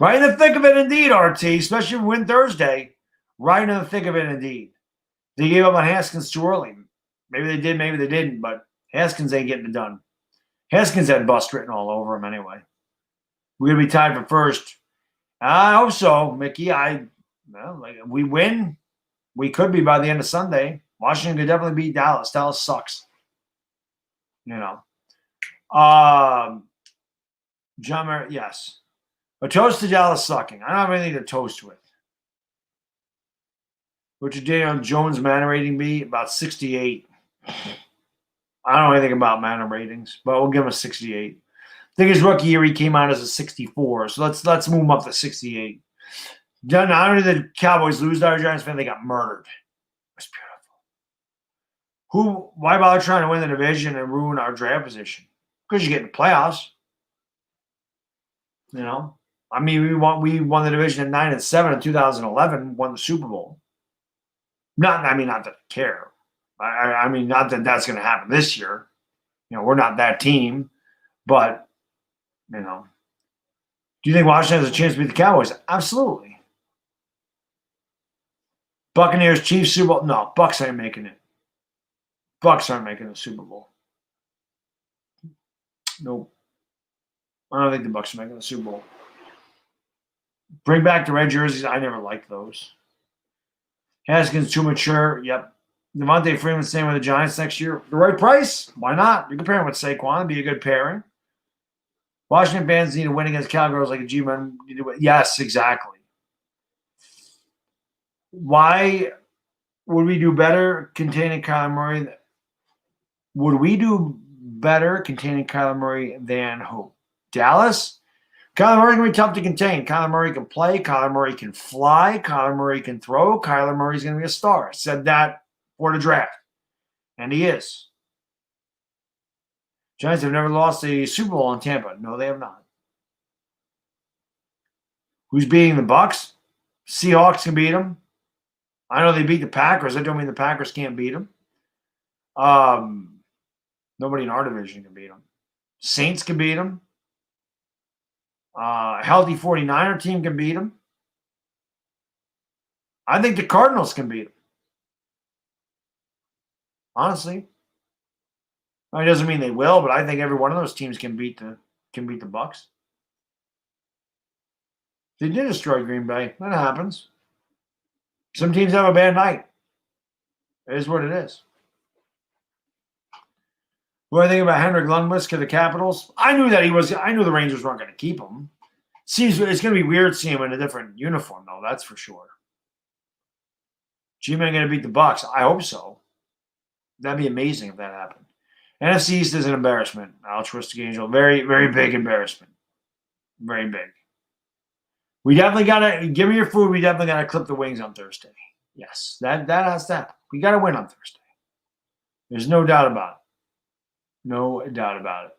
Right in the thick of it, indeed, RT, especially if we win Thursday. Right in the thick of it, indeed. They gave up on Haskins too early. Maybe they did, maybe they didn't, but Haskins ain't getting it done. Haskins had bust written all over him anyway. We're going to be tied for first. I hope so, Mickey. If we win, we could be by the end of Sunday. Washington could definitely beat Dallas. Dallas sucks. John Merritt, yes. A toast to Dallas sucking. I don't have anything to toast with. What's your Daniel Jones Manor rating be? About 68. I don't know anything about Manor ratings, but we'll give him a 68. I think his rookie year he came out as a 64, so let's move him up to 68. Not only did the Cowboys lose to our Giants fan, they got murdered. It was beautiful. Why bother trying to win the division and ruin our draft position? Because you get in the playoffs. I mean, we won the division at 9-7 in 2011, won the Super Bowl. Not that I care. I mean, not that that's going to happen this year. We're not that team, but do you think Washington has a chance to beat the Cowboys? Absolutely. Buccaneers, Chiefs, Super Bowl. No, Bucs ain't making it. Bucs aren't making the Super Bowl. Nope. I don't think the Bucs are making the Super Bowl. Bring back the red jerseys. I never liked those. Haskins too mature. Yep. Devontae Freeman staying with the Giants next year. The right price? Why not? You can pair him with Saquon. It'd be a good pairing. Washington fans need to win against Cowgirls like a G-Man. Yes, exactly. Why would we do better containing Kyler Murray? Would we do better containing Kyler Murray than who? Dallas? Kyler Murray going to be tough to contain. Kyler Murray can play. Kyler Murray can fly. Kyler Murray can throw. Kyler Murray's going to be a star. I said that for the draft. And he is. Giants have never lost a Super Bowl in Tampa. No, they have not. Who's beating the Bucs? Seahawks can beat them. I know they beat the Packers. That don't mean the Packers can't beat them. Nobody in our division can beat them. Saints can beat them. A healthy 49er team can beat them. I think the Cardinals can beat them. Honestly. It doesn't mean they will, but I think every one of those teams can beat the Bucs. They did destroy Green Bay. That happens. Some teams have a bad night. It is what it is. What do I think about Henrik Lundqvist to the Capitals? I knew the Rangers weren't going to keep him. It's going to be weird seeing him in a different uniform, though. That's for sure. G-Man going to beat the Bucs? I hope so. That'd be amazing if that happened. NFC East is an embarrassment. Altruistic Angel, very, very big embarrassment. Very big. We definitely got to give me your food. We definitely got to clip the wings on Thursday. Yes, that has to happen. We got to win on Thursday. There's no doubt about it. No doubt about it.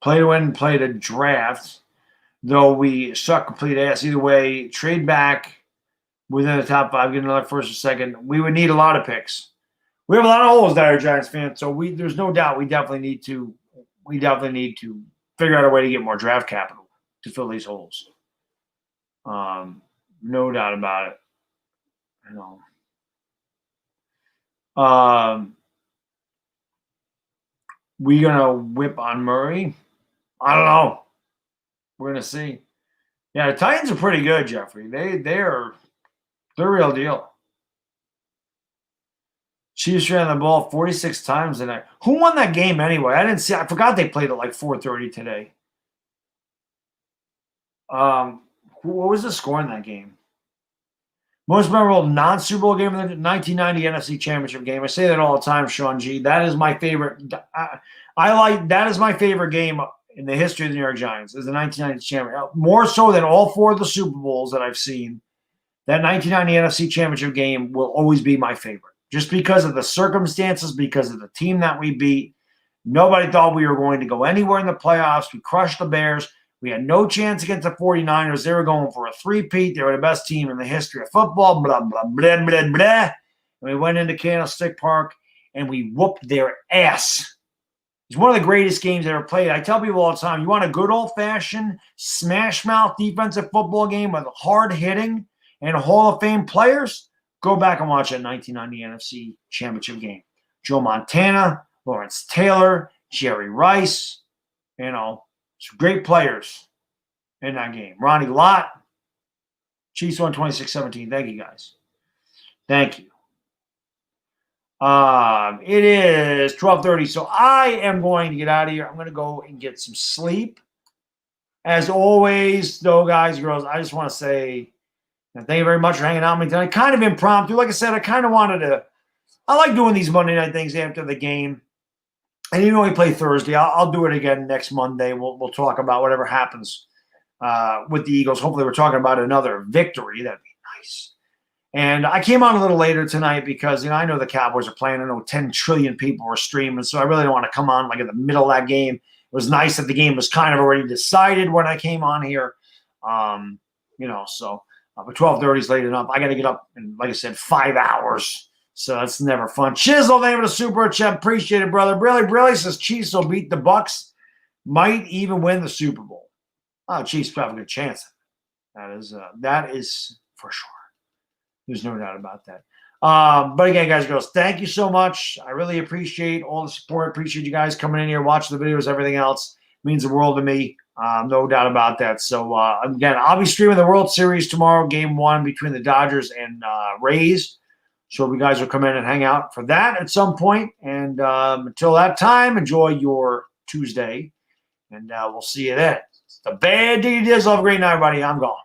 Play to win, play to draft. Though we suck complete ass. Either way, trade back within the top 5, get another first or second. We would need a lot of picks. We have a lot of holes that are Giants fans, so there's no doubt we definitely need to figure out a way to get more draft capital to fill these holes. No doubt about it. We gonna whip on Murray? I don't know. We're gonna see. Yeah, the Titans are pretty good, Jeffrey. They're a real deal. Chiefs ran the ball 46 times tonight. Who won that game anyway? I didn't see. I forgot they played at like 4:30 today. What was the score in that game? Most memorable non-Super Bowl game of the 1990 NFC Championship game. I say that all the time, Sean G. That is my favorite. That is my favorite game in the history of the New York Giants. Is the 1990 Championship. More so than all 4 of the Super Bowls that I've seen. That 1990 NFC Championship game will always be my favorite. Just because of the circumstances, because of the team that we beat. Nobody thought we were going to go anywhere in the playoffs. We crushed the Bears. We had no chance against the 49ers. They were going for a three-peat. They were the best team in the history of football, blah, blah, blah, blah, blah. And we went into Candlestick Park, and we whooped their ass. It's one of the greatest games ever played. I tell people all the time, you want a good old-fashioned smash-mouth defensive football game with hard-hitting and Hall of Fame players? Go back and watch that 1990 NFC Championship game. Joe Montana, Lawrence Taylor, Jerry Rice, some great players in that game. Ronnie Lott. Chiefs won 26-17. Thank you, guys. Thank you. It is 12:30, so I am going to get out of here. I'm going to go and get some sleep. As always, though, guys, girls, I just want to say thank you very much for hanging out with me tonight. Kind of impromptu. Like I said, I kind of wanted to – I like doing these Monday night things after the game. And even though we play Thursday, I'll do it again next Monday. We'll talk about whatever happens with the Eagles. Hopefully we're talking about another victory. That'd be nice. And I came on a little later tonight because, I know the Cowboys are playing. I know 10 trillion people are streaming, so I really don't want to come on like in the middle of that game. It was nice that the game was kind of already decided when I came on here. But 12:30 is late enough. I got to get up in, like I said, 5 hours. So that's never fun. Chisel, name of the super chat. Appreciate it, brother. Brilly says Chiefs will beat the Bucks. Might even win the Super Bowl. Chiefs have a good chance. That is for sure. There's no doubt about that. But again, guys, girls, thank you so much. I really appreciate all the support. Appreciate you guys coming in here, watching the videos, everything else. It means the world to me. No doubt about that. So, again, I'll be streaming the World Series tomorrow, Game 1 between the Dodgers and Rays. So you guys will come in and hang out for that at some point. And until that time, enjoy your Tuesday. And we'll see you then. It's the Bad Diggity Dizzle. Have a great night, everybody. I'm gone.